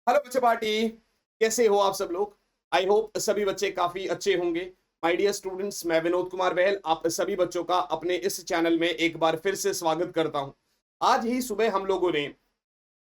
Hello बच्चे party. कैसे हो आप सब लोग? आई होप सभी बच्चे काफी अच्छे होंगे। माय डियर स्टूडेंट्स, मैं विनोद कुमार बहल आप सभी बच्चों का अपने इस चैनल में एक बार फिर से स्वागत करता हूं। आज ही सुबह हम लोगों ने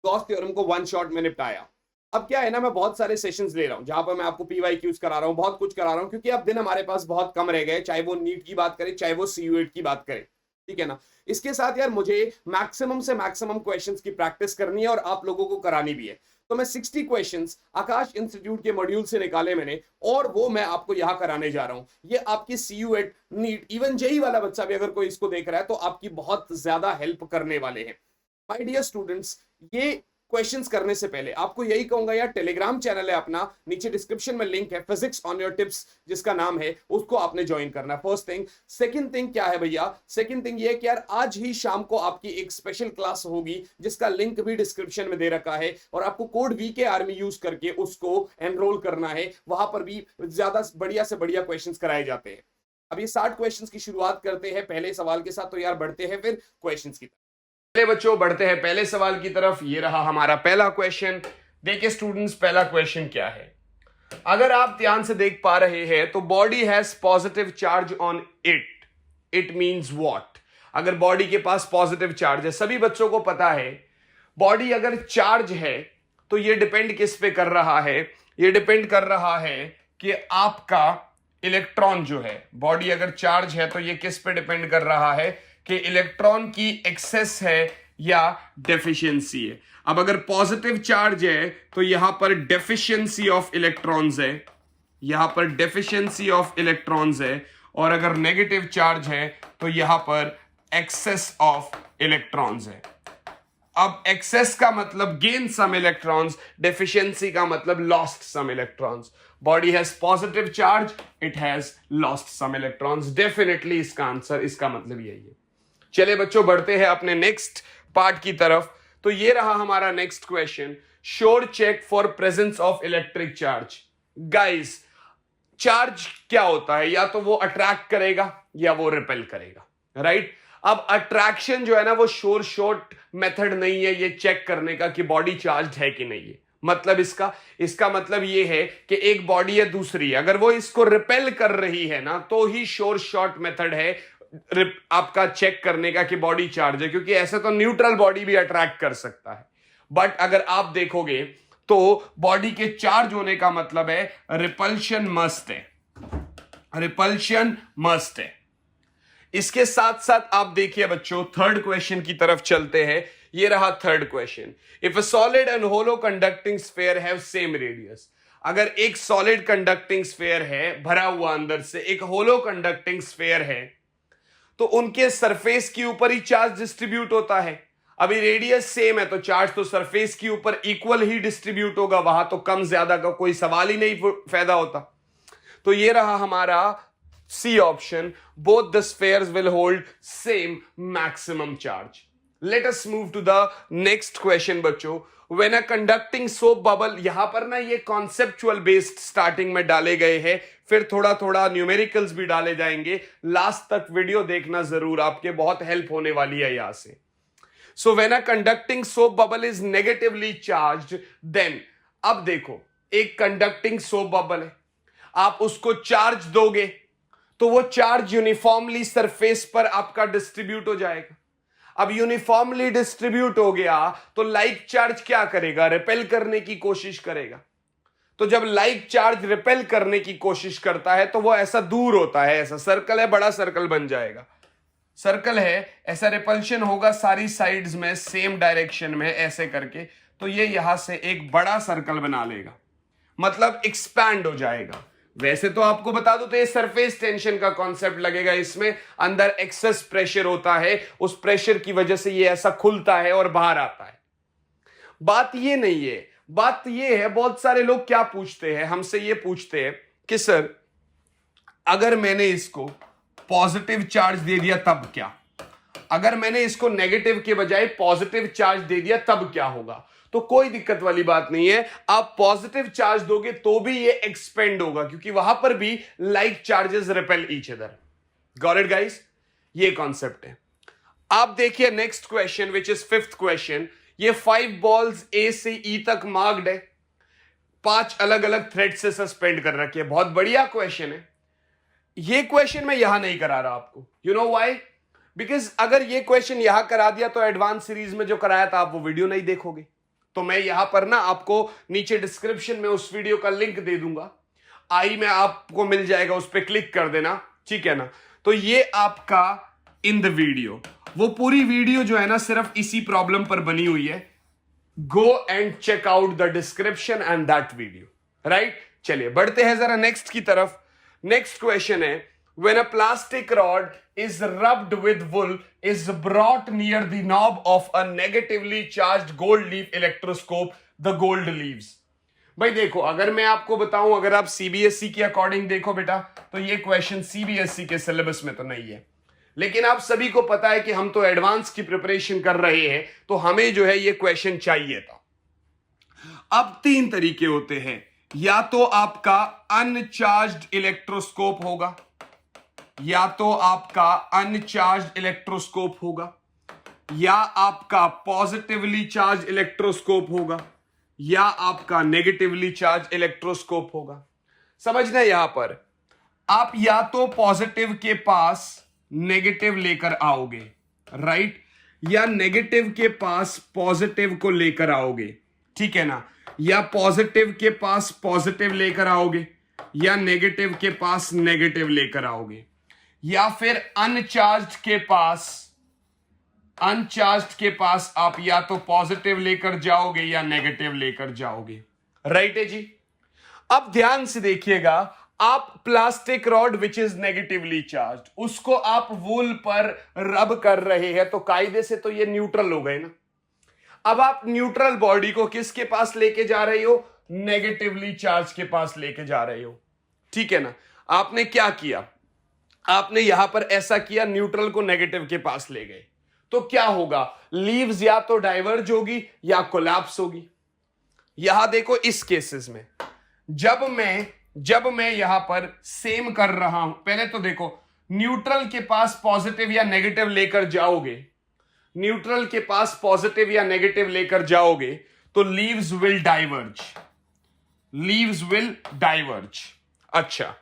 गॉस थ्योरम को वन शॉट में निपटाया। अब क्या है ना, मैं बहुत सारे सेशंस ले रहा हूं जहां पर मैं आपको पीवाईक्यूज करा रहा हूं, बहुत कुछ करा रहा हूं, क्योंकि अब दिन हमारे पास बहुत कम रह गए, चाहे वो नीट की बात करें चाहे वो सीयूएट की बात करें। ठीक है ना। इसके साथ यार मुझे मैक्सिमम से मैक्सिमम क्वेश्चंस की प्रैक्टिस करनी है और आप लोगों को करानी भी है। तो मैं 60 क्वेश्चंस आकाश इंस्टीट्यूट के मॉड्यूल से निकाले मैंने, और वो मैं आपको यहां कराने जा रहा हूं। ये आपकी सीयूएट, नीट, इवन जेई वाला बच्चा भी अगर कोई इसको देख रहा है तो आपकी बहुत ज्यादा हेल्प करने वाले हैं। माय डियर स्टूडेंट्स, ये क्वेश्चंस करने से पहले आपको यही कहूंगा यार, टेलीग्राम चैनल है अपना, नीचे डिस्क्रिप्शन में लिंक है, फिजिक्स ऑन योर टिप्स जिसका नाम है, उसको आपने ज्वाइन करना है। First thing. सेकंड थिंग क्या है भैया? सेकंड थिंग ये कि यार आज ही शाम को आपकी एक स्पेशल क्लास होगी जिसका लिंक भी डिस्क्रिप्शन में दे रखा है, और आपको कोड वीके आर्मी यूज करके उसको एनरोल करना है। वहां पर भी ज्यादा बढ़िया से बढ़िया क्वेश्चंस कराए जाते हैं। अब ये 60 क्वेश्चंस की शुरुआत करते हैं पहले सवाल के साथ, तो यार बढ़ते हैं फिर क्वेश्चंस की तरफ। पहले बच्चों बढ़ते हैं पहले सवाल की तरफ। ये रहा हमारा पहला क्वेश्चन। देखिए स्टूडेंट्स, पहला क्वेश्चन क्या है। अगर आप ध्यान से देख पा रहे हैं तो body has positive charge on it. It means what? अगर बॉडी के पास पॉजिटिव चार्ज है, सभी बच्चों को पता है बॉडी अगर चार्ज है तो ये डिपेंड किस पे कर रहा है? ये डिपेंड कर रहा है कि आपका इलेक्ट्रॉन जो है, बॉडी अगर चार्ज है तो ये किस पे डिपेंड कर रहा है कि इलेक्ट्रॉन की एक्सेस है या डेफिशिएंसी है। अब अगर पॉजिटिव चार्ज है तो यहां पर डेफिशिएंसी ऑफ इलेक्ट्रॉन्स है, यहां पर डेफिशिएंसी ऑफ इलेक्ट्रॉन्स है, और अगर नेगेटिव चार्ज है तो यहां पर एक्सेस ऑफ इलेक्ट्रॉन्स है। अब एक्सेस का मतलब गेन सम इलेक्ट्रॉन्स, डेफिशिएंसी का मतलब lost some electrons. Body has positive charge, it has lost some electrons. Definitely इसका आंसर, इसका मतलब यही है। चले बच्चों बढ़ते हैं अपने नेक्स्ट पार्ट की तरफ। तो ये रहा हमारा next question. Sure check for presence of electric charge. Guys, charge क्या होता है? या तो वो अट्रैक्ट करेगा या वो रिपेल करेगा, राइट? अब अट्रैक्शन जो है ना, वो श्योर शॉर्ट मेथड नहीं है ये चेक करने का कि बॉडी चार्ज है कि नहीं है। मतलब इसका मतलब ये है कि एक बॉडी है दूसरी, अगर वो इसको रिपेल कर रही है ना, तो ही श्योर शॉर्ट मेथड है आपका चेक करने का कि बॉडी चार्ज है, क्योंकि ऐसे तो न्यूट्रल बॉडी भी अट्रैक्ट कर सकता है। बट अगर आप देखोगे तो बॉडी के चार्ज होने का मतलब है रिपल्शन मस्ट है, रिपल्शन मस्ट है। इसके साथ साथ आप देखिए बच्चों, थर्ड क्वेश्चन की तरफ चलते हैं। ये रहा third question. If a solid and hollow conducting sphere have same radius. अगर एक सॉलिड कंडक्टिंग स्फीयर है भरा हुआ अंदर से, एक होलो कंडक्टिंग स्फीयर है, तो उनके सरफेस के ऊपर ही चार्ज डिस्ट्रीब्यूट होता है। अभी रेडियस सेम है तो चार्ज तो सरफेस के ऊपर इक्वल ही डिस्ट्रीब्यूट होगा, वहां तो कम ज्यादा का कोई सवाल ही नहीं पैदा होता। तो ये रहा हमारा C option, both the spheres will hold same maximum charge. Let us move to the next question बच्चों। When a conducting soap bubble, यहां पर ना ये कॉन्सेप्चुअल बेस्ड स्टार्टिंग में डाले गए हैं, फिर थोड़ा थोड़ा न्यूमेरिकल्स भी डाले जाएंगे। लास्ट तक वीडियो देखना जरूर, आपके बहुत हेल्प होने वाली है यहां से। So when a conducting soap bubble is negatively charged, then अब देखो, एक कंडक्टिंग सोप बबल है, आप उसको चार्ज दोगे तो वो चार्ज यूनिफॉर्मली सरफेस पर आपका डिस्ट्रीब्यूट हो जाएगा। अब यूनिफॉर्मली डिस्ट्रीब्यूट हो गया तो लाइक चार्ज क्या करेगा? रिपेल करने की कोशिश करेगा। तो जब लाइक चार्ज रिपेल करने की कोशिश करता है तो वो ऐसा दूर होता है, ऐसा सर्कल है, बड़ा सर्कल बन जाएगा। सर्कल है, ऐसा रिपल्शन होगा सारी साइड्स में सेम डायरेक्शन में ऐसे करके, तो ये यहां से एक बड़ा सर्कल बना लेगा, मतलब एक्सपैंड हो जाएगा। वैसे तो आपको बता दो तो ये सरफेस टेंशन का कॉन्सेप्ट लगेगा, इसमें अंदर एक्सेस प्रेशर होता है, उस प्रेशर की वजह से ये ऐसा खुलता है और बाहर आता है। बात ये नहीं है, बात ये है, बहुत सारे लोग क्या पूछते हैं हमसे, ये पूछते हैं कि सर अगर मैंने इसको पॉजिटिव चार्ज दे दिया तब क्या, अगर मैंने इसको नेगेटिव के बजाय पॉजिटिव चार्ज दे दिया तब क्या होगा? तो कोई दिक्कत वाली बात नहीं है, आप पॉजिटिव चार्ज दोगे तो भी ये एक्सपेंड होगा, क्योंकि वहां पर भी like charges repel each other. Got it guys? ये कॉन्सेप्ट है। आप देखिए next question which is fifth question. ये 5 बॉल्स ए से ई तक मार्क्ड है, 5 अलग अलग थ्रेड से सस्पेंड कर रखे हैं। बहुत बढ़िया क्वेश्चन है। ये क्वेश्चन मैं यहां नहीं करा रहा आपको, यू नो व्हाई? बिकॉज अगर ये क्वेश्चन यहां करा दिया तो एडवांस सीरीज में जो कराया था आप वो वीडियो नहीं देखोगे। तो मैं यहां पर ना आपको नीचे डिस्क्रिप्शन में उस वीडियो का लिंक दे दूंगा, आई में आपको मिल जाएगा, उस पर क्लिक कर देना, ठीक है ना। तो ये आपका इन द वीडियो, वो पूरी वीडियो जो है ना सिर्फ इसी प्रॉब्लम पर बनी हुई है। Go and check out the description and that video, right. चलिए बढ़ते हैं जरा नेक्स्ट की तरफ। नेक्स्ट क्वेश्चन है, when a plastic rod is rubbed with wool is brought near the knob of a negatively charged gold leaf electroscope, the gold leaves। भाई देखो, अगर मैं आपको बताऊं, अगर आप सीबीएसई के अकॉर्डिंग देखो बेटा, तो ये क्वेश्चन सीबीएसई के सिलेबस में तो नहीं है, लेकिन आप सभी को पता है कि हम तो एडवांस की प्रिपरेशन कर रहे हैं, तो हमें जो है ये क्वेश्चन चाहिए था। अब 3 तरीके होते हैं, या तो आपका अनचार्ज्ड इलेक्ट्रोस्कोप होगा, या तो आपका अनचार्ज्ड इलेक्ट्रोस्कोप होगा, या आपका पॉजिटिवली चार्ज इलेक्ट्रोस्कोप होगा, या आपका नेगेटिवली चार्ज इलेक्ट्रोस्कोप होगा। समझना, यहां पर आप या तो पॉजिटिव के पास नेगेटिव लेकर आओगे, राइट, या नेगेटिव के पास पॉजिटिव को लेकर आओगे, ठीक है ना, या पॉजिटिव के पास पॉजिटिव लेकर आओगे, या नेगेटिव के पास नेगेटिव लेकर आओगे, या फिर अनचार्ज्ड के पास आप या तो पॉजिटिव लेकर जाओगे या नेगेटिव लेकर जाओगे, राइट है जी। अब ध्यान से देखिएगा, आप plastic rod which is negatively charged, उसको आप वूल पर रब कर रहे हैं, तो कायदे से तो ये न्यूट्रल हो गए ना। अब आप न्यूट्रल बॉडी को किसके पास लेके जा रहे हो? नेगेटिवली चार्ज के पास लेके जा रहे हो, ठीक है ना। आपने क्या किया, आपने यहां पर ऐसा किया, न्यूट्रल को नेगेटिव के पास ले गए, तो क्या होगा? लीव्स या तो डाइवर्ज होगी या कोलैप्स होगी। यहां देखो, इस केसेस में जब मैं यहां पर सेम कर रहा हूं, पहले तो देखो, न्यूट्रल के पास पॉजिटिव या नेगेटिव लेकर जाओगे, न्यूट्रल के पास पॉजिटिव या नेगेटिव लेकर जाओगे तो लीव्स विल डाइवर्ज। अच्छा,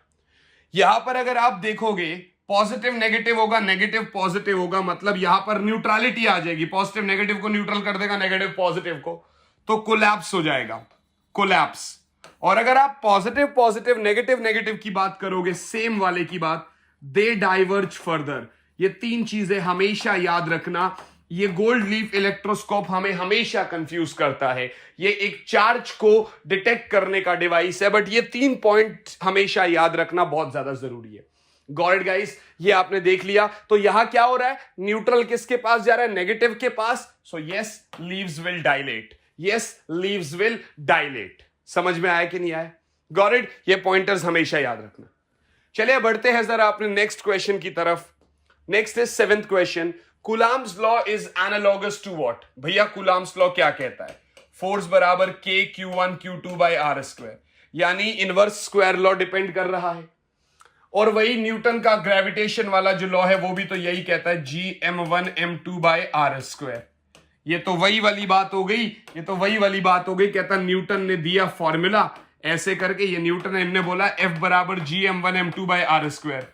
यहां पर अगर आप देखोगे, पॉजिटिव नेगेटिव होगा, नेगेटिव पॉजिटिव होगा, मतलब यहां पर न्यूट्रलिटी आ जाएगी, पॉजिटिव नेगेटिव को न्यूट्रल कर देगा, नेगेटिव पॉजिटिव को, तो कोलैप्स हो जाएगा, कोलैप्स। और अगर आप पॉजिटिव नेगेटिव की बात करोगे, सेम वाले की बात, दे डाइवर्ज फर्दर। ये 3 चीजें हमेशा याद रखना। ये गोल्ड लीफ इलेक्ट्रोस्कोप हमें हमेशा कंफ्यूज करता है। ये एक चार्ज को डिटेक्ट करने का डिवाइस है, बट ये 3 पॉइंट हमेशा याद रखना बहुत ज्यादा जरूरी है। Got it guys? ये आपने देख लिया। तो यहां क्या हो रहा है? न्यूट्रल किसके पास जा रहा है? नेगेटिव के पास। So yes, leaves will dilate. Yes, leaves will dilate. समझ में आया कि नहीं आया? Got it? ये पॉइंटर्स हमेशा याद रखना। चलिए बढ़ते हैं जरा अपने नेक्स्ट क्वेश्चन की तरफ। Next is 7th question. Coulomb's law is analogous to what? भैया कूलम्ब्स लॉ क्या कहता है? फोर्स बराबर K Q1 Q2 by R square, यानी इनवर्स स्क्वायर लॉ डिपेंड कर रहा है। और वही न्यूटन का ग्रेविटेशन वाला जो लॉ है वो भी तो यही कहता है, G M1 M2 by R square. ये तो वही वाली बात हो गई, कहता न्यूटन ने दिया फॉर्मूला ऐसे करके, ये न्यूटन ने इनने बोला F बराबर G M1 M2 by R square.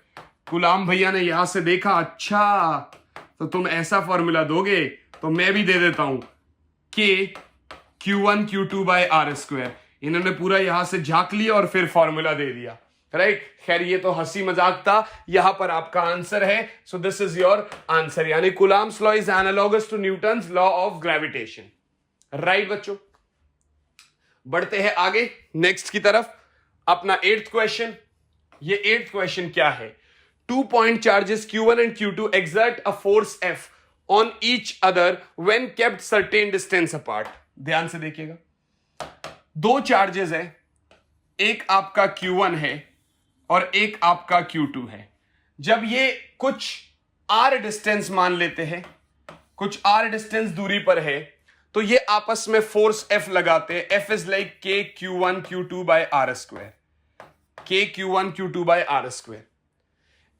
Coulomb भैया ने यहां से देखा, अच्छा तो तुम ऐसा फॉर्मूला दोगे तो मैं भी दे देता हूं K Q1 Q2 by R square. इन्होंने पूरा यहां से झांक लिया और फिर फॉर्मूला दे दिया, राइट। खैर ये तो हंसी मजाक था, यहां पर आपका आंसर है। So this is your answer, यानी Coulomb's law is analogous to Newton's law of gravitation, right बच्चों। बढ़ते हैं आगे नेक्स्ट की तरफ, अपना 8th क्वेश्चन। ये 8th क्वेश्चन क्या है? 2 point charges Q1 and Q2 exert a force F on each other when kept certain distance apart। ध्यान से देखिएगा, 2 चार्जेस है, एक आपका Q1 है और एक आपका Q2 है। जब ये कुछ R डिस्टेंस मान लेते हैं, कुछ R डिस्टेंस दूरी पर है, तो ये आपस में फोर्स F लगाते हैं। F is like K Q1 Q2 by R square, K Q1 Q2 by R square.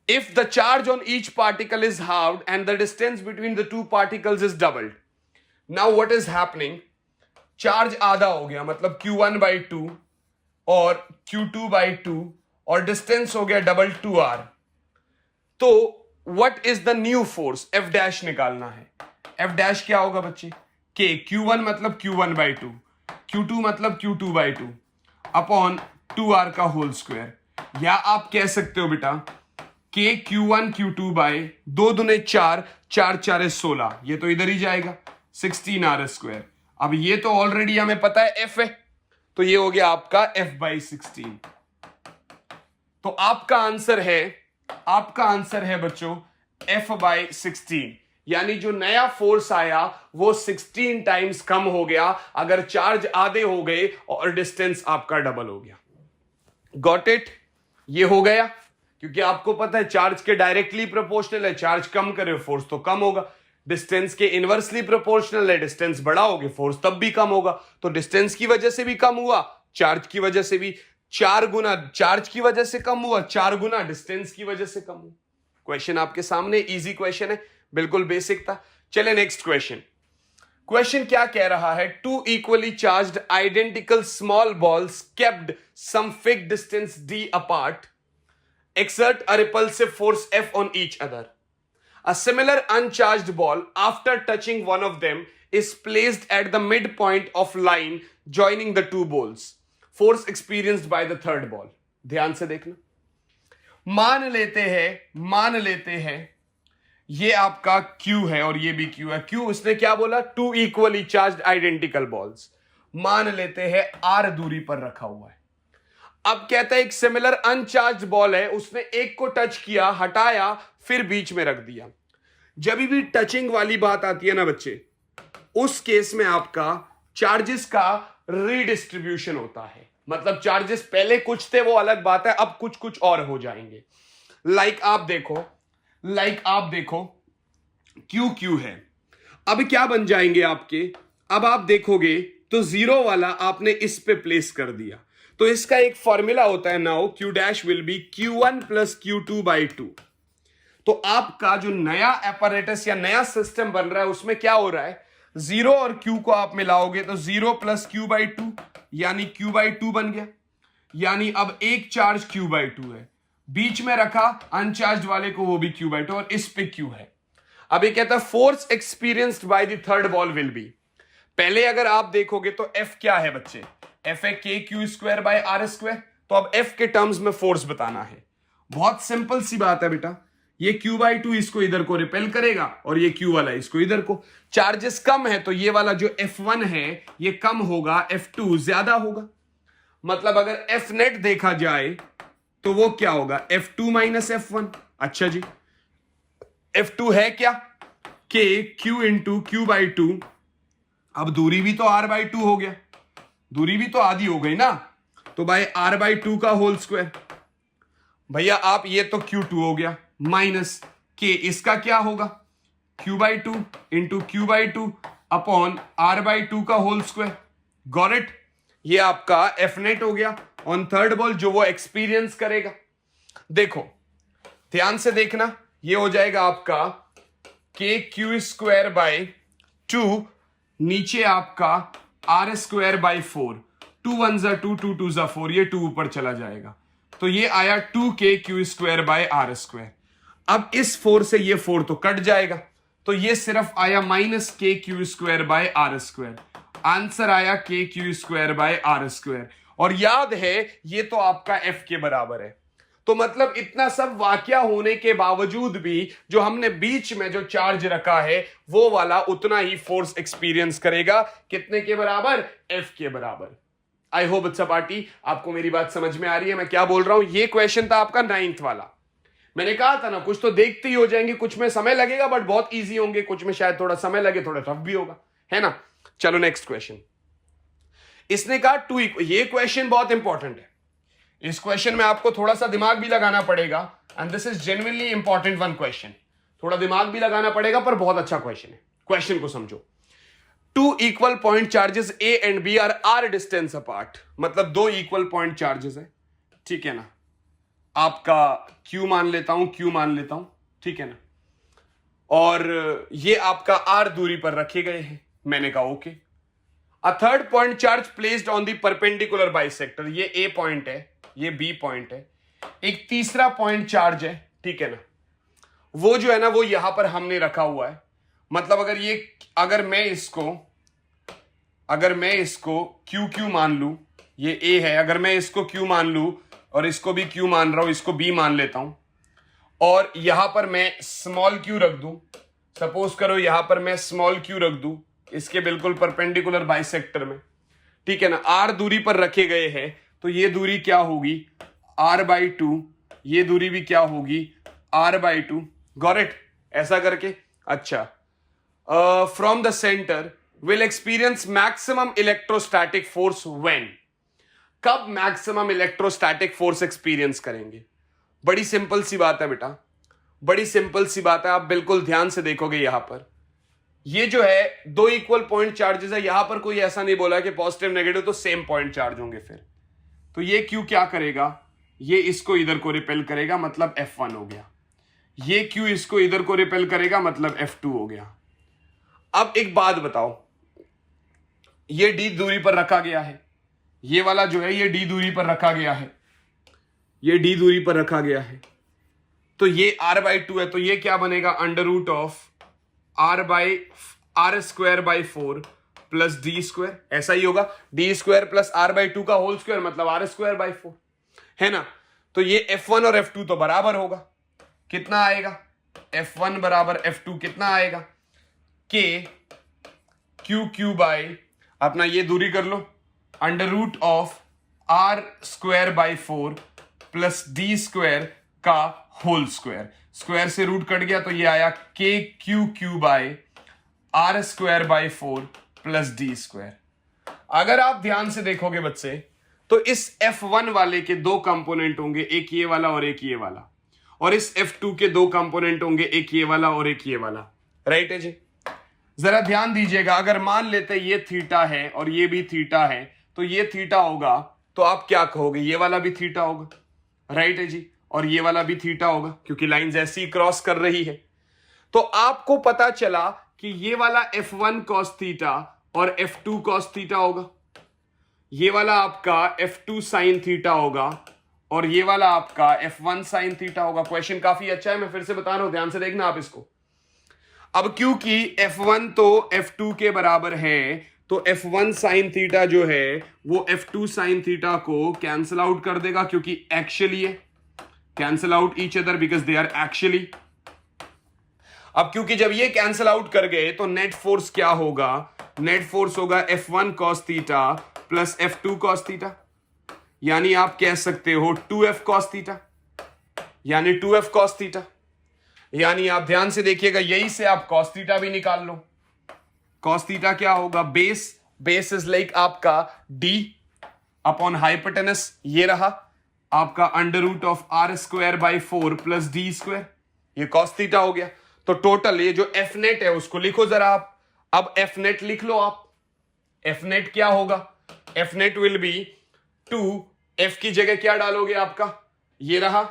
If the charge on each particle is halved and the distance between the 2 particles is doubled, now what is happening? Charge आधा हो गया, मतलब Q1 by 2 और Q2/2 और distance हो गया double 2R। तो what is the new force? F dash निकालना है। F डैश क्या होगा बच्चे? K, Q1 मतलब Q1/2, Q2 मतलब Q2/2 अपॉन 2R का होल स्क्वायर। या आप कह सकते हो बेटा K Q1 Q2 बाय 2 दूने 4, 4 4 16, ये तो इधर ही जाएगा 16R²। अब ये तो ऑलरेडी हमें पता है F है, तो ये हो गया आपका F/16। तो आपका आंसर है बच्चों F/16, यानी जो नया फोर्स आया वो 16 टाइम्स कम हो गया अगर चार्ज आधे हो गए और डिस्टेंस आपका डबल हो गया। Got it? ये हो गया, क्योंकि आपको पता है चार्ज के डायरेक्टली प्रोपोर्शनल है, चार्ज कम करे फोर्स तो कम होगा। डिस्टेंस के इनवर्सली प्रोपोर्शनल है, डिस्टेंस बड़ा होगा फोर्स तब भी कम होगा। तो डिस्टेंस की वजह से भी कम हुआ, चार्ज की वजह से भी 4 गुना, चार्ज की वजह से कम हुआ 4 गुना डिस्टेंस की वजह से कम हुआ। क्वेश्चन आपके सामने, इजी क्वेश्चन है, बिल्कुल बेसिक था। चले नेक्स्ट क्वेश्चन क्या कह रहा है? 2 equally charged identical small balls kept some fixed distance d apart exert a repulsive force F on each other. A similar uncharged ball, after touching one of them, is placed at the midpoint of line joining the two balls. Force experienced by the third ball. ध्यान से देखना। मान लेते हैं ये आपका Q है और ये भी Q है। Q उसने क्या बोला? 2 इक्वली चार्ज्ड आइडेंटिकल बॉल्स। मान लेते हैं R दूरी पर रखा हुआ है। अब कहता है एक सिमिलर अनचार्ज बॉल है, उसने एक को टच किया, हटाया, फिर बीच में रख दिया। जब भी टचिंग वाली बात आती है ना बच्चे, उस केस में आपका चार्जेस का रीडिस्ट्रीब्यूशन होता है। मतलब चार्जेस पहले कुछ थे वो अलग बात है, अब कुछ और हो जाएंगे। लाइक आप देखो Q है, अब क्या बन जाएंगे आपके? अब आप देखोगे तो 0 वाला आपने इस पे प्लेस कर दिया, तो इसका एक फॉर्मूला होता है, now Q dash will B Q1 plus Q2/2। तो आपका जो नया एपरेटस या नया सिस्टम बन रहा है उसमें क्या हो रहा है? 0 और Q को आप मिलाओगे तो 0 प्लस Q/2 यानी Q/2 बन गया। यानी अब एक चार्ज Q/2 है, बीच में रखा अनचार्ज वाले को, वो भी Q/2 और इस पे Q है। अब ये कहता है force experienced by the third ball will be. पहले अगर आप देखोगे तो F क्या है बच्चे? F है KQ²/R²। तो अब F के टर्म्स में फोर्स बताना है। बहुत सिंपल सी बात है बेटा, ये Q/2 इसको इधर को रिपेल करेगा और ये Q वाला इसको इधर को। चार्जेस कम है तो ये वाला जो F1 है ये कम होगा, F2 ज्यादा होगा। मतलब अगर F नेट देखा जाए तो वो क्या होगा? F2 minus F1। अच्छा जी, F2 है क्या? K Q into Q/2। अब दूरी भी तो R/2 हो गया, दूरी भी तो आधी हो गई ना, तो भाई R/2 का होल स्क्वायर। भैया आप ये तो Q2 हो गया माइनस K, इसका क्या होगा? Q/2 into Q/2 upon R/2 का होल स्क्वायर। Got it? ये आपका F नेट हो गया ऑन थर्ड बॉल, जो वो एक्सपीरियंस करेगा। देखो ध्यान से देखना, ये हो जाएगा आपका KQ²/2, नीचे आपका R²/4, 2 1 जा 2, 2 2 जा 4, ये 2 ऊपर चला जाएगा, तो ये आया 2KQ²/R²। अब इस 4 से ये 4 तो कट जाएगा, तो ये सिर्फ आया माइनस KQ²/R²। आंसर आया KQ²/R²। और याद है ये तो आपका F के बराबर है। तो मतलब इतना सब वाकया होने के बावजूद भी जो हमने बीच में जो चार्ज रखा है वो वाला उतना ही फोर्स एक्सपीरियंस करेगा। कितने के बराबर? F के बराबर। आई होप बच्चा पार्टी आपको मेरी बात समझ में आ रही है मैं क्या बोल रहा हूं। ये क्वेश्चन था आपका 9th वाला। मैंने कहा था ना कुछ तो देखते ही हो जाएंगे, कुछ में समय लगेगा बट बहुत ईजी होंगे, कुछ में शायद थोड़ा समय लगे, थोड़ा टफ भी होगा, है ना। चलो नेक्स्ट क्वेश्चन। इसने कहा 2, ये क्वेश्चन बहुत इंपॉर्टेंट है। इस क्वेश्चन में आपको थोड़ा सा दिमाग भी लगाना पड़ेगा, and this is genuinely important one question. थोड़ा दिमाग भी लगाना पड़ेगा पर बहुत अच्छा क्वेश्चन है। क्वेश्चन को समझो। 2 equal point charges A and B are distance apart. मतलब 2 इक्वल पॉइंट चार्जेस है, ठीक है ना। आपका Q मान लेता हूं, Q मान लेता हूं, ठीक है ना। और ये आपका R दूरी पर रखे गए हैं। मैंने कहा okay. A third point charge placed on the perpendicular bisector, ये ए पॉइंट है, ये बी पॉइंट है, एक तीसरा पॉइंट चार्ज है, ठीक है ना, वो जो है ना वो यहां पर हमने रखा हुआ है। मतलब अगर मैं इसको क्यू क्यू मान लू, ये ए है, अगर मैं इसको क्यू मान लू और इसको भी क्यू मान रहा हूं, इसको बी मान लेता हूं, और यहां पर मैं स्मॉल क्यू रख दूं, सपोज करो यहां पर मैं स्मॉल क्यू रख दूं इसके बिल्कुल परपेंडिकुलर बाइसेक्टर में, ठीक है ना, आर दूरी पर रखे गए हैं, तो ये दूरी क्या होगी r/2, ये दूरी भी क्या होगी r/2, गॉट इट, ऐसा करके। अच्छा, from the centre will experience maximum electrostatic force when, कब मैक्सिमम इलेक्ट्रोस्टैटिक फोर्स एक्सपीरियंस करेंगे? बड़ी सिंपल सी बात है बेटा, बड़ी सिंपल सी बात है, आप बिल्कुल ध्यान से देखोगे यहां पर ये जो है दो इक्वल पॉइंट चार्जेस है, यहां पर कोई ऐसा नहीं बोला कि पॉजिटिव नेगेटिव तो सेम पॉइंट चार्ज होंगे, फिर तो ये क्यू क्या करेगा, ये इसको इधर को रिपेल करेगा, मतलब F1 हो गया, ये क्यू इसको इधर को रिपेल करेगा, मतलब F2 हो गया। अब एक बात बताओ, ये डी दूरी पर रखा गया है, ये वाला जो है ये डी दूरी पर रखा गया है, ये डी दूरी पर रखा गया है, तो ये r/2 है, तो ये क्या बनेगा r/4 प्लस डी स्क्वायर, ऐसा ही होगा, डी स्क्वायर प्लस r/2 का होल स्क्वायर मतलब r²/4 है ना। तो ये F1 और F2 तो बराबर होगा, कितना आएगा F1 बराबर F2 कितना आएगा, K QQ अपना ये दूरी कर लो, √r²/4 प्लस डी स्क्वायर का होल स्क्वायर, स्क्वायर से रूट कट गया तो ये आया KQQ/r²/4 प्लस डी स्क्वायर। अगर आप ध्यान से देखोगे बच्चे तो इस F1 वाले के दो कंपोनेंट होंगे, एक ये वाला और एक ये वाला, और इस F2 के दो कंपोनेंट होंगे, एक ये वाला और एक ये वाला, राइट है जी। जरा ध्यान दीजिएगा, अगर मान लेते ये थीटा है और ये भी थीटा है, तो ये थीटा होगा तो आप क्या कहोगे, ये वाला भी थीटा होगा, राइट है जी, और ये वाला भी थीटा होगा क्योंकि लाइंस ऐसी क्रॉस कर रही है। तो आपको पता चला कि ये वाला F1 cos थीटा और F2 cos थीटा होगा, ये वाला आपका F2 sin थीटा होगा, और ये वाला आपका F1 sin थीटा होगा। क्वेश्चन काफी अच्छा है, मैं फिर से बता रहा हूं, ध्यान से देखना आप इसको। अब क्योंकि F1 तो F2 के बराबर है, तो F1 sin थीटा जो है वो F2 sin थीटा को कैंसिल आउट कर देगा, क्योंकि एक्चुअली है, cancel out each other because they are actually. अब क्योंकि जब ये कैंसिल आउट कर गए तो नेट फोर्स क्या होगा, नेट फोर्स होगा F1 cos theta plus F2 cos theta, यानी आप कह सकते हो 2F cos थीटा, यानी 2F cos थीटा, यानी आप ध्यान से देखिएगा, यही से आप cos थीटा भी निकाल लो। cos थीटा क्या होगा, बेस इज लाइक आपका d अपॉन हाइपोटेनस, ये रहा आपका √r²/4 प्लस डी स्क्वायर, ये cos थीटा हो गया। तो टोटल ये जो F नेट है उसको लिखो जरा आप, अब F नेट लिख लो आप, F नेट क्या होगा, F net will be 2F की जगह क्या डालोगे आपका, ये रहा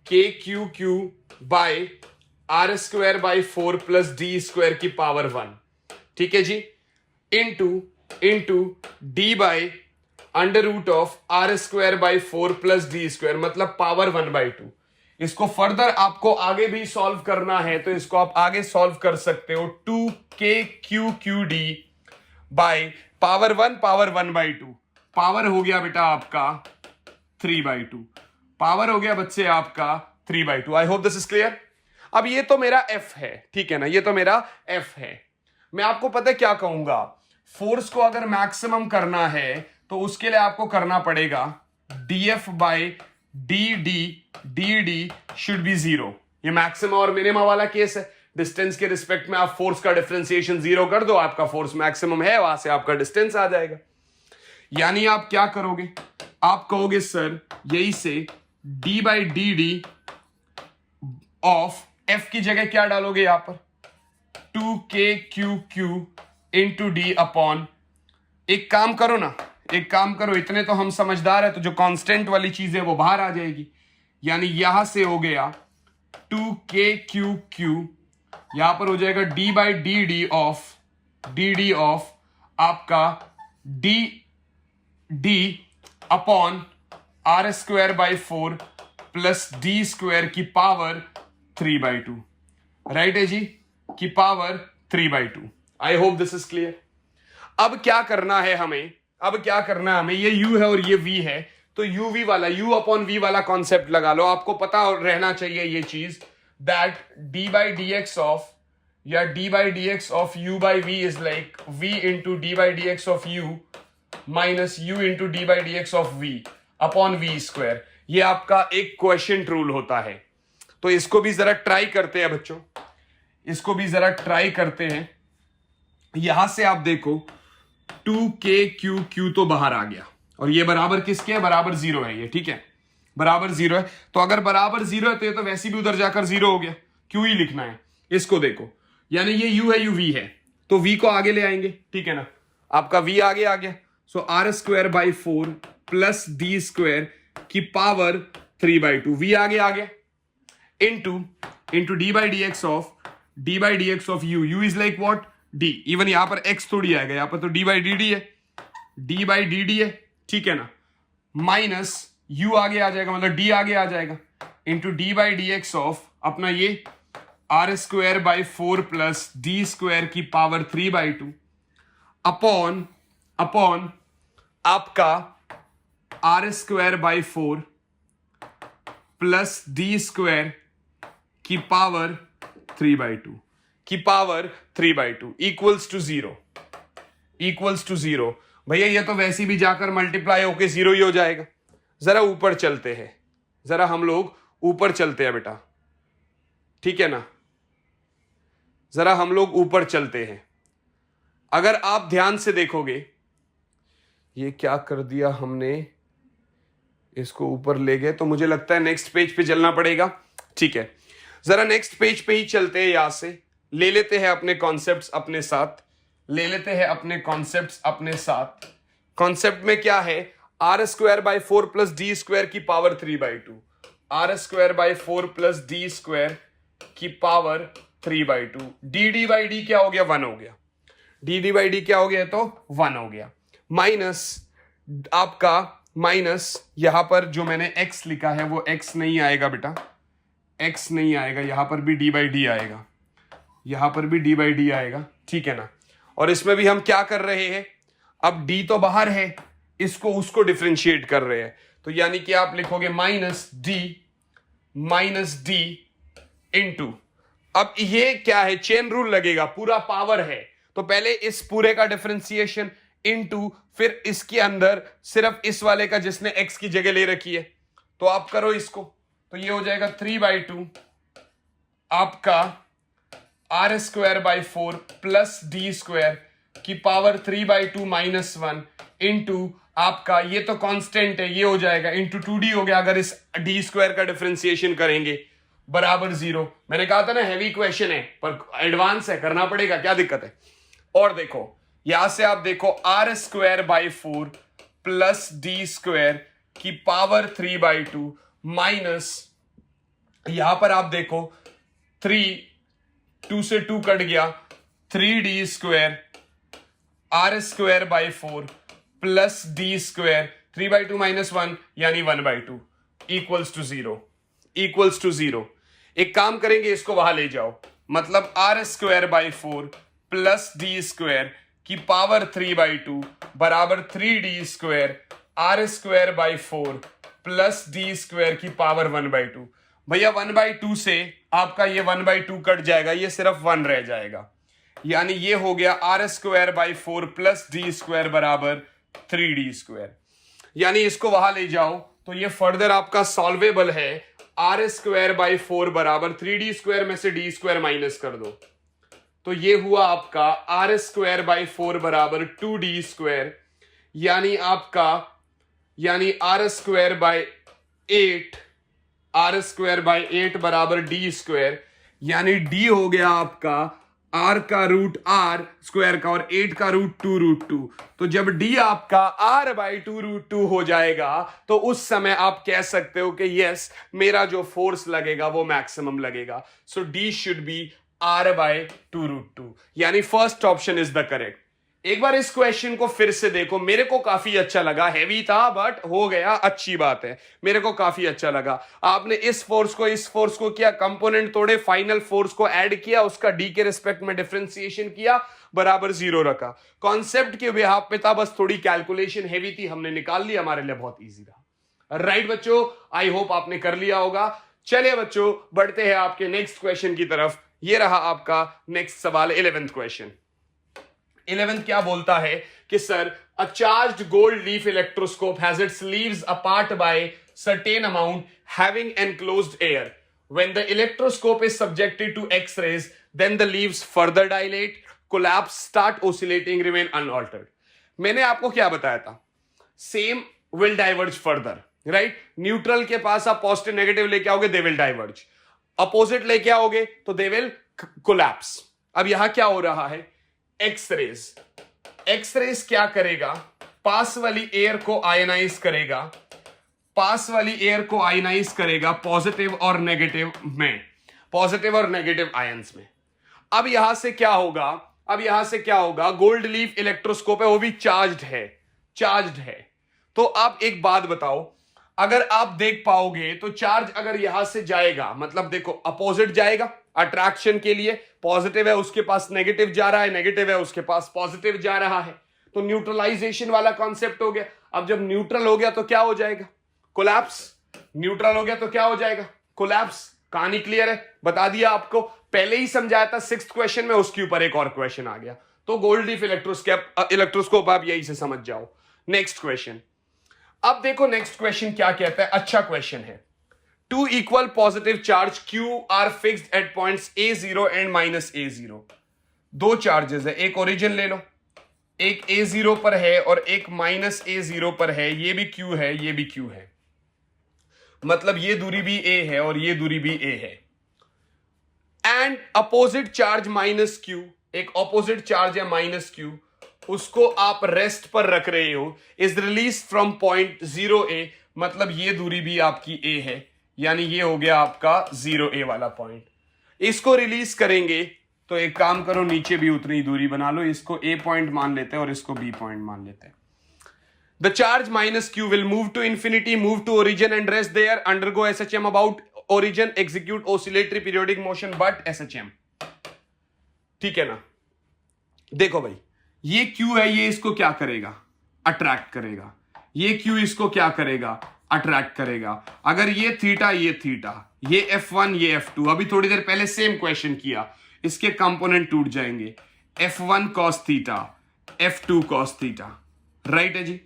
KQQ/r²/4 प्लस डी स्क्वायर की पावर 1, ठीक है जी, into D by √r²/4 plus D square मतलब पावर 1/2। इसको फर्दर आपको आगे भी सॉल्व करना है तो इसको आप आगे सॉल्व कर सकते हो, 2KQQD बाई पावर 1/2, पावर हो गया बेटा आपका 3/2, पावर हो गया बच्चे आपका 3/2। I hope this is clear. अब ये तो मेरा F है, ठीक है ना, ये तो मेरा F है। मैं आपको पता है क्या कहूंगा, फोर्स को अगर मैक्सिमम करना है तो उसके लिए आपको करना पड़ेगा DF/DD शुड बी 0। ये मैक्सिमम और मिनिमम वाला केस है, डिस्टेंस के रिस्पेक्ट में आप फोर्स का डिफरेंशिएशन 0 कर दो, आपका फोर्स मैक्सिमम है, वहां से आपका डिस्टेंस आ जाएगा। यानी आप क्या करोगे, आप कहोगे सर यही से D/DD ऑफ F की जगह क्या डालोगे यहां पर 2KQQ इंटू D अपॉन, एक काम करो ना, एक काम करो, इतने तो हम समझदार है, तो जो कांस्टेंट वाली चीज है वो बाहर आ जाएगी, यानी यहां से हो गया 2KQQ, यहां पर हो जाएगा D/DD ऑफ आपका D upon R square by 4 plus D square की पावर 3/2, राइट है जी, की power 3/2। I hope this is clear. अब क्या करना है हमें, ये u है और ये v है, तो uv वाला u अपॉन v वाला कॉन्सेप्ट लगा लो। आपको पता रहना चाहिए ये चीज, that d by dx of या d by dx of u by v is like v into d by dx of u minus u into d by dx of v upon v square. ये आपका एक question rule होता है। तो इसको भी जरा ट्राई करते हैं बच्चों, इसको भी जरा ट्राई करते हैं। यहां से आप देखो 2kq तो बाहर आ गया, और ये बराबर किसके है, बराबर 0 है ये, ठीक है, बराबर 0 है। तो अगर बराबर 0 है तो ये तो वैसे भी उधर जाकर 0 हो गया, क्यों ही लिखना है इसको। देखो यानी ये u है, u v है, तो v को आगे ले आएंगे, ठीक है ना, आपका v आगे आ गया। So R square by 4 plus D square की पावर 3/2, v आगे आ गया, into D by D X of u is like what, d। Even यहां पर x थोड़ी आएगा, यहां पर तो d बाई डी डी है, ठीक है ना, माइनस u आगे आ जाएगा, मतलब d आगे आ जाएगा, into D by D X of अपना ये R square by 4 plus D square की पावर 3/2 अपॉन आपका R square by 4 plus D square की पावर 3/2 इक्वल्स टू 0। भैया ये तो वैसे भी जाकर मल्टीप्लाई होके 0 ही हो जाएगा। जरा ऊपर चलते हैं, जरा हम लोग ऊपर चलते हैं बेटा, ठीक है ना, जरा हम लोग ऊपर चलते हैं। अगर आप ध्यान से देखोगे, ये क्या कर दिया हमने, इसको ऊपर ले गए, तो मुझे लगता है नेक्स्ट पेज पे चलना पड़ेगा, ठीक है। जरा नेक्स्ट पेज पे ही चलते हैं, यहां से ले लेते हैं अपने कॉन्सेप्ट्स अपने साथ, कॉन्सेप्ट में क्या है, R square by 4 plus D square की power 3/2, R square by 4 plus D square की पावर 3/2, डी बाई डी क्या हो गया, 1 हो गया, डी बाई डी क्या हो गया, तो 1 हो गया, माइनस यहां पर जो मैंने x लिखा है वो x नहीं आएगा बेटा, x नहीं आएगा, यहां पर भी d बाई डी आएगा, यहां पर भी d बाई डी आएगा, ठीक है ना। और इसमें भी हम क्या कर रहे हैं, अब d तो बाहर है, इसको उसको डिफरेंशिएट कर रहे हैं, तो यानी कि आप लिखोगे माइनस डी इंटू, अब ये क्या है, चेन रूल लगेगा, पूरा पावर है, तो पहले इस पूरे का डिफरेंशिएशन इंटू, फिर इसके अंदर सिर्फ इस वाले का जिसने x की जगह ले रखी है, तो आप करो इसको, तो ये हो जाएगा 3/2 आपका R square by 4 plus D square की पावर 3/2 माइनस 1 इंटू आपका ये तो कांस्टेंट है, ये हो जाएगा इंटू 2d हो गया, अगर इस डी स्क्वायर का डिफरेंशिएशन करेंगे बराबर 0। मैंने कहा था ना हैवी क्वेश्चन है, पर एडवांस है, करना पड़ेगा, क्या दिक्कत है। और देखो यहां से आप देखो R square by 4 plus D square की पावर 3/2 माइनस यहां पर आप देखो 2 से 2 कट गया, 3d square R square by 4 plus D square 3/2 minus 1 यानी 1/2 इक्वल्स टू 0। एक काम करेंगे, इसको वहां ले जाओ, मतलब R square by 4 plus D square की पावर 3/2 बराबर 3d square R square by 4 plus D square की पावर 1/2। भैया 1/2 से आपका ये 1/2 कट जाएगा, ये सिर्फ 1 रह जाएगा, यानी ये हो गया R square by 4 plus D square बराबर 3d स्क्वायर। यानी इसको वहां ले जाओ तो ये फर्दर आपका सॉल्वेबल है, आर स्क्वायर बाई 4 बराबर 3d स्क्वायर में से डी स्क्वायर माइनस कर दो, तो ये हुआ आपका आर स्क्वायर बाई 4 बराबर 2d स्क्वायर, यानी आर स्क्वायर बाई 8 बराबर डी स्क्वायर, यानी डी हो गया आपका आर का रूट आर स्क्वायर का और 8 का रूट 2√2। तो जब डी आपका आर बाई 2√2 हो जाएगा तो उस समय आप कह सकते हो कि यस मेरा जो फोर्स लगेगा वो मैक्सिमम लगेगा। So D should be R by 2√2, यानी first option is the correct. एक बार इस क्वेश्चन को फिर से देखो, मेरे को काफी अच्छा लगा, हैवी था बट हो गया, अच्छी बात है, मेरे को काफी अच्छा लगा। आपने इस फोर्स को किया, कंपोनेंट तोड़े, फाइनल फोर्स को ऐड किया, उसका डी के रिस्पेक्ट में डिफरेंशिएशन किया, बराबर 0 रखा। कॉन्सेप्ट के बिहाफ पे था, बस थोड़ी कैलकुलेशन हैवी थी, हमने निकाल लिया, हमारे लिए बहुत ईजी रहा। राइट बच्चों, आई होप आपने कर लिया होगा। चलिए बच्चों, बढ़ते हैं आपके नेक्स्ट क्वेश्चन की तरफ। ये रहा आपका नेक्स्ट सवाल, 11th क्वेश्चन। 11th क्या बोलता है कि sir, a charged gold leaf electroscope has its leaves apart by certain amount having enclosed air. When the electroscope is subjected to X-rays, then the leaves further dilate, collapse, start oscillating, remain unaltered. मैंने आपको क्या बताया था? Same will diverge further, right? Neutral के पास आप positive negative लेके आओगे, they will diverge. Opposite लेके आओगे तो they will collapse. अब यहां क्या हो रहा है? एक्सरेज क्या करेगा? पास वाली एयर को आयनाइज करेगा, पॉजिटिव और नेगेटिव में, पॉजिटिव और नेगेटिव आयंस में। अब यहां से क्या होगा? गोल्ड लीफ इलेक्ट्रोस्कोप है, वो भी चार्ज्ड है। तो आप एक बात बताओ, अगर आप देख पाओगे तो चार्ज अगर यहां से जाएगा, मतलब देखो अपोजिट जाएगा अट्रैक्शन के लिए, पॉजिटिव है उसके पास नेगेटिव जा रहा है, नेगेटिव है उसके पास पॉजिटिव जा रहा है, तो न्यूट्रलाइजेशन वाला कॉन्सेप्ट हो गया। अब जब न्यूट्रल हो गया तो क्या हो जाएगा? कोलैप्स। न्यूट्रल हो गया तो क्या हो जाएगा? कोलैप्स। कहानी क्लियर है, बता दिया आपको, पहले ही समझाया था 6th क्वेश्चन में, उसके ऊपर एक और क्वेश्चन आ गया। तो गोल्ड लीफ इलेक्ट्रोस्कोप आप यही से समझ जाओ। नेक्स्ट क्वेश्चन, अब देखो नेक्स्ट क्वेश्चन क्या कहता है, अच्छा क्वेश्चन है। Two equal positive charge Q are fixed at points A0 and -A0। दो चार्जेस है, एक ओरिजिन ले लो, एक A0 पर है और एक -A0 पर है, ये भी Q है, ये भी Q है, मतलब ये दूरी भी A है और ये दूरी भी A है। एंड अपोजिट चार्ज -Q, एक अपोजिट चार्ज है -Q, उसको आप रेस्ट पर रख रहे हो, is release from point 0A, मतलब ये दूरी भी आपकी A है, यानी ये हो गया आपका 0A वाला पॉइंट। इसको रिलीज करेंगे तो एक काम करो, नीचे भी उतनी दूरी बना लो, इसको A पॉइंट मान लेते हैं और इसको B पॉइंट मान लेते हैं। The charge -Q will move to infinity, move to origin and rest there, undergo SHM about origin, execute oscillatory periodic motion but SHM। ठीक है ना? देखो भाई, ये Q है, ये इसको क्या करेगा? अट्रैक्ट करेगा। ये Q इसको क्या करेगा? अट्रैक्ट करेगा। अगर ये थीटा, ये F1, ये F2, अभी थोड़ी देर पहले सेम क्वेश्चन किया, इसके कंपोनेंट टूट जाएंगे, F1 cos theta, F2 cos theta, right है जी।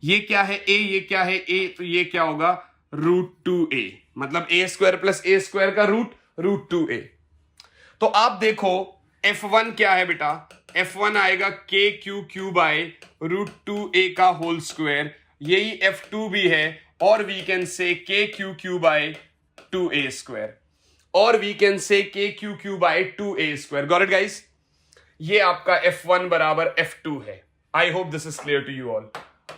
ये क्या है? A, ये क्या है? A, तो ये क्या होगा? √2A, मतलब A² + A² का √2A। तो आप देखो F1 क्या है बेटा? F1 आएगा KQQ/√2A का होल स्क्वायर, यही F2 भी है, और वी कैन से KQQ/2A², और we can say KQQ/2A²। Got it guys? ये आपका F1 बराबर F2 है। I hope this is clear to you all.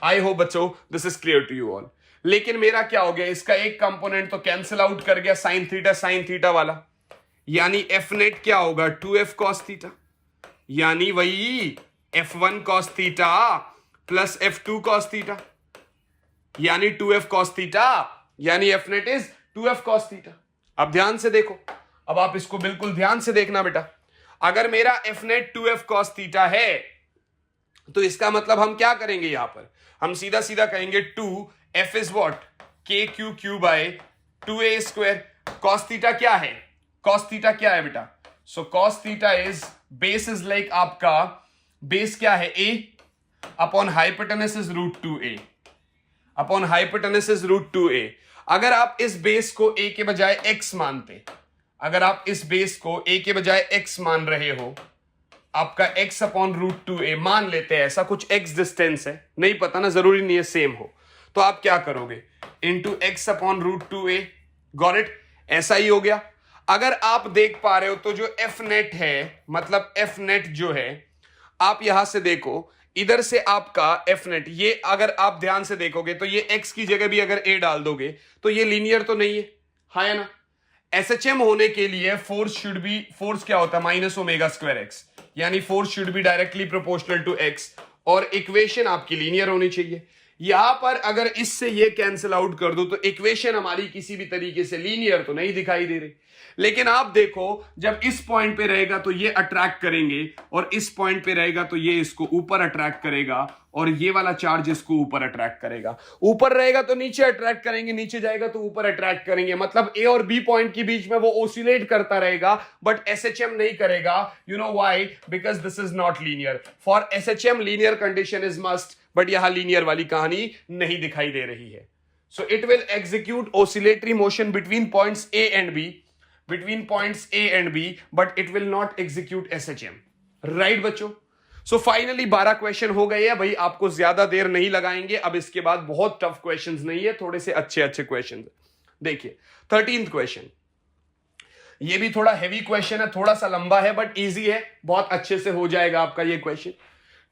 I hope बच्चों this is clear to you all. लेकिन मेरा क्या हो गया? इसका एक कंपोनेंट तो कैंसिल आउट कर गया, साइन थीटा वाला, यानी F नेट क्या होगा? 2F cos थीटा, यानी वही F1 cos theta plus F2 cos theta, यानी 2F cos थीटा, यानी F net is 2F cos theta. अब ध्यान से देखो, अब आप इसको बिल्कुल ध्यान से देखना बेटा, अगर मेरा F net 2F cos theta है तो इसका मतलब हम क्या करेंगे? यहां पर हम सीधा कहेंगे 2F is what? KQQ/2A²। cos theta क्या है? cos थीटा क्या है बेटा? सो cos theta is, base is like आपका, बेस क्या है? A upon hypotenuse is √2A, upon hypotenuse is √2A। अगर आप इस बेस को A के बजाय X मानते, अगर आप इस बेस को A के बजाय X मान रहे हो, आपका x अपॉन √2A मान लेते हैं, ऐसा कुछ x डिस्टेंस है, नहीं पता ना, जरूरी नहीं है सेम हो, तो आप क्या करोगे? Into x upon √2A। Got it? ऐसा ही हो गया। अगर आप देख पा रहे हो तो जो F नेट है, मतलब F नेट जो है, आप यहां से देखो, इधर से आपका F नेट, ये अगर आप ध्यान से देखोगे तो ये x की जगह भी अगर A डाल दोगे तो ये लीनियर तो नहीं है, हाँ ना? SHM होने के लिए फोर्स शुड बी, फोर्स क्या होता है? -ω²x, यानी force should be directly proportional to X, और इक्वेशन आपकी लीनियर होनी चाहिए। यहां पर अगर इससे ये कैंसिल आउट कर दो तो इक्वेशन हमारी किसी भी तरीके से लीनियर तो नहीं दिखाई दे रही। लेकिन आप देखो जब इस पॉइंट पे रहेगा तो ये अट्रैक्ट करेंगे, और इस पॉइंट पे रहेगा तो ये इसको ऊपर अट्रैक्ट करेगा, और ये वाला चार्ज इसको ऊपर अट्रैक्ट करेगा। ऊपर रहेगा तो नीचे अट्रैक्ट करेंगे, नीचे जाएगा तो ऊपर अट्रैक्ट करेंगे। मतलब ए और बी पॉइंट के बीच में वो ओसिलेट करता रहेगा, बट एसएचएम नहीं करेगा। You know why? Because this is not linear. For SHM linear condition is must, but यहां लीनियर वाली कहानी नहीं दिखाई दे रही है। So it will execute oscillatory motion between points A and B, between points A and B, but it will not execute SHM. Right बच्चों? So finally 12 question हो गए हैं भाई, आपको ज्यादा देर नहीं लगाएंगे। अब इसके बाद बहुत टफ क्वेश्चंस नहीं है, थोड़े से अच्छे अच्छे क्वेश्चंस। देखिए 13th क्वेश्चन, ये भी थोड़ा हैवी क्वेश्चन है, थोड़ा सा लंबा है बट इजी है, बहुत अच्छे से हो जाएगा आपका ये question.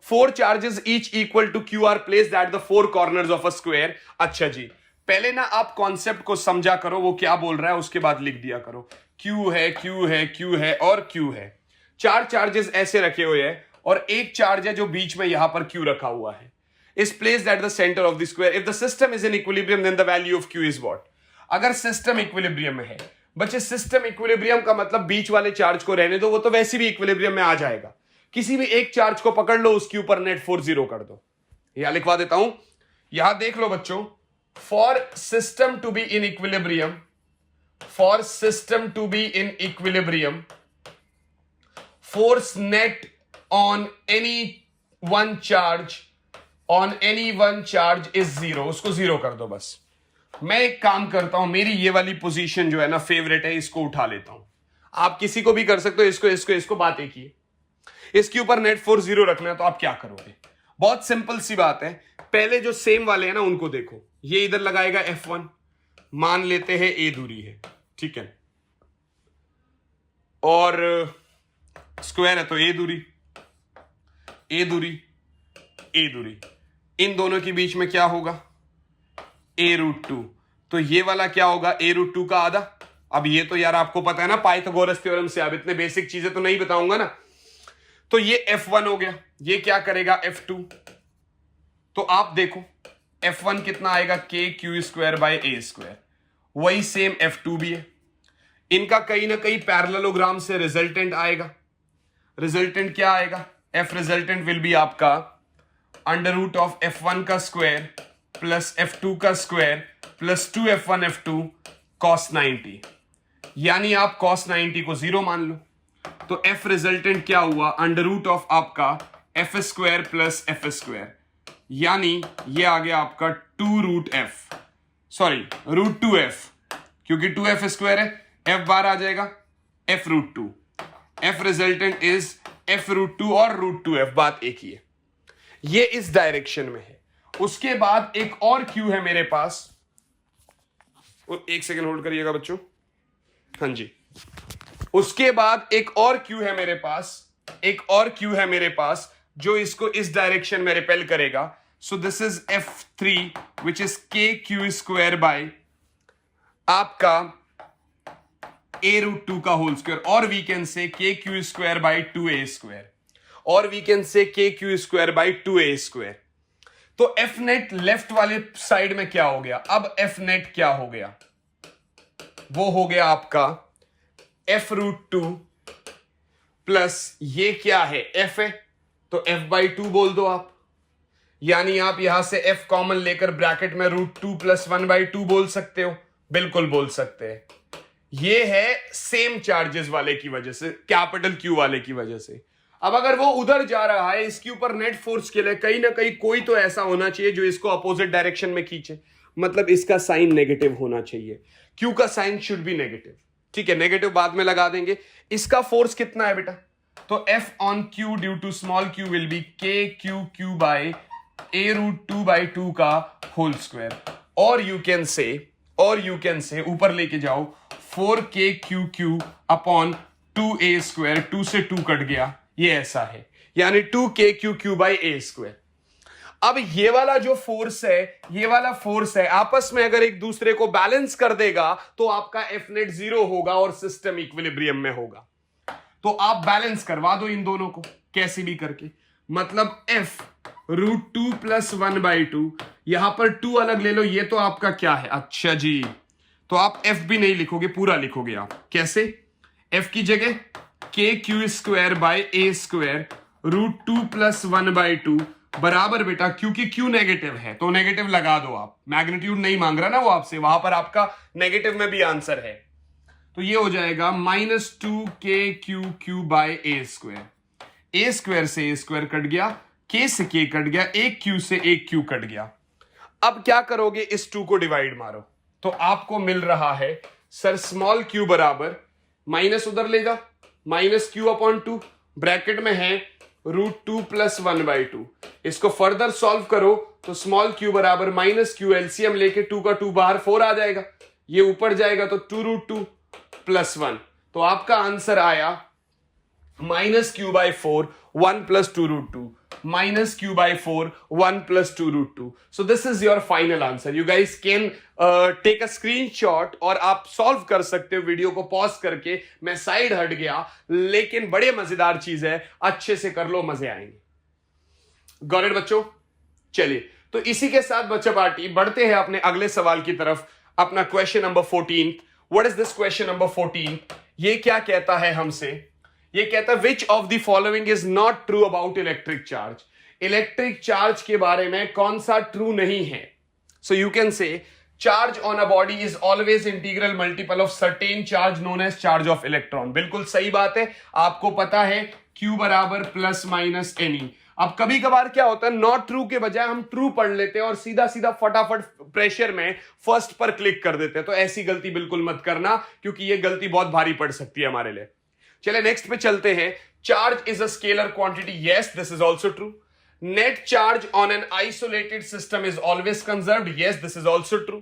4 charges each equal to Q are placed at the 4 corners of a square. अच्छा जी, पहले ना आप कॉन्सेप्ट को समझा करो, वो क्या बोल रहा है उसके बाद लिख दिया करो। क्यू है, क्यू है, क्यू है और क्यू है। 4 चार्जेस ऐसे रखे हुए हैं, और एक चार्ज है जो बीच में यहां पर क्यू रखा हुआ है। Is placed at the centre of the square. If the system is in equilibrium then the value of Q is what? अगर सिस्टम इक्विलिब्रियम में है, बच्चे सिस्टम इक्विलिब्रियम का मतलब बीच वाले चार्ज को रहने दो, वो तो वैसे भी इक्विलिब्रियम में आ जाएगा। किसी भी एक चार्ज को पकड़ लो, उसके ऊपर नेट फोर्स 0 कर दो। यहां लिखवा देता हूं, यहां देख लो बच्चों, for system to be in equilibrium, for system to be in equilibrium, force net on any one charge is 0। उसको 0 कर दो बस। मैं एक काम करता हूं, मेरी ये वाली पोजीशन जो है ना फेवरेट है, इसको उठा लेता हूं। आप किसी को भी कर सकते हो, इसको बात एक ही है। इसके ऊपर नेट फोर्स 0 रखना है तो आप क्या करोगे? बहुत सिंपल सी बात है। पहले जो सेम वाले हैं ना उनको देखो, ये इधर लगाएगा F1, मान लेते हैं ए दूरी है, ठीक है, और स्क्वायर है तो ए दूरी, इन दोनों के बीच में क्या होगा? a√2। तो ये वाला क्या होगा? a√2 का आधा। अब ये तो यार आपको पता है ना पाइथागोरस थ्योरम से, अब इतने बेसिक चीजें तो नहीं बताऊंगा ना। तो ये F1 हो गया, ये क्या करेगा? F2। तो आप देखो F1 कितना आएगा? kq²/a²। वही सेम F2 भी है। इनका कहीं ना कहीं पैरेललोग्राम से रिजल्टेंट आएगा। रिजल्टेंट क्या आएगा? F रिजल्टेंट विल बी आपका √of F1 का स्क्वायर प्लस F2 का square plus 2F1 F2 cos 90। यानी आप cos 90 को 0 मान लो, तो F रिजल्टेंट क्या हुआ? √of आपका F² प्लस F², यानी ये आ गया आपका √2f, क्योंकि 2f² है, f बार आ जाएगा f√2। f resultant is f√2 और √2f, बात एक ही है। ये इस डायरेक्शन में है। उसके बाद एक और क्यू है मेरे पास, एक सेकंड होल्ड करिएगा बच्चों, हाँ जी। उसके बाद एक और क्यू है मेरे पास, जो इसको इस डायरेक्शन में रिपेल करेगा। सो this is F3 which is kq² आपका a√2 का होल स्क्वायर, और वी कैन से kq²/2a², और वी कैन से kq²/2a²। तो F नेट लेफ्ट वाले साइड में क्या हो गया? अब F नेट क्या हो गया? वो हो गया आपका F√2 प्लस ये क्या है? F है, तो F/2 बोल दो आप। यानी आप यहां से F कॉमन लेकर ब्रैकेट में √2 + 1/2 बोल सकते हो, बिल्कुल बोल सकते हैं। ये है सेम चार्जेस वाले की वजह से, कैपिटल Q वाले की वजह से। अब अगर वो उधर जा रहा है, इसके ऊपर नेट फोर्स के लिए कहीं ना कहीं कोई तो ऐसा होना चाहिए जो इसको अपोजिट डायरेक्शन में खींचे, मतलब इसका साइन नेगेटिव होना चाहिए। Q का साइन शुड बी नेगेटिव, ठीक है, नेगेटिव बाद में लगा देंगे। इसका फोर्स कितना है बेटा? तो F on Q due to small q will be kq/a√2/2 का होल स्क्वायर, और यू कैन से ऊपर लेके जाओ 4kqq/2a², 2 से 2 कट गया, ये ऐसा है, यानी 2kqq/a²। अब ये वाला जो फोर्स है, ये वाला फोर्स है, आपस में अगर एक दूसरे को बैलेंस कर देगा तो आपका F नेट 0 होगा और सिस्टम इक्विलिब्रियम में होगा। तो आप बैलेंस करवा दो इन दोनों को कैसे भी करके, मतलब f √2 + 1/2, यहां पर 2 अलग ले लो, ये तो आपका क्या है, अच्छा जी, तो आप f भी नहीं लिखोगे, पूरा लिखोगे आप, कैसे, f की जगह kq² √2 + 1/2 बराबर बेटा, क्योंकि q नेगेटिव है तो नेगेटिव लगा दो आप, मैग्नीट्यूड नहीं मांग रहा ना वो आपसे, वहां पर आपका नेगेटिव में भी आंसर है, तो ये हो जाएगा -2kq³ a² से a² कट गया, k से k कट गया, एक q से एक q कट गया। अब क्या करोगे, इस 2 को डिवाइड मारो, तो आपको मिल रहा है सर स्मॉल q बराबर, माइनस उधर ले जाओ, -q/2 ब्रैकेट में है √2 + 1/2, इसको फर्दर सॉल्व करो तो स्मॉल q बराबर -q, एलसीएम लेके 2 का 2 बाहर 4 आ जाएगा, ये ऊपर जाएगा तो 2√2 + 1, तो आपका आंसर आया -q/4 1 + 2√2, -q/4 1 + 2√2. So this is your final answer. You guys can take a screenshot और आप सॉल्व कर सकते हो वीडियो को पॉज करके, मैं साइड हट गया, लेकिन बड़े मजेदार चीज है, अच्छे से कर लो, मजे आएंगे। गॉट इट बच्चों? चलिए, तो इसी के साथ बच्चा पार्टी बढ़ते हैं अपने अगले सवाल की तरफ, अपना question number 14। What is this question number 14? ये क्या कहता है हमसे, ये कहता है which of the following is not true about electric charge, electric charge के बारे में कौन सा ट्रू नहीं है। So you can say charge on a body is always integral multiple of certain charge known as charge of electron, बिल्कुल सही बात है, आपको पता है Q बराबर ±ne। अब कभी कभार क्या होता है, नॉट ट्रू के बजाय हम ट्रू पढ़ लेते हैं और सीधा सीधा फटाफट प्रेशर में फर्स्ट पर क्लिक कर देते हैं, तो ऐसी गलती बिल्कुल मत करना, क्योंकि ये गलती बहुत भारी पड़ सकती है हमारे लिए। चले नेक्स्ट पे चलते हैं। Charge is a scalar quantity, yes this is also true. Net charge on an isolated system is always conserved, yes this is also true.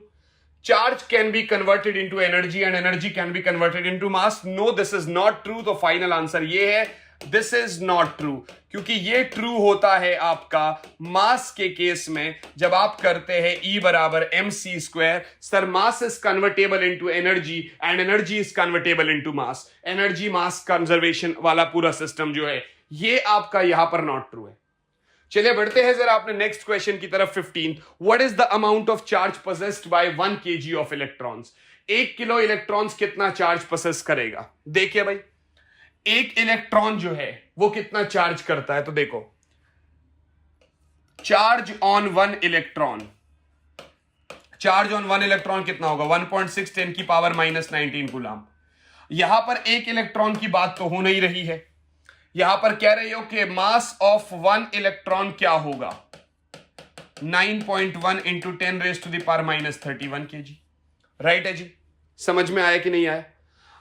Charge can be converted into energy and energy can be converted into mass, no this is not true. तो final answer ये है this is not true, क्योंकि ये true होता है आपका मास के case में, जब आप करते हैं E बराबर mc², sir mass is convertible into energy and energy is convertible into mass, energy mass conservation वाला पूरा सिस्टम जो है ये आपका यहां पर नॉट ट्रू है। चलिए बढ़ते हैं जरा अपने नेक्स्ट क्वेश्चन की तरफ। 15, what is the amount of charge possessed by 1 kg of electrons, 1 kilo electrons कितना चार्ज पोसेस करेगा। देखिए भाई, एक इलेक्ट्रॉन जो है वो कितना चार्ज करता है, तो देखो charge on 1 electron, charge on 1 electron कितना होगा 1.6 10⁻⁻⁹ कूलम। यहां पर एक इलेक्ट्रॉन की बात तो हो नहीं रही है, यहां पर कह रहे हो कि मास ऑफ 1 इलेक्ट्रॉन क्या होगा 9.1 × 10⁻31 kg, राइट है जी। समझ में आया कि नहीं आया?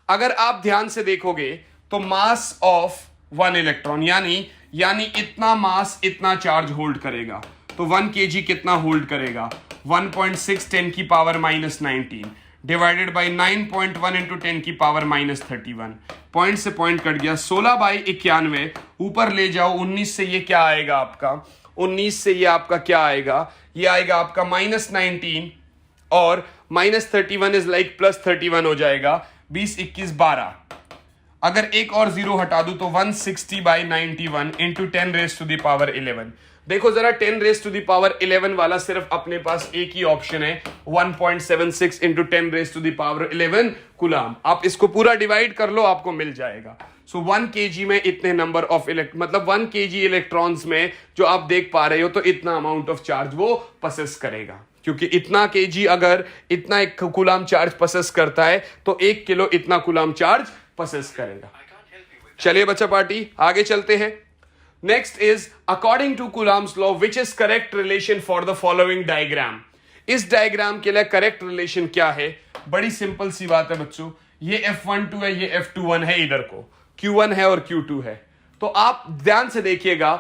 अगर आप ध्यान से देखोगे तो मास ऑफ 1 इलेक्ट्रॉन यानी इतना मास इतना चार्ज होल्ड करेगा, तो 1 kg कितना होल्ड करेगा 1.6 10⁻⁻⁹ डिवाइडेड बाय 9.1 × 10⁻31, पॉइंट से पॉइंट कट गया, 16/91 ऊपर ले जाओ 19 से, ये क्या आएगा आपका 19 से, ये आपका क्या आएगा, ये आएगा आपका -19 और -31 इज लाइक +31 हो जाएगा, 20 21 12। अगर एक और जीरो हटा दूं तो 160/91 × 10⁻11। देखो जरा 10⁻11 वाला सिर्फ अपने पास एक ही ऑप्शन है 1.76 × 10⁻11 कूलम। आप इसको पूरा डिवाइड कर लो, आपको मिल जाएगा। सो 1 kg में इतने नंबर ऑफ मतलब 1 kg इलेक्ट्रॉन्स में जो आप देख पा रहे हो, तो इतना अमाउंट ऑफ चार्ज वो पोसेस करेगा, क्योंकि इतना kg अगर इतना एक कूलम चार्ज पोसेस करता है तो 1 किलो इतना कूलम चार्ज पोसेस करेगा। चलिए बच्चा पार्टी आगे चलते हैं। Next is according to Coulomb's law which is correct relation for the following diagram. इस डायग्राम के लिए करेक्ट रिलेशन क्या है, बड़ी सिंपल सी बात है बच्चों, ये F12 है, ये F21 है, इधर को Q1 है और Q2 है। तो आप ध्यान से देखिएगा,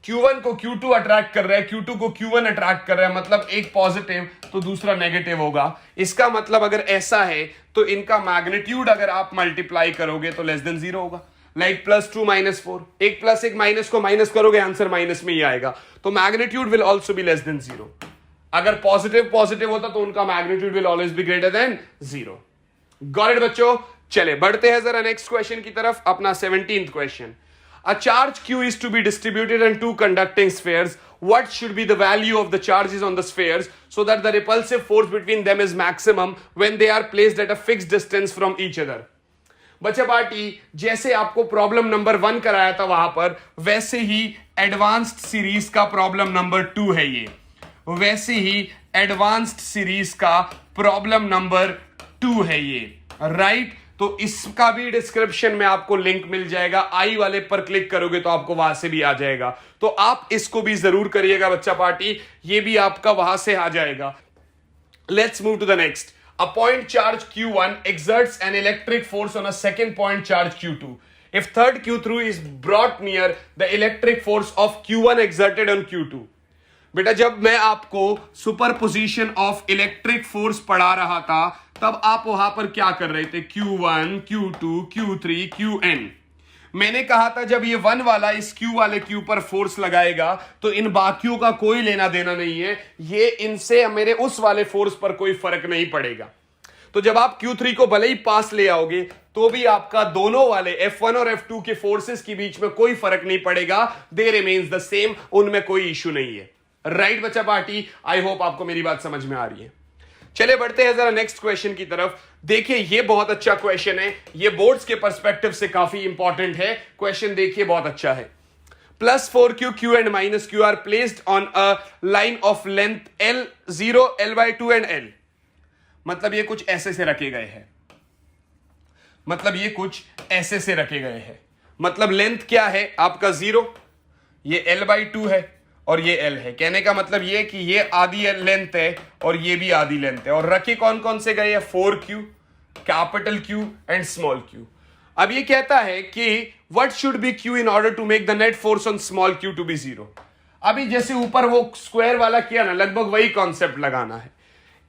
Q1 को Q2 अट्रैक्ट कर रहा है, Q2 को Q1 अट्रैक्ट कर रहा है, मतलब एक पॉजिटिव तो दूसरा नेगेटिव होगा। इसका मतलब अगर ऐसा है तो इनका मैग्नीट्यूड अगर आप मल्टीप्लाई करोगे तो लेस देन 0 होगा, लाइक +2 -4, एक प्लस एक माइनस को माइनस करोगे आंसर माइनस में ही आएगा, तो magnitude will also be less than 0। अगर पॉजिटिव होता तो उनका magnitude will always be greater than 0। Got it बच्चों? चले बढ़ते हैं जरा नेक्स्ट क्वेश्चन की तरफ, अपना 17th question. A charge Q is to be distributed on two conducting spheres. What should be the value of the charges on the spheres so that the repulsive force between them is maximum when they are placed at a fixed distance from each other? बच्चा party, जैसे आपको problem number 1 कराया था वहां पर, वैसे ही advanced series का problem number 2 है ये, वैसे ही एडवांस्ड सीरीज का प्रॉब्लम नंबर 2 है ये, राइट। तो इसका भी डिस्क्रिप्शन में आपको लिंक मिल जाएगा, आई वाले पर क्लिक करोगे तो आपको वहां से भी आ जाएगा, तो आप इसको भी जरूर करिएगा बच्चा पार्टी, ये भी आपका वहां से आ जाएगा। Let's move to the next. A point charge Q1 exerts an electric force on a second point charge Q2. If third Q3 is brought near the electric force of Q1 exerted on Q2. बेटा जब मैं आपको superposition of electric force पढ़ा रहा था तब आप वहां पर क्या कर रहे थे, Q1, Q2, Q3, Qn। मैंने कहा था जब ये 1 वाला इस Q वाले Q पर फोर्स लगाएगा तो इन बाकियों का कोई लेना देना नहीं है, ये इनसे मेरे उस वाले फोर्स पर कोई फर्क नहीं पड़ेगा। तो जब आप Q3 को भले ही पास ले आओगे तो भी आपका दोनों वाले F1 और F2 के फोर्सेस के बीच में कोई फर्क नहीं पड़ेगा, दे रिमेन्स द सेम, उनमें कोई इश्यू नहीं है, राइट बच्चा पार्टी। आई होप आपको मेरी बात समझ में आ रही है। चले बढ़ते हैं जरा नेक्स्ट क्वेश्चन की तरफ। देखिए ये बहुत अच्छा क्वेश्चन है, ये बोर्ड्स के पर्सपेक्टिव से काफी इंपॉर्टेंट है क्वेश्चन, देखिए बहुत अच्छा है। +4Q, Q and -Q are placed on a line of length L, 0, L/2 and L। मतलब ये कुछ ऐसे से रखे गए हैं, मतलब ये कुछ ऐसे से रखे गए हैं, मतलब लेंथ क्या है आपका 0, ये L/2 है और ये L है। कहने का मतलब ये कि ये आधी लेंथ है और ये भी आधी लेंथ है, और रखे कौन कौन से गए हैं, 4Q, capital Q and small q। अब ये कहता है कि what should be Q in order to make the net force on small q to be 0। अभी जैसे ऊपर वो स्क्वायर वाला किया ना, लगभग वही कॉन्सेप्ट लगाना है।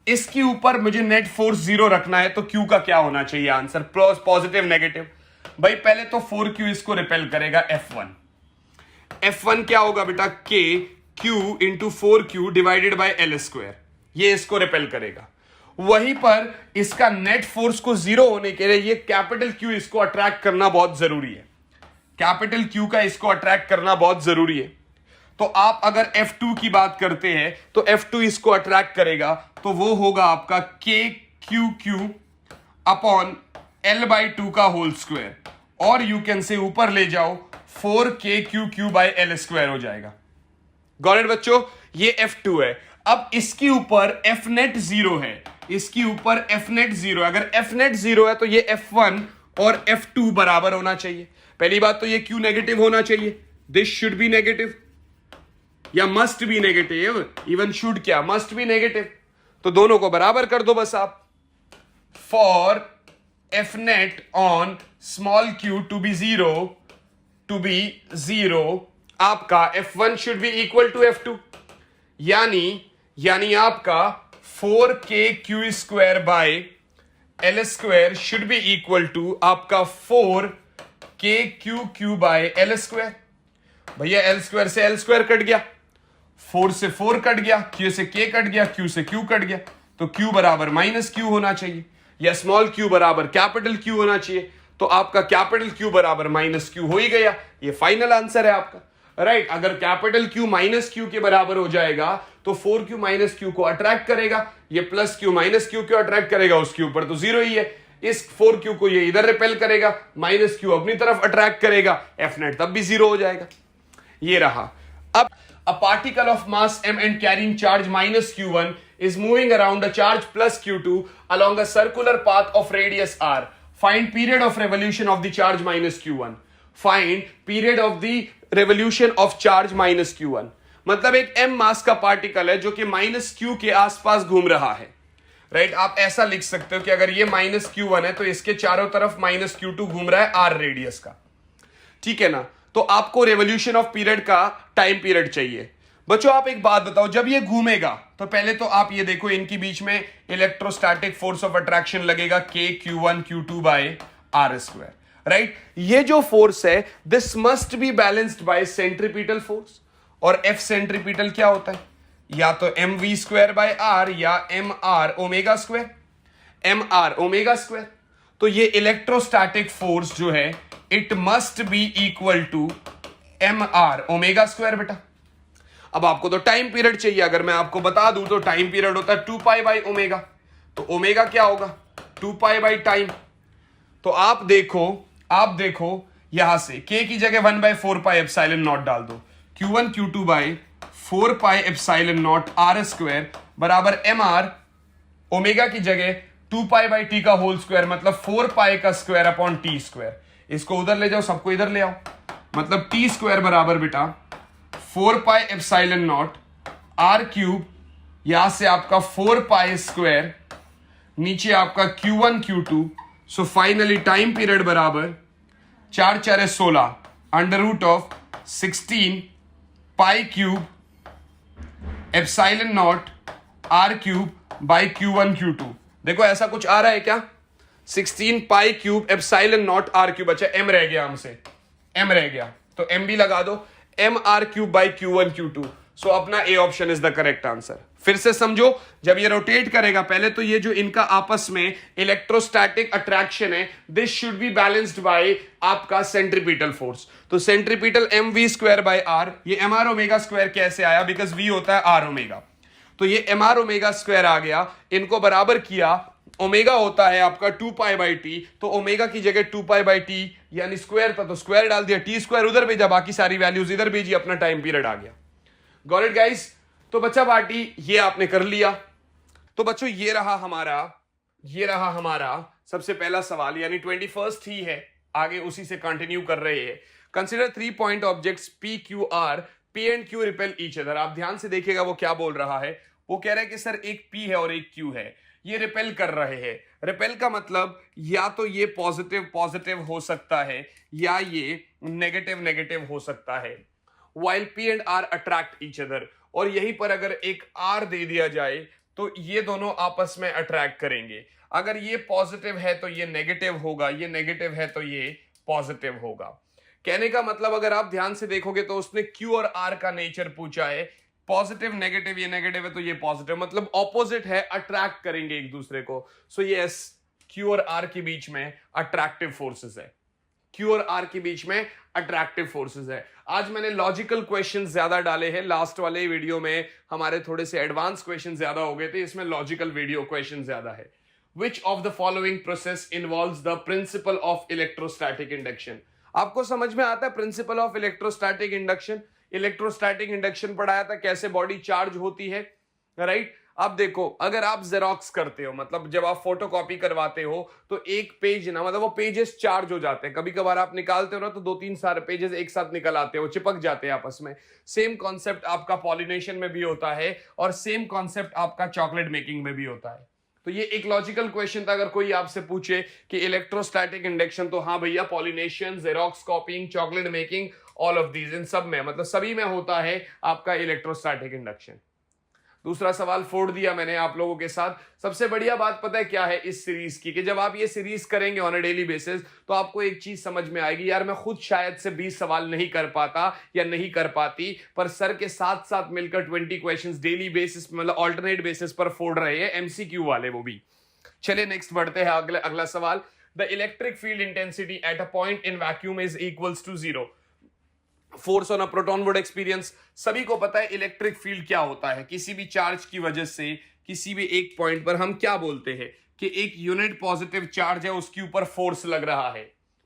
इसके ऊपर मुझे नेट फोर्स 0 रखना है तो Q का क्या होना चाहिए आंसर, पॉजिटिव नेगेटिव। भाई पहले तो 4Q इसको रिपेल करेगा, F1 क्या होगा बेटा, KQ into 4Q divided by L², ये इसको रिपेल करेगा। वहीं पर इसका नेट फोर्स को 0 होने के लिए ये कैपिटल Q इसको अट्रैक्ट करना बहुत जरूरी है, कैपिटल Q का इसको अट्रैक्ट करना बहुत जरूरी है। तो आप अगर F2 की बात करते हैं तो F2 इसको अट्रैक्ट करेगा, तो वो होगा आपका KQQ अपॉन L/2 का होल स्क्वायर, और यू कैन से ऊपर ले जाओ 4KQQ बाय L² हो जाएगा। गॉट इट बच्चों, ये F2 है। अब इसके ऊपर Fnet 0 है, इसके ऊपर Fnet 0, अगर Fnet 0 है तो ये F1 और F2 बराबर होना चाहिए। पहली बात तो ये Q नेगेटिव होना चाहिए, दिस शुड बी नेगेटिव या must be negative, even should क्या, मस्ट बी नेगेटिव, तो दोनों को बराबर कर दो बस आप। For Fnet on small q to be 0, आपका F1 should be equal to F2, यानी आपका 4KQ² by L² should be equal to आपका 4KQQ बाय L²। भैया L² से L² कट गया, 4 से 4 कट गया, Q से K कट गया, Q से Q कट गया, तो Q बराबर -Q होना चाहिए, या स्मॉल q बराबर कैपिटल Q होना चाहिए। तो आपका कैपिटल Q बराबर -Q हो ही गया, ये फाइनल आंसर है आपका, राइट। अगर कैपिटल Q -Q के बराबर हो जाएगा तो 4Q -Q को अट्रैक्ट करेगा, ये +Q -Q को अट्रैक्ट करेगा, उसके ऊपर तो 0 ही है। इस 4Q को ये इधर रिपेल करेगा, -Q अपनी तरफ अट्रैक्ट करेगा, Fnet तब भी 0 हो जाएगा। ये रहा। अब a particle of mass m and carrying charge -Q1 is moving around a charge +Q2 along a circular path of radius r. Find period of revolution of the charge -Q1. Find period of the revolution of charge -Q1. मतलब एक m मास का particle है जो कि -Q के आसपास घूम रहा है, राइट। आप ऐसा लिख सकते हो कि अगर ये -Q1 है तो इसके चारों तरफ -Q2 घूम रहा है r रेडियस का, ठीक है ना। तो आपको रेवोल्यूशन ऑफ पीरियड का टाइम पीरियड चाहिए। बच्चों आप एक बात बताओ, जब ये घूमेगा तो पहले तो आप ये देखो, इनके बीच में इलेक्ट्रोस्टैटिक फोर्स ऑफ अट्रैक्शन लगेगा KQ1 Q2 bye R², right. ये जो फोर्स है this must be balanced by centripetal force, और F सेंट्रीपिटल क्या होता है, या तो mv² बाय r या mr omega square, mr omega square. तो ये इलेक्ट्रोस्टैटिक फोर्स जो है it must be equal to mr omega square बेटा। अब आपको तो टाइम पीरियड चाहिए, अगर मैं आपको बता दूं तो टाइम पीरियड होता है 2 पाई बाई ओमेगा, तो ओमेगा क्या होगा 2 पाई बाई टाइम। तो आप देखो यहां से k की जगह 1/4 पाई एप्सिलॉन नॉट डाल दो, q1 q2 by 4 pi epsilon naught r square बराबर mr ओमेगा की जगह 2 पाई बाई टी का होल स्क्वायर, मतलब 4 पाई का स्क्वायर अपॉन टी स्क्वायर। इसको उधर ले जाओ, सबको इधर ले आओ, मतलब टी स्क्वायर बराबर बेटा 4 pi epsilon naught r cube, यहां से आपका 4 पाई स्क्वायर, नीचे आपका q1 q2। So finally time period बराबर 4 4 16 under root of 16 pi cube epsilon naught r cube by q1 q2। देखो ऐसा कुछ आ रहा है क्या, 16 pi cube epsilon naught r cube, अच्छा m रह गया, हमसे m रह गया तो m भी लगा दो, m r cube by q1 q2। सो अपना A option is the correct answer. फिर से समझो, जब ये रोटेट करेगा पहले तो ये जो इनका आपस में इलेक्ट्रोस्टैटिक अट्रैक्शन है this should be balanced by आपका सेंट्रीपिटल फोर्स। तो centripetal M V square by R, ये एम आर ओमेगा स्क्वायर कैसे आया, बिकॉज वी होता है आर ओमेगा, तो ये एम आर ओमेगा स्क्वायर आ गया, इनको बराबर किया, ओमेगा होता है आपका 2 पाई बाई टी, तो ओमेगा की जगह 2 पाई बाई टी यानी स्क्वायर था तो स्क्वायर डाल दिया, टी स्क्वायर उधर भेजा, बाकी सारी वैल्यूज इधर भेजी, अपना टाइम पीरियड आ गया। Got it guys. तो बच्चा पार्टी ये आपने कर लिया। तो बच्चों ये रहा हमारा सबसे पहला सवाल, यानी 21st ही है, आगे उसी से कंटिन्यू कर रहे हैं। Consider 3 point objects P Q R, P and Q repel each other. आप ध्यान से देखिएगा वो क्या बोल रहा है, वो कह रहा है कि सर एक पी है और एक क्यू है, ये रिपेल कर रहे हैं। रिपेल का मतलब या तो ये पॉजिटिव हो सकता है या ये नेगेटिव हो सकता है। while P and R attract each other, और यहीं पर अगर एक R दे दिया जाए तो ये दोनों आपस में अट्रैक्ट करेंगे। अगर ये पॉजिटिव है तो ये नेगेटिव होगा, ये नेगेटिव है तो ये पॉजिटिव होगा। कहने का मतलब अगर आप ध्यान से देखोगे तो उसने Q और R का नेचर पूछा है, पॉजिटिव नेगेटिव, ये नेगेटिव है तो ये पॉजिटिव, मतलब ऑपोजिट है, अट्रैक्ट करेंगे एक दूसरे को। सो यस, Q और R के बीच में अट्रैक्टिव फोर्सेस है, Q और R के बीच में अट्रैक्टिव फोर्सेस है। आज मैंने लॉजिकल क्वेश्चंस ज्यादा डाले हैं, लास्ट वाले वीडियो में हमारे थोड़े से एडवांस क्वेश्चंस ज्यादा हो गए थे, इसमें लॉजिकल वीडियो क्वेश्चन ज्यादा है। Which of the following process involves the principle of electrostatic induction. आपको समझ में आता है principle of electrostatic induction? Electrostatic induction पढ़ाया था, कैसे बॉडी चार्ज होती है, राइट? अब देखो, अगर आप जेरोक्स करते हो, मतलब जब आप फोटोकॉपी करवाते हो तो एक पेज ना, मतलब वो पेजेस चार्ज हो जाते हैं, कभी कभार आप निकालते हो ना तो 2-3 सारे पेजेस एक साथ निकल आते हो, चिपक जाते हैं आपस में। सेम कॉन्सेप्ट आपका पॉलिनेशन में भी होता है और सेम कॉन्सेप्ट आपका चॉकलेट मेकिंग में भी होता है। तो ये एक लॉजिकल क्वेश्चन था, अगर कोई आपसे पूछे कि इलेक्ट्रोस्टैटिक इंडक्शन, तो हाँ भैया, pollination, xerox copying, chocolate making, all of these, इन सब में, मतलब सभी में होता है आपका इलेक्ट्रोस्टैटिक इंडक्शन। दूसरा सवाल फोड़ दिया मैंने आप लोगों के साथ। सबसे बढ़िया बात पता है क्या है इस सीरीज की, कि जब आप ये सीरीज करेंगे ऑन अ डेली बेसिस तो आपको एक चीज समझ में आएगी, यार मैं खुद शायद से 20 सवाल नहीं कर पाता या नहीं कर पाती, पर सर के साथ साथ मिलकर 20 क्वेश्चंस डेली बेसिस, मतलब ऑल्टरनेट बेसिस पर फोड़ रहे हैं, एमसीक्यू वाले वो भी। चलिए नेक्स्ट बढ़ते हैं, अगला सवाल। The electric field intensity at a point in vacuum is equals to 0। Force on a proton would experience. सभी को पता है इलेक्ट्रिक फील्ड क्या होता है, किसी भी चार्ज की वजह से किसी भी एक पॉइंट पर हम क्या बोलते हैं कि एक यूनिट पॉजिटिव चार्ज है, उसके ऊपर फोर्स लग रहा है।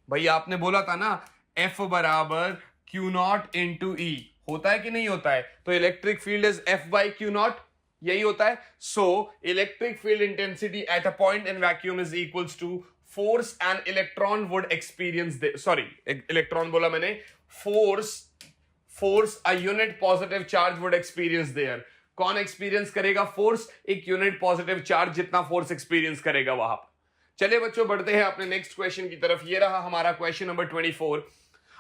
भैया आपने बोला था ना F बराबर Q नॉट इंटू E, होता है कि नहीं होता है? तो electric field is F by Q naught, यही होता है। So electric field intensity at a point in vacuum is equals to force an electron would experience electron बोला मैंने, force a unit positive charge would experience there। कौन experience करेगा force? एक unit positive charge जितना force experience करेगा वहां। चलिए बच्चों बढ़ते हैं अपने नेक्स्ट क्वेश्चन की तरफ। ये रहा हमारा question number 24।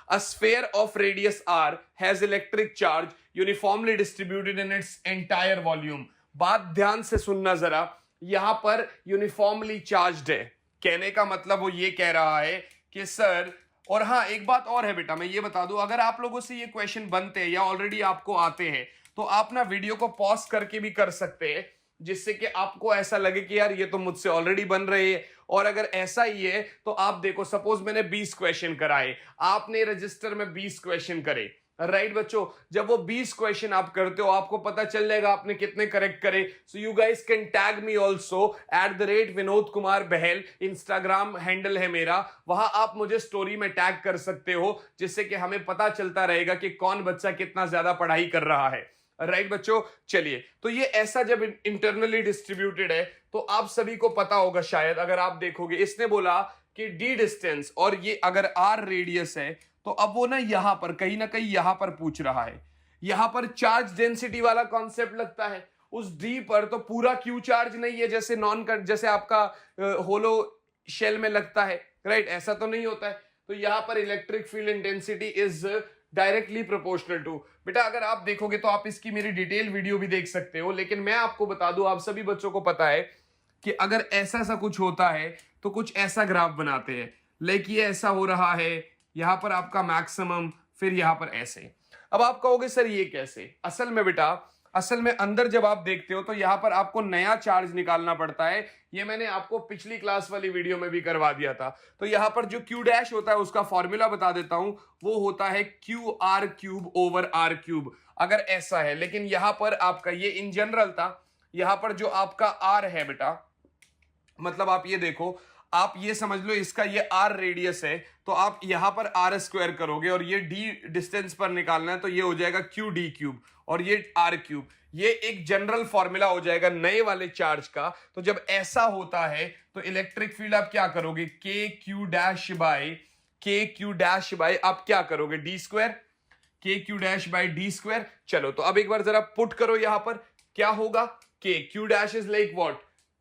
A sphere of radius r has electric charge uniformly distributed in its entire volume। बात ध्यान से सुनना जरा, यहां पर यूनिफॉर्मली चार्ज्ड है, कहने का मतलब वो ये कह रहा है कि सर, और हाँ एक बात और है बेटा, मैं ये बता दूं, अगर आप लोगों से ये क्वेश्चन बनते हैं या ऑलरेडी आपको आते हैं तो आप ना वीडियो को पॉज करके भी कर सकते हैं, जिससे कि आपको ऐसा लगे कि यार ये तो मुझसे ऑलरेडी बन रहे हैं। और अगर ऐसा ही है तो आप देखो, सपोज मैंने 20 क्वेश्चन कराए, आपने रजिस्टर में 20 क्वेश्चन करे, राइट बच्चों। जब वो 20 क्वेश्चन आप करते हो आपको पता चल जाएगा आपने कितने करेक्ट करे। So you guys can tag me also @Vinod Kumar Bahl, Instagram handle है मेरा, वहां आप मुझे स्टोरी में टैग कर सकते हो, जिससे कि हमें पता चलता रहेगा कि कौन बच्चा कितना ज्यादा पढ़ाई कर रहा है, राइट बच्चों। चलिए, तो ये ऐसा जब इंटरनली डिस्ट्रीब्यूटेड है तो आप सभी को पता होगा शायद, अगर आप देखोगे इसने बोला कि डी डिस्टेंस और ये अगर आर रेडियस है, तो अब वो ना यहां पर कहीं ना कहीं यहां पर पूछ रहा है, यहां पर चार्ज डेंसिटी वाला कॉन्सेप्ट लगता है। उस डी पर तो पूरा क्यू चार्ज नहीं है जैसे जैसे आपका होलो शेल में लगता है, राइट, ऐसा तो नहीं होता है। तो यहां पर electric field intensity is directly proportional to, बेटा अगर आप देखोगे तो आप इसकी मेरी डिटेल वीडियो भी देख सकते हो, लेकिन मैं आपको बता दूं, आप सभी बच्चों को पता है कि अगर ऐसा सा कुछ होता है तो कुछ ऐसा ग्राफ बनाते हैं, लाइक ये ऐसा हो रहा है, यहां पर आपका मैक्सिमम, फिर यहां पर ऐसे। अब आप कहोगे सर ये कैसे? असल में बेटा, असल में अंदर जब आप देखते हो तो यहां पर आपको नया चार्ज निकालना पड़ता है। ये मैंने आपको पिछली क्लास वाली वीडियो में भी करवा दिया था। तो यहां पर जो क्यू डैश होता है उसका फॉर्मूला बता देता हूं, वो होता है Q R cube over R cube, अगर ऐसा है। लेकिन यहां पर आपका ये इन जनरल था, यहां पर जो आपका आर है बेटा, मतलब आप ये देखो, आप ये समझ लो इसका ये आर रेडियस है, तो आप यहां पर आर स्क्वायर करोगे और ये डी डिस्टेंस पर निकालना है, तो ये हो जाएगा क्यू डी क्यूब और ये आर क्यूब। ये एक जनरल फॉर्मूला हो जाएगा नए वाले चार्ज का। तो जब ऐसा होता है तो इलेक्ट्रिक फील्ड आप क्या करोगे, के क्यू डैश बाय आप क्या करोगे, डी स्क्वायर, के Q dash by D square. चलो तो अब एक बार जरा पुट करो, यहां पर क्या होगा, के Q dash is like what,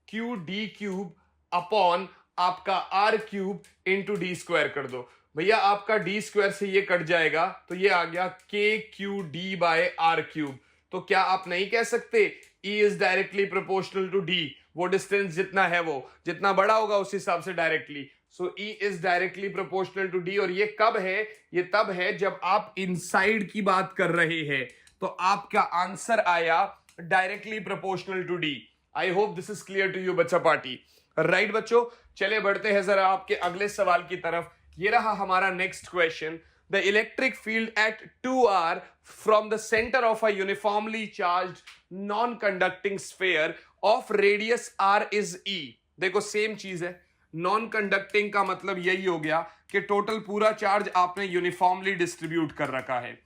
Q D cube upon आपका R cube into D square कर दो भैया, आपका डी स्क्वायर से ये कट जाएगा तो ये आ गया K Q D by R cube. तो क्या आप नहीं कह सकते E is directly proportional to D, वो डिस्टेंस जितना है वो जितना बड़ा होगा उस हिसाब से directly, so E is directly proportional to D। और ये कब है, ये तब है जब आप इनसाइड की बात कर रहे हैं, तो आपका आंसर आया directly proportional to D। I hope this is clear to you बच्चा पार्टी, राइट बच्चों। चले बढ़ते हैं जरा आपके अगले सवाल की तरफ। ये रहा हमारा next question, the electric field at 2r from the centre of a uniformly charged non conducting sphere of radius r is E। देखो सेम चीज है, नॉन कंडक्टिंग का मतलब यही हो गया कि टोटल पूरा चार्ज आपने यूनिफॉर्मली डिस्ट्रीब्यूट कर रखा है,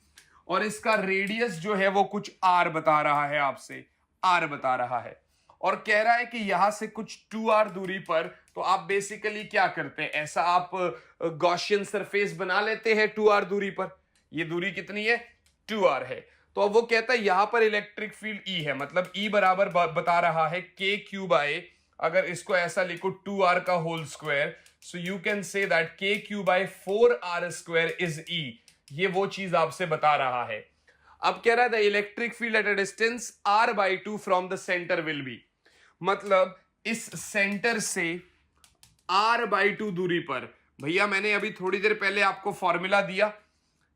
और इसका रेडियस जो है वो कुछ r बता रहा है, आपसे r बता रहा है, और कह रहा है कि यहां से कुछ 2r दूरी पर। तो आप बेसिकली क्या करते हैं, ऐसा आप गॉसियन सरफेस बना लेते हैं 2r दूरी पर। ये दूरी कितनी है, 2r है। तो अब वो कहता है यहां पर इलेक्ट्रिक फील्ड E है, मतलब E बराबर बता रहा है के क्यू बाय, अगर इसको ऐसा लिखो 2r का whole square, so you can say that K Q by 4r square is E। ये वो चीज आपसे बता रहा है। अब कह रहा है the electric field at a distance r/2 from the centre will be, मतलब इस सेंटर से r/2 दूरी पर। भैया मैंने अभी थोड़ी देर पहले आपको फॉर्मूला दिया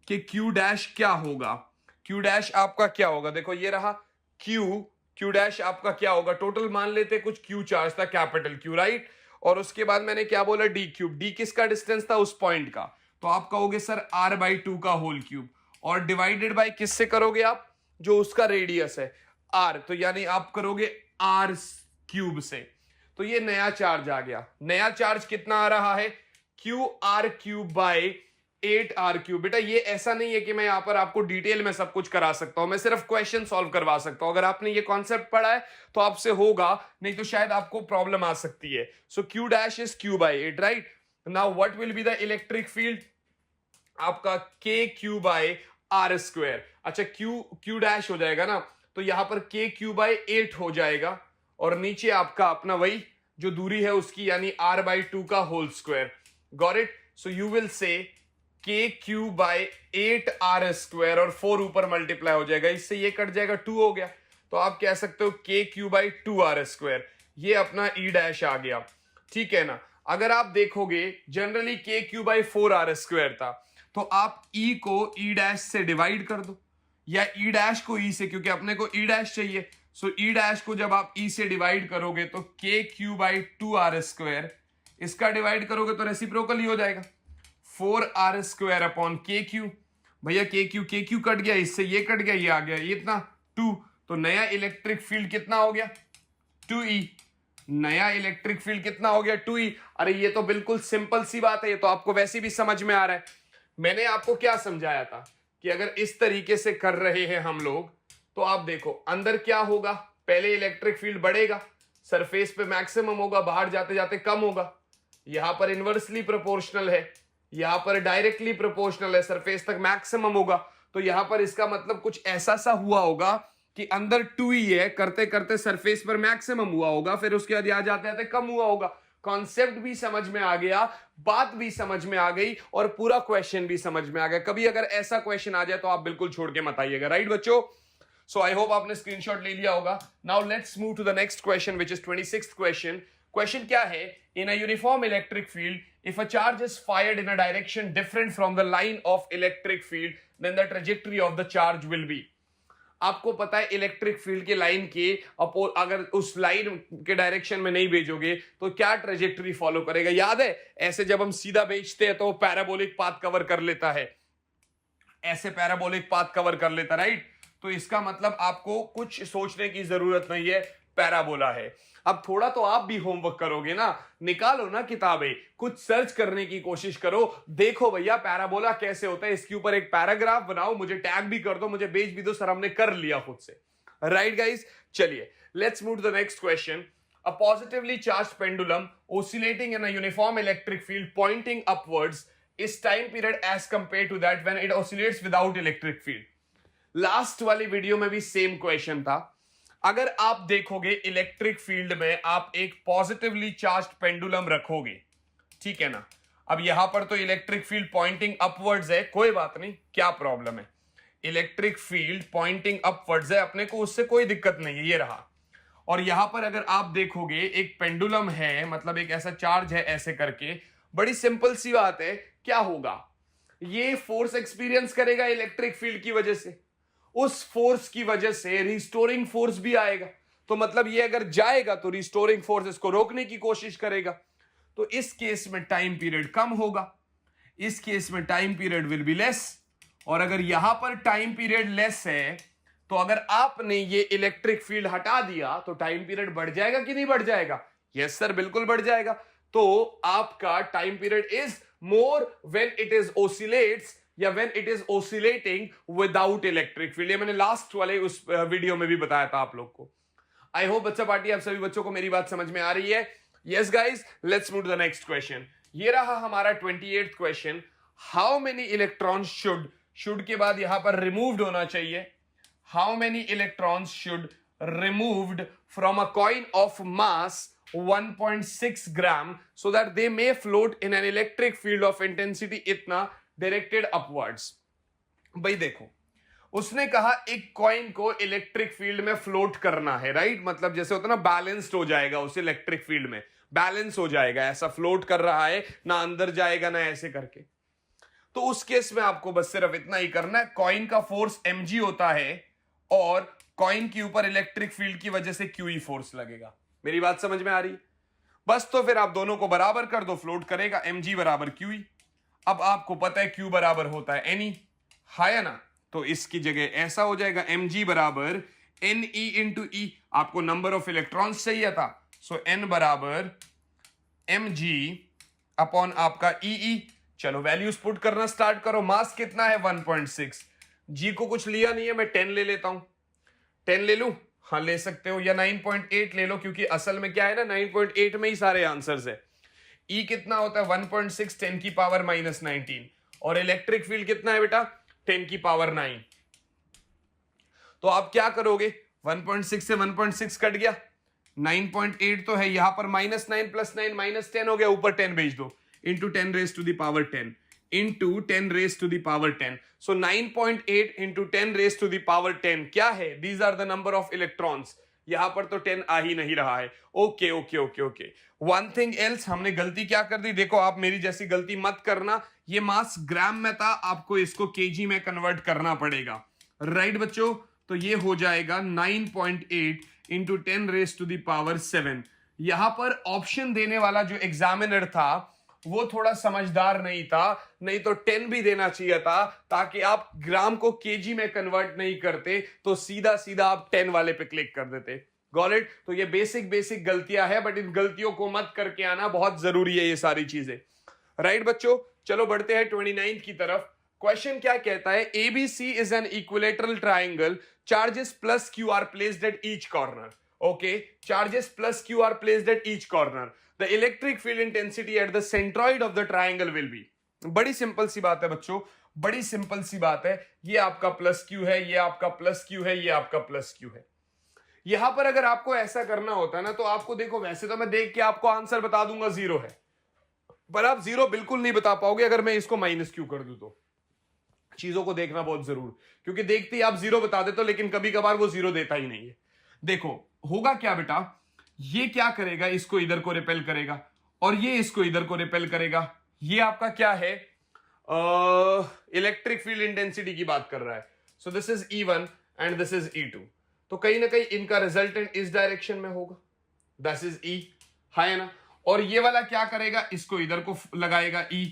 कि q डैश क्या होगा, q डैश आपका क्या होगा, देखो ये रहा q डैश आपका क्या होगा, टोटल मान लेते कुछ q चार्ज था, कैपिटल Q, राइट। और उसके बाद मैंने क्या बोला, d क्यूब, d किसका डिस्टेंस था, उस पॉइंट का। तो आप कहोगे सर r/2 का होल क्यूब, और डिवाइडेड बाय किससे करोगे आप, जो उसका रेडियस है r, तो यानी आप करोगे r क्यूब से। तो ये नया चार्ज आ गया, नया चार्ज कितना आ रहा है, Q R cube by 8r cube. बेटा ये ऐसा नहीं है कि मैं यहां पर आपको डिटेल में सब कुछ करा सकता हूं, मैं सिर्फ क्वेश्चन सॉल्व करवा सकता हूं। अगर आपने ये कॉन्सेप्ट पढ़ा है तो आपसे होगा, नहीं तो शायद आपको प्रॉब्लम आ सकती है। So Q dash is Q by 8, right. Now what will be the electric field, आपका K Q by are square. अच्छा क्यू डैश हो जाएगा ना, तो यहां पर के क्यू बाय 8 हो जाएगा, और नीचे आपका अपना वही जो दूरी है उसकी, यानी r/2 का whole square. Got it. So you will say K Q bye 8r square, और 4 ऊपर मल्टीप्लाई हो जाएगा, इससे ये कट जाएगा, 2 हो गया। तो आप कह सकते हो के क्यू बाय 2r स्क्वायर, ये अपना ई डैश आ गया, ठीक है ना। अगर आप देखोगे जनरली के क्यू बाय 4r स्क्वायर था, तो आप ई को ई डैश से डिवाइड कर दो, या ई डैश को ई से, क्योंकि अपने को ई डैश चाहिए, सो ई डैश को जब आप ई से डिवाइड करोगे तो के क्यू बाई 2r², इसका डिवाइड करोगे तो रेसिप्रोकल ही हो जाएगा 4r² अपॉन के क्यू। भैया के क्यू कट गया, इससे ये कट गया, ये आ गया, ये इतना 2, तो नया इलेक्ट्रिक फील्ड कितना हो गया 2e। नया इलेक्ट्रिक फील्ड कितना हो गया 2e। अरे ये तो बिल्कुल सिंपल सी बात है, ये तो आपको वैसे भी समझ में आ रहा है। मैंने आपको क्या समझाया था कि अगर इस तरीके से कर रहे हैं हम लोग तो आप देखो अंदर क्या होगा, पहले इलेक्ट्रिक फील्ड बढ़ेगा, सरफेस पे मैक्सिमम होगा, बाहर जाते जाते कम होगा। यहां पर इनवर्सली प्रोपोर्शनल है, यहां पर डायरेक्टली प्रोपोर्शनल है, सरफेस तक मैक्सिमम होगा। तो यहां पर इसका मतलब कुछ ऐसा सा हुआ होगा कि अंदर 2e है, करते करते सरफेस पर मैक्सिमम हुआ होगा, फिर उसके बाद यहां जाते जाते कम हुआ होगा। कॉन्सेप्ट भी समझ में आ गया, बात भी समझ में आ गई और पूरा क्वेश्चन भी समझ में आ गया। कभी अगर ऐसा क्वेश्चन आ जाए तो आप बिल्कुल छोड़ के मत आइएगा, राइट बच्चों। सो आई होप आपने स्क्रीनशॉट ले लिया होगा। Now let's move to the next question which is 26th question. Question क्या है, in a uniform electric field if a charge is fired in a direction different from the line of electric field then the trajectory of the charge will be. आपको पता है electric field के line के अगर उस line के direction में नहीं भेजोगे तो क्या ट्रेजेक्टरी फॉलो करेगा। याद है ऐसे जब हम सीधा भेजते हैं तो पैराबोलिक पाथ कवर कर लेता है, ऐसे पैराबोलिक पाथ कवर कर लेता, राइट। तो इसका मतलब आपको कुछ सोचने की जरूरत नहीं है, पैराबोला है। अब थोड़ा तो आप भी होमवर्क करोगे ना, निकालो ना किताबें, कुछ सर्च करने की कोशिश करो, देखो भैया पैराबोला कैसे होता है, इसके ऊपर एक पैराग्राफ बनाओ, मुझे टैग भी कर दो, मुझे भेज भी दो, सर हमने कर लिया खुद से, राइट गाइस। चलिए let's move to the next question. A positively charged pendulum oscillating in a uniform electric field pointing upwards is time period as compared to that when it oscillates without electric field। Last वाली video में भी same question था। अगर आप देखोगे electric field में आप एक पॉजिटिवली चार्ज्ड पेंडुलम रखोगे, ठीक है ना। अब यहां पर तो इलेक्ट्रिक फील्ड पॉइंटिंग अपवर्ड्स है, कोई बात नहीं, क्या प्रॉब्लम है, इलेक्ट्रिक फील्ड पॉइंटिंग अपवर्ड्स है, अपने को उससे कोई दिक्कत नहीं है, ये रहा। और यहां पर अगर आप देखोगे एक पेंडुलम है, मतलब एक ऐसा चार्ज है ऐसे करके, बड़ी सिंपल सी बात है, क्या होगा, ये फोर्स एक्सपीरियंस करेगा इलेक्ट्रिक फील्ड की वजह से, उस फोर्स की वजह से रिस्टोरिंग फोर्स भी आएगा। तो मतलब ये अगर जाएगा तो रिस्टोरिंग फोर्स इसको रोकने की कोशिश करेगा। तो इस केस में टाइम पीरियड कम होगा, इस केस में time period will be less. और अगर यहां पर टाइम पीरियड लेस है तो अगर आपने ये इलेक्ट्रिक फील्ड हटा दिया तो टाइम पीरियड बढ़ जाएगा कि नहीं बढ़ जाएगा। यस सर, बिल्कुल बढ़ जाएगा। तो आपका time period is more when it is oscillates या when it is oscillating without electric field. ये मैंने लास्ट वाले उस वीडियो में भी बताया था आप लोग को। आई होप बच्चा पार्टी आप सभी बच्चों को मेरी बात समझ में आ रही है। Yes guys, let's move to the next question. ये रहा हमारा 28th क्वेश्चन। हाउ मेनी इलेक्ट्रॉन्स शुड के बाद यहां पर रिमूव्ड होना चाहिए। How many electrons should removed from a coin of mass 1.6 gram so that they may float in an electric field of intensity इतना डायरेक्टेड अपवर्ड्स। भाई देखो, उसने कहा एक कॉइन को इलेक्ट्रिक फील्ड में फ्लोट करना है, राइट। मतलब जैसे होता है ना, बैलेंस्ड हो जाएगा उस इलेक्ट्रिक फील्ड में, बैलेंस हो जाएगा, ऐसा फ्लोट कर रहा है, ना अंदर जाएगा ना ऐसे करके। तो उस केस में आपको बस सिर्फ इतना ही करना है, कॉइन का फोर्स mg होता है और कॉइन के ऊपर इलेक्ट्रिक फील्ड की वजह से QE फोर्स लगेगा। मेरी बात समझ में आ रही है? बस तो फिर आप दोनों को बराबर कर दो, फ्लोट करेगा, mg बराबर QE। अब आपको पता है Q बराबर होता है Ne, है ना। तो इसकी जगह ऐसा हो जाएगा, mg बराबर Ne इंटू E। आपको नंबर ऑफ इलेक्ट्रॉन्स चाहिए था, सो n बराबर mg अपॉन आपका E। चलो वैल्यूज पुट करना स्टार्ट करो। मास कितना है 1.6, g को कुछ लिया नहीं है, मैं 10 ले लेता हूं। 10 ले लूं? हाँ ले सकते हो, या 9.8 ले लो, क्योंकि असल में क्या है ना, 9.8 में ही सारे आंसर्स है। E कितना होता है 1.6 10 की पावर -19, और इलेक्ट्रिक फील्ड कितना है बेटा 10 की पावर 9। तो आप क्या करोगे, 1.6 से 1.6 कट गया, 9.8 तो है, यहां पर -9 + 9 -10 हो गया, ऊपर 10 भेज दो, into 10 raise to the power 10 into 10 raise to the power 10। So 9.8 into 10 raise to the power 10 क्या है, these are the number of electrons. यहां पर तो 10 आ ही नहीं रहा है। Okay okay okay okay. One thing else, हमने गलती क्या कर दी, देखो आप मेरी जैसी गलती मत करना। ये मास ग्राम में था, आपको इसको केजी में कन्वर्ट करना पड़ेगा, राइट बच्चों। तो ये हो जाएगा 9.8 इंटू 10⁻⁷। यहां पर ऑप्शन देने वाला जो एग्जामिनर था वो थोड़ा समझदार नहीं था, नहीं तो 10 भी देना चाहिए था, ताकि आप ग्राम को केजी में कन्वर्ट नहीं करते, तो सीधा सीधा आप 10 वाले पे क्लिक कर देते। Got it? तो ये बेसिक गलतियां है, बट इन गलतियों को मत करके आना, बहुत जरूरी है ये सारी चीजें। राइट बच्चों, चलो बढ़ते हैं 29 की तरफ। क्वेश्चन क्या कहता है? ABC is an equilateral triangle, charges plus Q are placed at each corner. Okay, charges plus Q are placed at each corner. The electric field intensity at the centroid of the triangle will be. बड़ी simple सी बात है बच्चों, बड़ी simple सी बात है। ये आपका प्लस क्यू है, ये आपका प्लस क्यू है, ये आपका प्लस क्यू है। यहां पर अगर आपको ऐसा करना होता है ना, तो आपको देखो, वैसे तो मैं देख के आपको आंसर बता दूंगा 0 है, पर आप 0 बिल्कुल नहीं बता पाओगे अगर मैं इसको माइनस क्यू कर दूं तो। चीजों को देखना बहुत जरूर, क्योंकि देखते ही आप 0 बता देते हो, लेकिन कभी कभार वो 0 देता ही नहीं है। देखो होगा क्या बेटा, ये क्या करेगा, इसको इधर को रिपेल करेगा, और ये इसको इधर को रिपेल करेगा। ये आपका क्या है? इलेक्ट्रिक फील्ड इंटेंसिटी की बात कर रहा है। So this is E1 and this is E2। तो कहीं ना कहीं इनका रिजल्टेंट इस डायरेक्शन में होगा, दिस इज E, है ना। और ये वाला क्या करेगा, इसको इधर को लगाएगा E।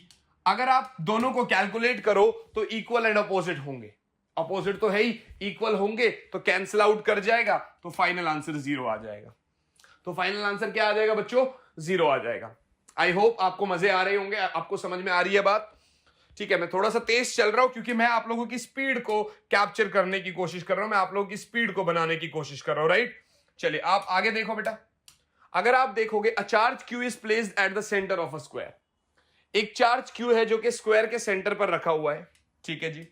अगर आप दोनों को कैलकुलेट करो तो इक्वल एंड अपोजिट होंगे, अपोजिट तो है ही, इक्वल होंगे तो कैंसिल आउट कर जाएगा, तो फाइनल आंसर 0 आ जाएगा। तो फाइनल आंसर क्या आ जाएगा बच्चों? 0 आ जाएगा। आई होप आपको मजे आ रहे होंगे, आपको समझ में आ रही है बात। ठीक है, मैं थोड़ा सा तेज चल रहा हूं क्योंकि मैं आप लोगों की स्पीड को कैप्चर करने की कोशिश कर रहा हूं, मैं आप लोगों की स्पीड को बनाने की कोशिश कर रहा हूं। राइट, चलिए आप आगे देखो बेटा। अगर आप देखोगे, a charge Q is placed at the centre of a square. एक चार्ज क्यू है जो कि स्क्वायर के सेंटर पर रखा हुआ है। ठीक है जी,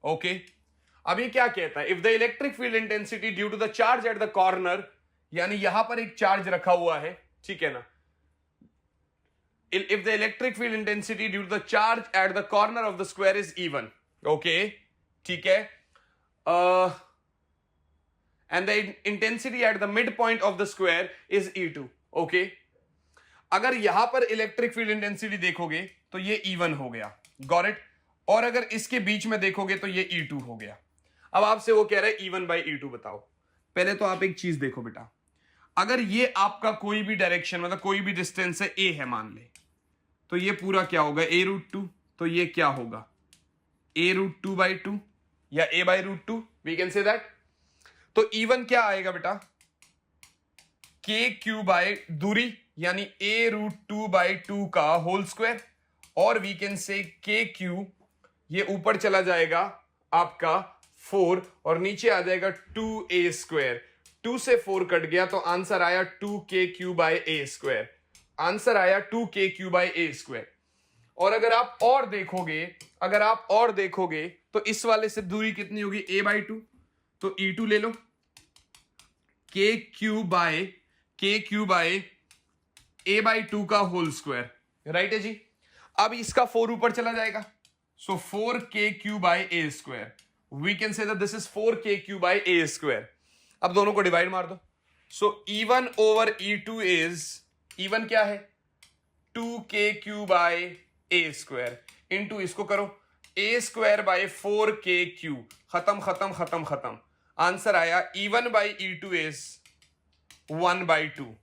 ओके। अब ये क्या कहता है? If the electric field intensity due to the charge at the corner, यानी यहां पर एक चार्ज रखा हुआ है, ठीक है ना। If the electric field intensity due to the charge at the corner of the square is E1, okay, ठीक है, and the intensity at the midpoint of the square is E2, okay। अगर यहां पर इलेक्ट्रिक फील्ड इंटेंसिटी देखोगे तो ये E1 हो गया, गॉट इट। और अगर इसके बीच में देखोगे तो ये E2 हो गया। अब आपसे वो कह रहा है E1 by E2 बताओ। पहले तो आप एक चीज देखो बेटा, अगर ये आपका कोई भी डायरेक्शन, मतलब कोई भी डिस्टेंस है, A है मान ले, तो ये पूरा क्या होगा? A√2। तो ये क्या होगा? A√2/2 या A/√2, we can say that. तो E1 क्या आएगा बेटा? KQ बाय दूरी, यानी A√2/2 का होल स्क्वायर, और वी कैन से KQ, ये ऊपर चला जाएगा आपका 4 और नीचे आ जाएगा 2A²। 2 से 4 कट गया तो आंसर आया 2KQ/A²। आंसर आया 2KQ/A²। और अगर आप और देखोगे, तो इस वाले से दूरी कितनी होगी? A/2। तो E2 ले लो, KQ/A/2 का होल स्क्वायर, राइट है जी। अब इसका 4 ऊपर चला जाएगा, so 4KQ/A²। We can say that this is 4KQ/A²। अब दोनों को डिवाइड मार दो, सो E1 over E2 is, E1 क्या है? 2KQ/A² इंटू इसको करो A²/4KQ। खत्म। आंसर आया E1/E2 इज 1/2।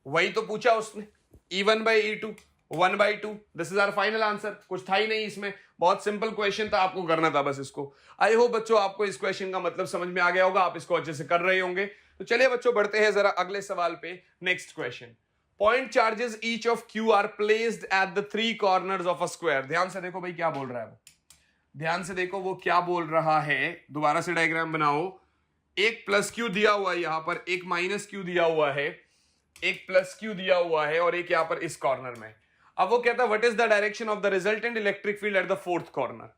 वही तो पूछा उसने, E1/E2 1/2। This is our final answer. कुछ था ही नहीं इसमें, बहुत सिंपल क्वेश्चन था, आपको करना था बस इसको। आई होप बच्चों आपको इस क्वेश्चन का मतलब समझ में आ गया होगा, आप इसको अच्छे से कर रहे होंगे। तो चलिए बच्चों बढ़ते हैं जरा अगले सवाल पे। Next question, point charges each of Q are placed at the 3 corners of a square. ध्यान से देखो भाई क्या बोल रहा है वो, ध्यान से देखो वो क्या बोल रहा है। दोबारा से डायग्राम बनाओ। एक प्लस क्यू दिया हुआ है यहां पर, एक माइनस क्यू दिया हुआ है, एक प्लस क्यू दिया हुआ है, और एक यहां पर इस कॉर्नर में। अब वो कहता है what is the direction of the resultant electric field at the 4th corner.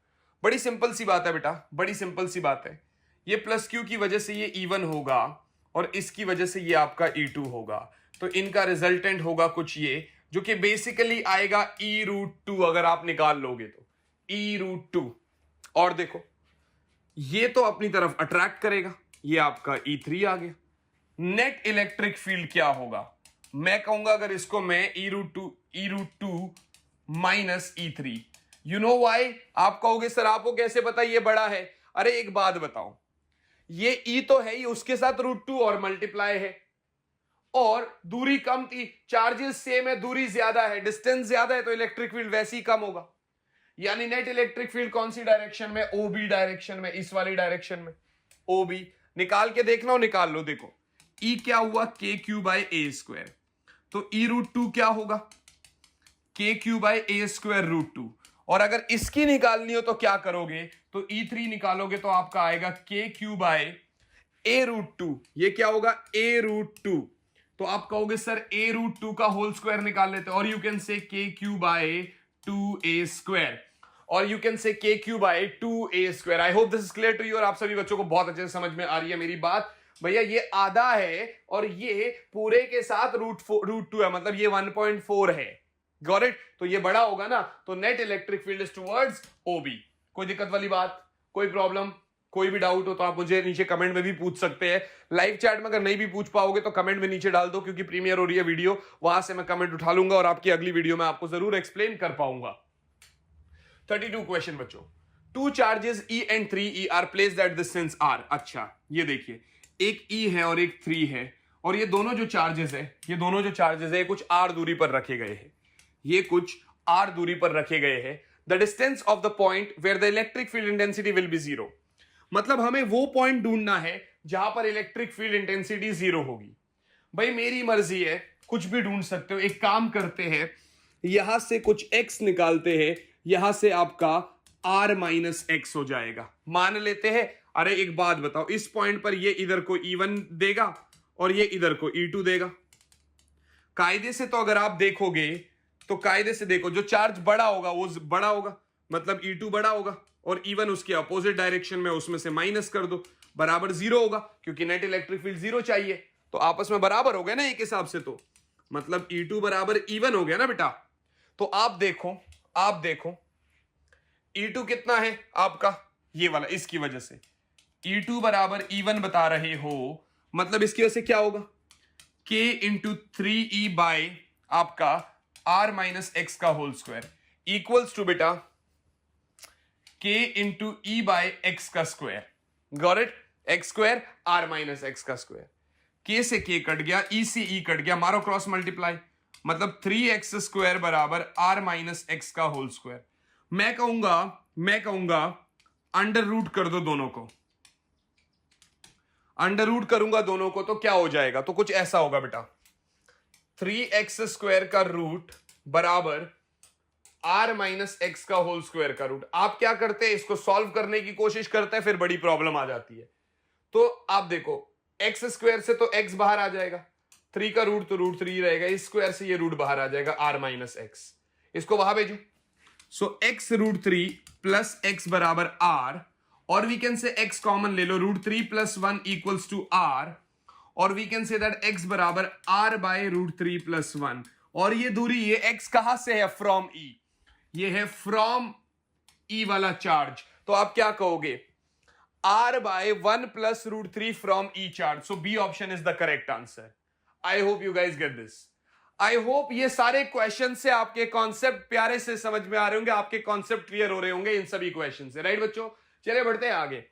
बड़ी सिंपल सी बात है बेटा, बड़ी सिंपल सी बात है। ये प्लस क्यू की वजह से ये E1 होगा और इसकी वजह से ये आपका E2 होगा। तो इनका रिजल्टेंट होगा कुछ ये, जो कि बेसिकली आएगा E√2 अगर आप निकाल लोगे तो E√2। और देखो ये तो अपनी तरफ अट्रैक्ट करेगा, ये आपका E3 आ गया। नेट इलेक्ट्रिक फील्ड क्या होगा? मैं कहूंगा अगर इसको मैं E√2 minus E3। You know why? आप कहोगे सर आपको कैसे पता ये बड़ा है? अरे एक बात बताओ, ये ई तो है ही, उसके साथ √2 और मल्टीप्लाई है, और दूरी कम थी, चार्जेस सेम है, दूरी ज्यादा है, डिस्टेंस ज्यादा है, तो इलेक्ट्रिक फील्ड वैसे ही कम होगा। यानी नेट इलेक्ट्रिक फील्ड कौन सी डायरेक्शन में? ओबी डायरेक्शन में, इस वाली डायरेक्शन में, ओबी। निकाल के देखना हो, निकाल लो। देखो ई क्या हुआ? KQ/A²। तो E√2 क्या होगा? KQ/A² और अगर इसकी निकालनी हो तो क्या करोगे? तो E3 निकालोगे तो आपका आएगा KQ/A√2। ये क्या होगा? A√2। तो आप कहोगे सर A√2 का होल स्क्वायर निकाल लेते, और यू कैन से KQ/2A², और you can say KQ/2A²। I hope this is clear to you, और आप सभी बच्चों को बहुत अच्छे से समझ में आ रही है मेरी बात। भैया ये आधा है और ये पूरे के साथ √2 है, मतलब ये 1.4 है। Got it? तो ये बड़ा होगा ना, तो net electric field is towards OB. कोई दिक्कत वाली बात, कोई प्रॉब्लम, कोई भी डाउट हो तो आप मुझे नीचे कमेंट में भी पूछ सकते हैं। लाइव चैट में अगर नहीं भी पूछ पाओगे तो कमेंट में नीचे डाल दो, क्योंकि प्रीमियर हो रही है वीडियो, वहां से मैं कमेंट उठा लूंगा और आपकी अगली वीडियो में आपको जरूर एक्सप्लेन कर पाऊंगा। 32 क्वेश्चन बच्चों। 2 charges E and 3E are placed at distance R। अच्छा ये देखिए, एक E है और एक 3 है, और ये दोनों जो चार्जेस है कुछ R दूरी पर रखे गए हैं, ये कुछ R दूरी पर रखे गए हैं। The distance of the point where the electric field intensity will be 0। मतलब हमें वो पॉइंट ढूंढना है जहां पर इलेक्ट्रिक फील्ड इंटेंसिटी 0 होगी। भाई मेरी मर्जी है, कुछ भी ढूंढ सकते हो। एक काम करते हैं, यहां से कुछ x निकालते हैं, यहां से आपका R-x हो जाएगा, मान लेते हैं। अरे एक बात बताओ, इस पॉइंट पर ये इधर को E1 देगा और ये इधर को E2 देगा। कायदे से तो अगर आप देखोगे तो कायदे से देखो, जो चार्ज बड़ा होगा वो बड़ा होगा, मतलब E2 बड़ा होगा, और E1 उसके अपोजिट डायरेक्शन में, उसमें से माइनस कर दो, बराबर 0 होगा, क्योंकि नेट इलेक्ट्रिक फील्ड 0 चाहिए। तो आपस में बराबर हो गए ना एक हिसाब से, तो मतलब E2 बराबर E1 हो गया ना बेटा। तो आप देखो E2 कितना है आपका, ये वाला, इसकी वजह से E2 बराबर E1 बता रहे हो, मतलब इसकी वजह से क्या होगा? K इंटू 3E बाय आपका R-x का होल स्क्वायर इक्वल्स टू बेटा K into E by x का square. Got it? x square R-x का स्क्वायर। K से K कट गया, E से E कट गया, मारो क्रॉस मल्टीप्लाई, मतलब 3x² बराबर R-x का होल स्क्वायर। मैं कहूंगा अंडर रूट कर दो दोनों को, अंडर रूट करूंगा दोनों को तो क्या हो जाएगा? तो कुछ ऐसा होगा बेटा, 3x² का रूट बराबर R-x का होल स्क्वायर का रूट। आप क्या करते हैं, इसको सॉल्व करने की कोशिश करते हैं, फिर बड़ी प्रॉब्लम आ जाती है। तो आप देखो, x² से तो x बाहर आ जाएगा, 3 का रूट तो √3 रहेगा, इस स्क्वायर से ये रूट बाहर आ जाएगा, R-x। इसको वहां भेजो, सो x √3 प्लस x बराबर R, और we can say x common ले लो, √3 + 1 इक्वल्स टू R, और we can say that x बराबर R बाय √3 + 1। और ये दूरी, ये x कहां से है? फ्रॉम E, ये है फ्रॉम E वाला चार्ज। तो आप क्या कहोगे? R by 1 + √3 from E charge. So B option is the correct answer. I hope you guys get this. I hope ये सारे क्वेश्चन से आपके कॉन्सेप्ट प्यारे से समझ में आ रहे होंगे, आपके कॉन्सेप्ट क्लियर हो रहे होंगे इन सभी क्वेश्चन से, राइट बच्चों? चलिए बढ़ते हैं आगे,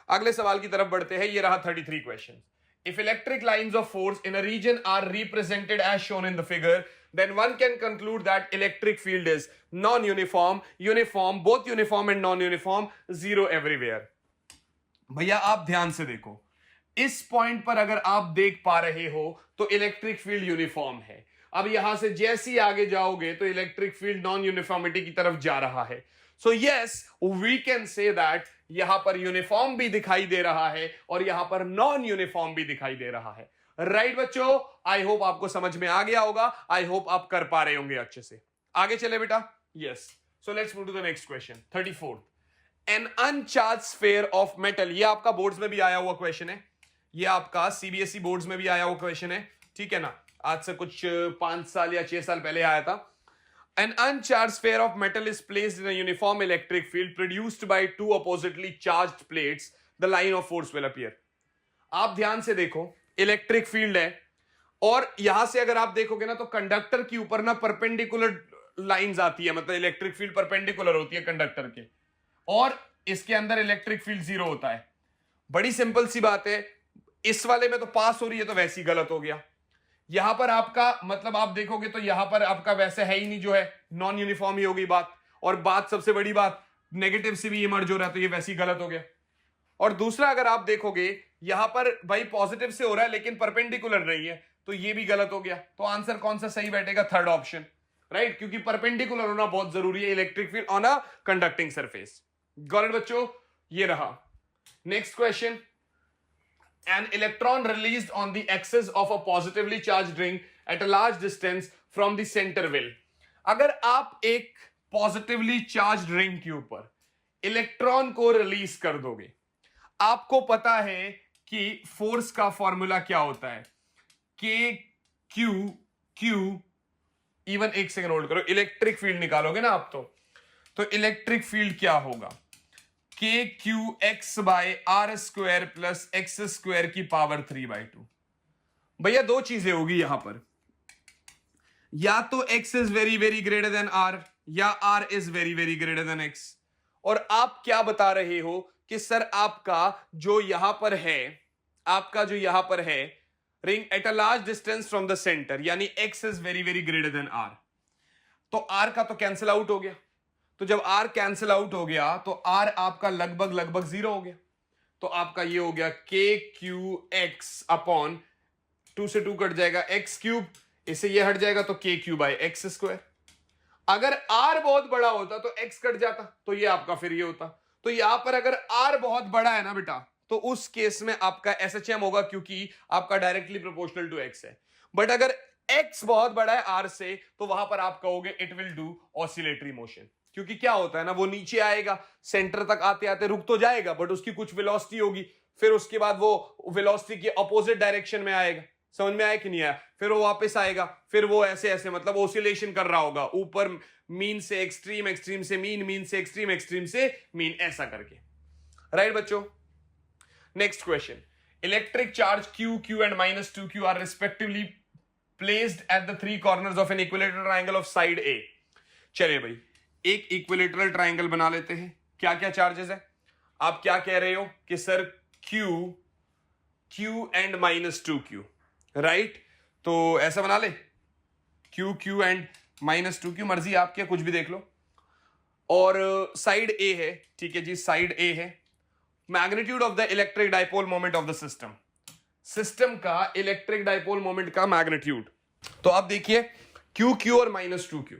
अगले सवाल की तरफ बढ़ते हैं। ये रहा 33 question. If electric lines of force in a region are represented as shown in the figure, then one can conclude that electric field is non-uniform, uniform, both uniform and non-uniform, zero everywhere। भैया आप ध्यान से देखो, इस point पर अगर आप देख पा रहे हो तो इलेक्ट्रिक फील्ड यूनिफॉर्म है। अब यहां से जैसे ही आगे जाओगे तो इलेक्ट्रिक फील्ड नॉन यूनिफॉर्मिटी की तरफ जा रहा है। So yes, we can say that यहां पर यूनिफॉर्म भी दिखाई दे रहा है और यहां पर नॉन यूनिफॉर्म भी दिखाई दे रहा है, राइट बच्चों? आई होप आपको समझ में आ गया होगा, आई होप आप कर पा रहे होंगे अच्छे से। आगे चले बेटा, yes. So let's move to the next question, 34। An uncharged sphere of metal, ये आपका बोर्ड्स में भी आया हुआ क्वेश्चन है, ये आपका सीबीएसई बोर्ड्स में भी आया हुआ क्वेश्चन है, ठीक है ना? आज से कुछ 5 साल या 6 साल पहले आया था। An uncharged sphere of metal is placed in a uniform electric field produced by 2 oppositely charged plates. The line of force will appear. आप ध्यान से देखो, इलेक्ट्रिक फील्ड है और यहां से अगर आप देखोगे ना तो कंडक्टर के ऊपर ना परपेंडिकुलर लाइंस आती है, मतलब इलेक्ट्रिक फील्ड परपेंडिकुलर होती है कंडक्टर के, और इसके अंदर इलेक्ट्रिक फील्ड 0 होता है। बड़ी सिंपल सी बात है, इस वाले में तो पास हो रही है तो वैसे ही गलत हो गया। यहां पर आपका मतलब आप देखोगे तो यहां पर आपका वैसे है ही नहीं, जो है नॉन यूनिफॉर्म ही हो गई बात। और बात सबसे बड़ी बात, नेगेटिव से भी ये मर्ज हो रहा है तो ये वैसे ही गलत हो गया। और दूसरा अगर आप देखोगे यहां पर भाई पॉजिटिव से हो रहा है लेकिन परपेंडिकुलर नहीं है तो ये भी गलत हो गया। तो आंसर कौन सा सही बैठेगा? थर्ड ऑप्शन, राइट, क्योंकि परपेंडिकुलर होना बहुत जरूरी है electric field on a conducting surface. Got it बच्चों? ये रहा। Next question, an electron released on the axis of a positively charged ring at a large distance from the center will। अगर आप एक पॉजिटिवली चार्ज्ड रिंग के ऊपर electron को release कर दोगे, आपको पता है कि फोर्स का फॉर्मूला क्या होता है, के क्यू इवन, एक सेकंड होल्ड करो, इलेक्ट्रिक फील्ड निकालोगे ना आप तो इलेक्ट्रिक फील्ड क्या होगा? के q x by are square plus x square की पावर 3/2। भैया दो चीजें होगी यहां पर, या तो x is very very greater than r या r is very very greater than x। और आप क्या बता रहे हो कि सर आपका जो यहां पर है ring at a large distance from the centre, यानी x is very very greater than r, तो r का तो कैंसिल आउट हो गया। तो जब r कैंसिल आउट हो गया तो r आपका लगभग 0 हो गया। तो आपका ये हो गया के क्यू एक्स अपॉन 2 से 2 कट जाएगा एक्स क्यूब, इससे ये हट जाएगा तो के क्यू बाय एक्स स्क्वायर। अगर r बहुत बड़ा होता तो x कट जाता, तो ये आपका फिर ये होता। तो यहां पर अगर r बहुत बड़ा है ना बेटा, तो उस केस में आपका SHM होगा क्योंकि आपका डायरेक्टली प्रोपोर्शनल टू x है। बट अगर x बहुत बड़ा है r से तो वहां पर आप कहोगे it will do oscillatory motion, क्योंकि क्या होता है ना, वो नीचे आएगा, सेंटर तक आते आते रुक तो जाएगा बट उसकी कुछ वेलोसिटी होगी, फिर उसके बाद वो वेलोसिटी के अपोजिट डायरेक्शन में आएगा। समझ में आया कि नहीं आया? फिर वो वापस आएगा, फिर वो ऐसे ऐसे मतलब ओसिलेशन कर रहा होगा, ऊपर मीन से एक्सट्रीम, एक्सट्रीम से मीन, मीन से एक्सट्रीम, एक्सट्रीम से मीन, ऐसा करके। राइट बच्चों? Next question, electric charge q, q and -2q are respectively placed at the 3 corners of an equilateral triangle of side A। चलिए भाई, एक इक्विलेटरल ट्रायंगल बना लेते हैं। क्या क्या चार्जेस है? आप क्या कह रहे हो कि sir q and -2q, right? तो ऐसा बना ले, q एंड -2q, मर्जी आपकी, कुछ भी देख लो। और साइड A है, ठीक है जी, साइड A है। Magnitude of the electric dipole moment of the system का इलेक्ट्रिक डाइपोल मोमेंट का मैग्नीट्यूड। तो आप देखिए q और -2q,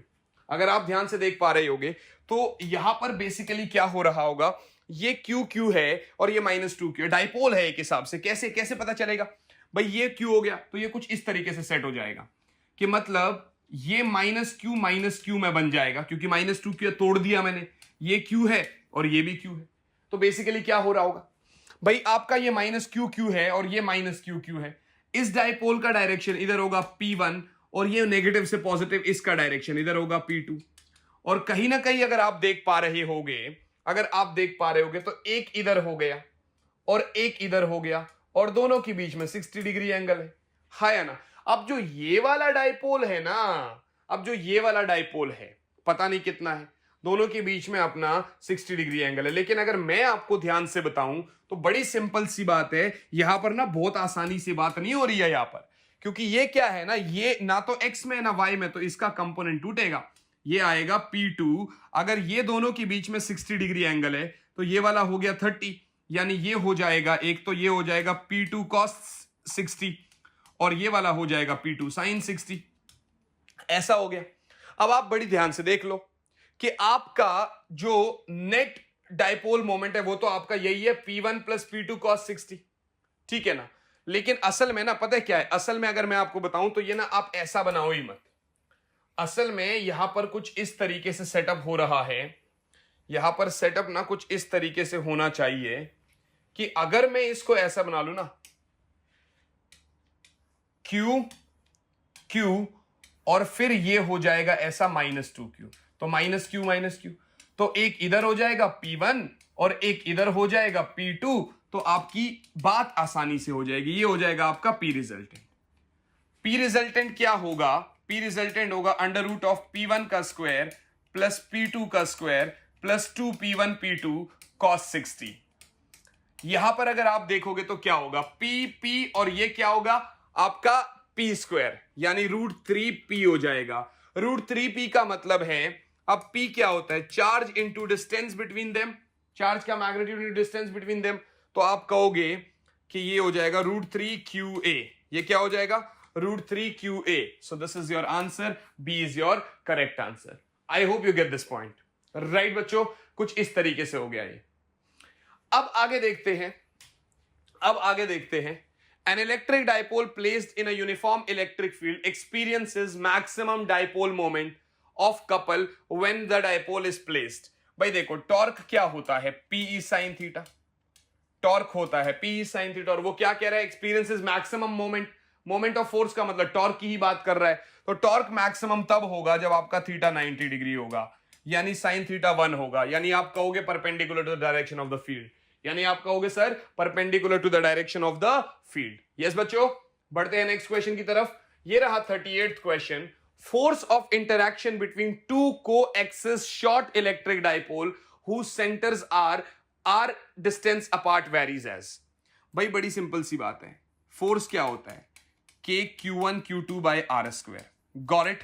अगर आप ध्यान से देख पा रहे होगे तो यहां पर बेसिकली क्या हो रहा होगा, ये q है और ये -2q है, डाइपोल है एक हिसाब से। कैसे कैसे पता चलेगा भाई? ये q हो गया तो ये कुछ इस तरीके से सेट हो जाएगा कि मतलब ये -q में बन जाएगा, क्योंकि -2q तोड़ दिया मैंने, ये q है और ये भी q है। तो बेसिकली क्या हो रहा होगा भाई, आपका ये -q है और ये -q है, इस डाइपोल का डायरेक्शन इधर होगा P1 और ये नेगेटिव से पॉजिटिव इसका डायरेक्शन इधर होगा P2। और कहीं ना कहीं अगर आप देख पा रहे होगे तो एक इधर हो गया और एक इधर हो गया और दोनों के बीच में 60 डिग्री एंगल है ना? अब जो ये वाला डाइपोल है ना, पता नहीं कितना है, दोनों के बीच में अपना 60 डिग्री एंगल है। लेकिन अगर मैं आपको ध्यान से बताऊं तो बड़ी सिंपल सी बात है, यहां पर ना बहुत आसानी से बात नहीं हो रही है यहां पर, क्योंकि ये क्या है ना, ये ना तो x में ना y में, तो इसका कंपोनेंट टूटेगा, ये आएगा P2। अगर ये दोनों के बीच में 60 डिग्री एंगल है तो ये वाला हो गया 30, यानी ये हो जाएगा एक, तो ये हो जाएगा P2 cos 60 और ये वाला हो जाएगा P2 sin 60, ऐसा हो गया। अब आप बड़ी ध्यान से देख लो कि आपका जो नेट डाइपोल मोमेंट है वो तो आपका यही है, P1 प्लस P2 cos 60, ठीक है ना? लेकिन असल में ना पता है क्या है, असल में अगर मैं आपको बताऊं तो ये ना आप ऐसा बनाओ ही मत। असल में यहां पर कुछ इस तरीके से सेटअप हो रहा है, यहां पर सेटअप ना कुछ इस तरीके से होना चाहिए कि अगर मैं इसको ऐसा बना लूं ना, Q और फिर ये हो जाएगा ऐसा -2Q, तो -Q, तो एक इधर हो जाएगा P1 और एक इधर हो जाएगा P2, तो आपकी बात आसानी से हो जाएगी। ये हो जाएगा आपका P रिजल्टेंट। P रिजल्टेंट क्या होगा? P रिजल्टेंट होगा √P1 का स्क्वायर प्लस P2 का स्क्वायर प्लस 2p1p2 cos 60। यहां पर अगर आप देखोगे तो क्या होगा, p और ये क्या होगा आपका p स्क्वायर, यानी √3p हो जाएगा। √3p का मतलब है, अब p क्या होता है, charge into distance between them, charge का magnitude into distance between them. तो आप कहोगे कि ये हो जाएगा √3qa, ये क्या हो जाएगा √3qa। So this is your answer, B is your correct answer. I hope you get this point, right बच्चों, कुछ इस तरीके से हो गया ये। अब आगे देखते हैं, an electric dipole placed in a uniform electric field experiences maximum dipole moment of couple when the dipole is placed। भाई देखो, टॉर्क क्या होता है, PE sin थीटा, टॉर्क होता है PE sin थीटा, और वो क्या कह रहा है, experiences maximum moment of force का मतलब टॉर्क की ही बात कर रहा है। तो टॉर्क मैक्सिमम तब होगा जब आपका थीटा 90 डिग्री होगा, यानी साइन थीटा 1 होगा, यानी आप कहोगे perpendicular to the direction of the field, यानी आप कहोगे sir perpendicular to the direction of the field. Yes बच्चों, बढ़ते हैं नेक्स्ट क्वेश्चन की तरफ। ये रहा 38th question, force of interaction between two coaxial short electric dipole whose centers are distance apart varies as। भाई बड़ी सिंपल सी बात है, फोर्स क्या होता है, k q1 q2 by r square, got it.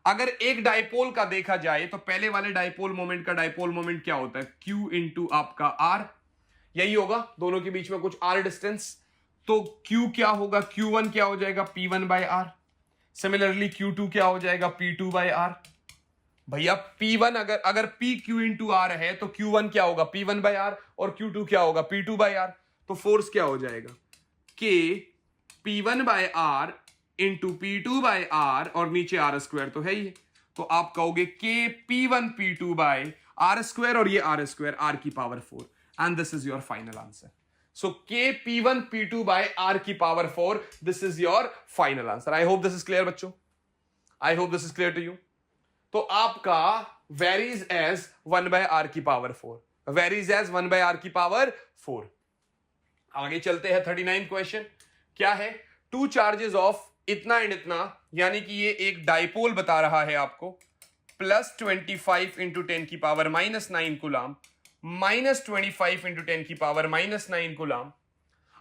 अगर एक डाइपोल का देखा जाए तो पहले वाले डाइपोल मोमेंट का डाइपोल मोमेंट क्या होता है, q इंटू आपका r, यही होगा, दोनों के बीच में कुछ r डिस्टेंस, तो q क्या होगा, q1 क्या हो जाएगा p1 by r, similarly q2 क्या हो जाएगा p2 by r। भैया p1 अगर p q इंटू r है तो q1 क्या होगा p1 by r, और q2 क्या होगा p2 by r। तो फोर्स क्या हो जाएगा, k p1 by r into p2 by r, और नीचे r स्क्वायर तो है ही है, तो आप कहोगे k p1 p2 by r square, और ये r स्क्वायर r की power 4, and this is your final answer. So k p1 p2 by r की power 4, this is your final answer. I hope this is clear बच्चों, I hope this is clear to you. तो आपका varies as 1 by r की power 4, varies as 1 by r की power 4। आगे चलते हैं 39 question, क्या है, टू चार्जेस ऑफ इतना एंड इतना, यानी कि ये एक डाइपोल बता रहा है आपको, प्लस 25 इंटू 10 की पावर -9 कूलाम, माइनस 25 इंटू 10 की power -9 coulomb,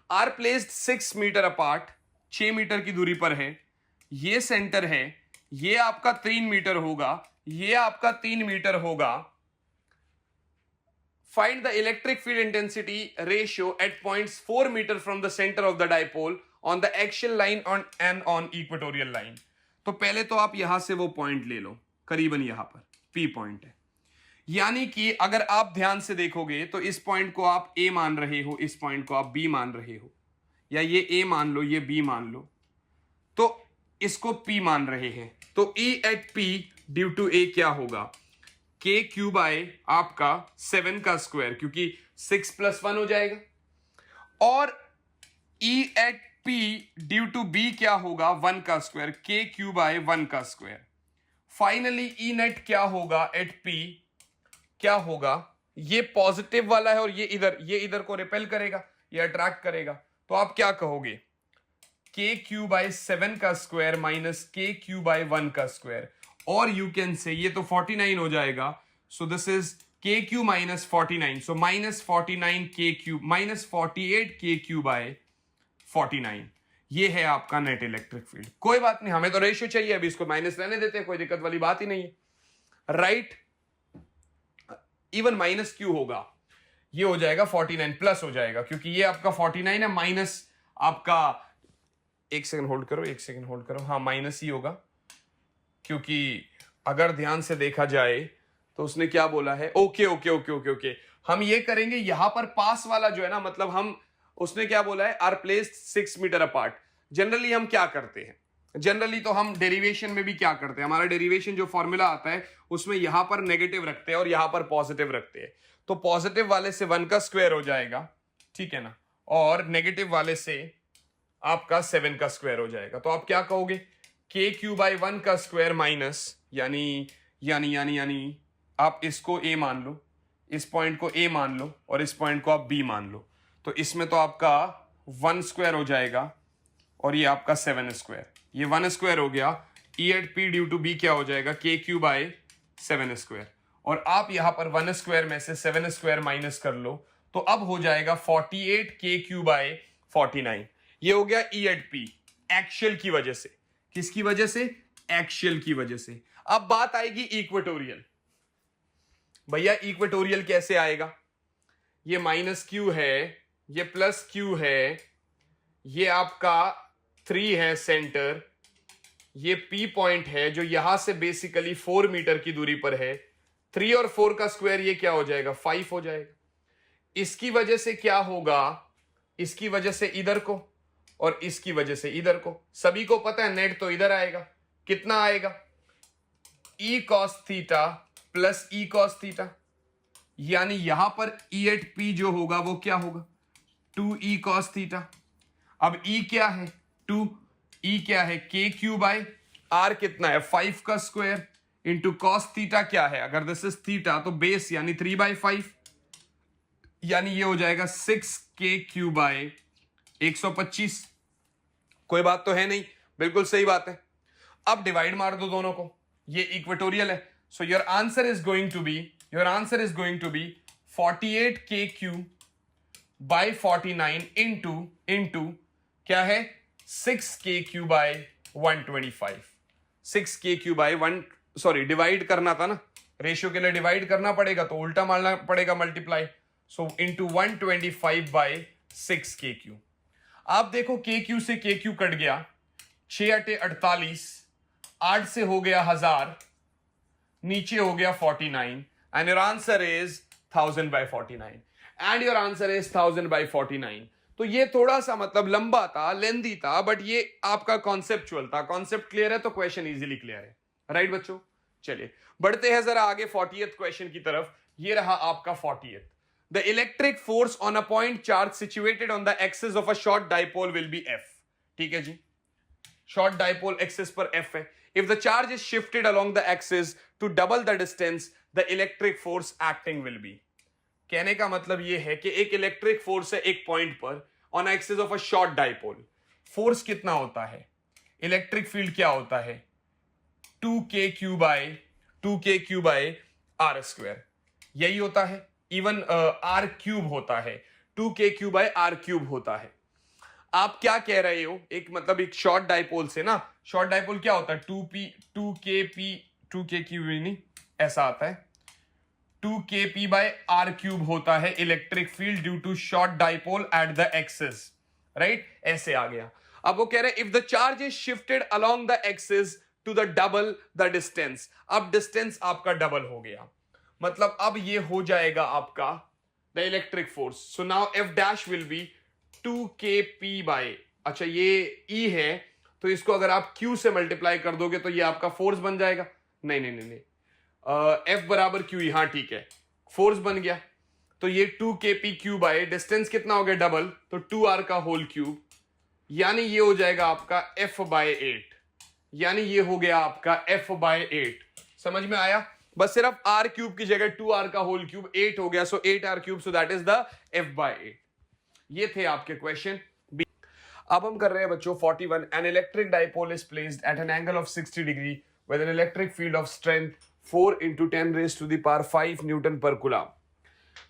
are placed 6 metre apart, 6 metre की दूरी पर है, ये सेंटर है, ये आपका 3 मीटर होगा, ये आपका 3 मीटर होगा। Find the electric field intensity ratio at points 4 metre from the centre of the dipole on the axial line on and on equatorial line. तो पहले तो आप यहां से वो पॉइंट ले लो, करीबन यहां पर P पॉइंट है, यानी कि अगर आप ध्यान से देखोगे तो इस पॉइंट को आप A मान रहे हो, इस पॉइंट को आप B मान रहे हो, या ये A मान लो, ये B मान लो, तो इसको P मान रहे हैं। तो E at P due to A क्या होगा, k क्यू बाय आपका 7 का स्क्वायर, क्योंकि 6 + 1 हो जाएगा, और E at P due to B क्या होगा, 1 का स्क्वायर, k क्यू बाय 1 का स्क्वायर। फाइनली E नेट क्या होगा एट P, क्या होगा, ये पॉजिटिव वाला है और ये इधर को रिपेल करेगा, ये अट्रैक्ट करेगा, तो आप क्या कहोगे, k क्यू बाय 7 का square minus k q by 1 का स्क्वायर, और यू कैन से ये तो 49 हो जाएगा, so this is k q minus 49, so minus 49 k q minus 48 k q by 49, ये है आपका नेट इलेक्ट्रिक फील्ड। कोई बात नहीं, हमें तो रेशियो चाहिए, अभी इसको माइनस रहने देते हैं, कोई दिक्कत वाली बात ही नहीं है, राइट। इवन माइनस क्यू होगा, ये हो जाएगा 49 प्लस हो जाएगा, क्योंकि ये आपका 49 है, माइनस आपका, एक सेकंड होल्ड करो, हाँ माइनस ही होगा, क्योंकि अगर ध्यान से देखा जाए तो उसने क्या बोला है, ओके, हम ये करेंगे यहां पर पास वाला जो है ना, मतलब हम, उसने क्या बोला है, are placed 6 metre apart. Generally हम क्या करते हैं, जनरली तो हम डेरिवेशन में भी क्या करते हैं, हमारा डेरिवेशन जो फॉर्मूला आता है उसमें यहां पर नेगेटिव रखते हैं और यहां पर पॉजिटिव रखते हैं, तो पॉजिटिव वाले से 1 का स्क्वायर हो जाएगा, ठीक है ना, और नेगेटिव वाले से आपका 7 का स्क्वायर हो जाएगा। तो आप क्या कहोगे, k क्यू बाय 1 का स्क्वायर माइनस, यानी आप इसको A मान लो, इस पॉइंट को A मान लो, और इस पॉइंट को आप B मान लो, तो इसमें तो आपका 1 स्क्वायर हो जाएगा, और ये आपका 7 स्क्वायर, ये 1 स्क्वायर हो गया। E at P due to B क्या हो जाएगा, k क्यू बाय 7 स्क्वायर, और आप यहां पर 1 स्क्वायर में से 7 स्क्वायर माइनस कर लो, तो अब हो जाएगा 48k³/49। ये हो गया ई एट पी, एक्शियल की वजह से। किसकी वजह से? एक्शियल की वजह से। अब बात आएगी इक्वेटोरियल। भैया इक्वेटोरियल कैसे आएगा? ये माइनस क्यू है, ये प्लस क्यू है, ये आपका 3 है सेंटर, ये पी पॉइंट है जो यहां से बेसिकली 4 मीटर की दूरी पर है। 3 और 4 का स्क्वायर ये क्या हो जाएगा? 5 हो जाएगा। इसकी वजह से क्या होगा? इसकी वजह से इधर को और इसकी वजह से इधर को। सभी को पता है नेट तो इधर आएगा। कितना आएगा? E cos theta plus E cos theta, यानी यहां पर ई एट पी जो होगा वो क्या होगा? 2e cos theta. अब e क्या है? 2। e क्या है? k³/r कितना है? 5 का स्क्वायर इंटू कॉस थीटा क्या है? अगर दिस इज थीटा तो बेस यानी 3/5, यानी ये हो जाएगा 6k³/125। कोई बात तो है नहीं? बिल्कुल सही बात है। अब डिवाइड मार दो दोनों को, ये इक्वेटोरियल है। So your answer is going to be 48k³/49 into क्या है? 6k³/125। 6k³/1, सॉरी डिवाइड करना था ना, रेशियो के लिए डिवाइड करना पड़ेगा तो उल्टा मारना पड़ेगा, मल्टीप्लाई। So into 125/6k³। आप देखो KQ से KQ कट गया, 6 × 8 = 48, 8 से हो गया 1000, नीचे हो गया 49, एंड योर आंसर इज 1000/49। तो ये थोड़ा सा मतलब लंबा था, लेंदी था, बट ये आपका कॉन्सेप्चुअल था। कॉन्सेप्ट क्लियर है तो क्वेश्चन इजीली क्लियर है। राइट बच्चों, चलिए बढ़ते हैं जरा आगे 40th क्वेश्चन की तरफ। ये रहा आपका 40th। The electric force on a point charge situated on the axis of a short dipole will be F। ठीक है जी, शॉर्ट डाइपोल एक्सिस पर F है। If the charge is shifted along the axis to double the distance, the electric force acting will be. कहने का मतलब यह है कि एक इलेक्ट्रिक फोर्स है एक पॉइंट पर on axis of a short dipole. Force कितना होता है? इलेक्ट्रिक फील्ड क्या होता है? 2k³/r²। यही होता है। इवन r³ होता है, 2k³/r³ होता है। आप क्या कह रहे हो? एक मतलब एक शॉर्ट डाइपोल से ना, शॉर्ट डाइपोल क्या होता है? 2kp नहीं, ऐसा आता है 2kp/r³ होता है electric field due to short dipole at the axis. Right, ऐसे आ गया। अब वो कह रहे हैं if the charge is shifted along the axis to the double the distance. अब डिस्टेंस आपका डबल हो गया, मतलब अब ये हो जाएगा आपका the electric force. So now F dash will be 2kp/, अच्छा ये E है तो इसको अगर आप Q से मल्टीप्लाई कर दोगे तो ये आपका फोर्स बन जाएगा। नहीं, F बराबर Q। हाँ ठीक है, फोर्स बन गया। तो ये 2kp³ डिस्टेंस कितना हो गया? डबल, तो 2r का होल क्यूब, यानी ये हो जाएगा आपका F/8, यानी ये हो गया आपका F/8। समझ में आया? बस सिर्फ r³ की जगह 2r का होल क्यूब 8 हो गया, सो 8r³, so that is the F/8। ये थे आपके क्वेश्चन बी। अब हम कर रहे हैं बच्चों 41। An electric dipole is placed eight N angle of 60 degree with N electric field of strength 4 × 10⁵ Newton पर कूलम।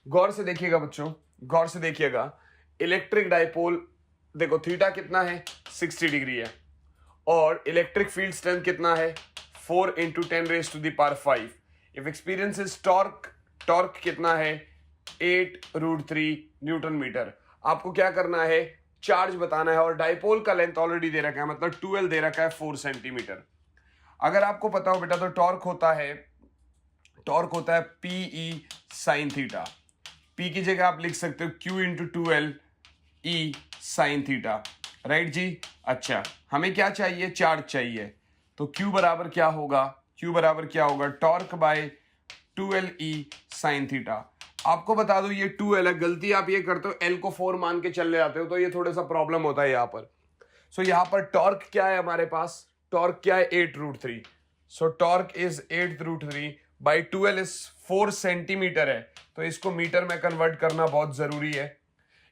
गौर से देखिएगा बच्चों, गौर से देखिएगा। इलेक्ट्रिक डाइपोल देखो, थीटा कितना है? 60 डिग्री है, और इलेक्ट्रिक फील्ड स्ट्रेंथ कितना है? 4 × 10⁵। If experience is torque, torque कितना है? 8√3 न्यूटन मीटर। आपको क्या करना है? चार्ज बताना है, और डाइपोल का लेंथ ऑलरेडी दे रखा है, मतलब 12 दे रखा है 4 सेंटीमीटर। अगर आपको पता हो बेटा तो टॉर्क होता है PE sin थीटा। P की जगह आप लिख सकते हो Q × 12E sin थीटा। राइट जी? अच्छा, हमें क्या चाहिए? चार्ज चाहिए। तो Q बराबर क्या होगा? Torque bye 12E sin theta. आपको बता दो ये 2L है, गलती आप ये करते हो L को 4 मान के चले जाते हो, तो ये थोड़ा सा प्रॉब्लम होता है यहाँ पर। सो यहाँ पर टॉर्क क्या है हमारे पास? टॉर्क क्या है? 8√3। सो torque is 8√3 by 12 is 4 centimetre है, तो इसको मीटर में कन्वर्ट करना बहुत जरूरी है।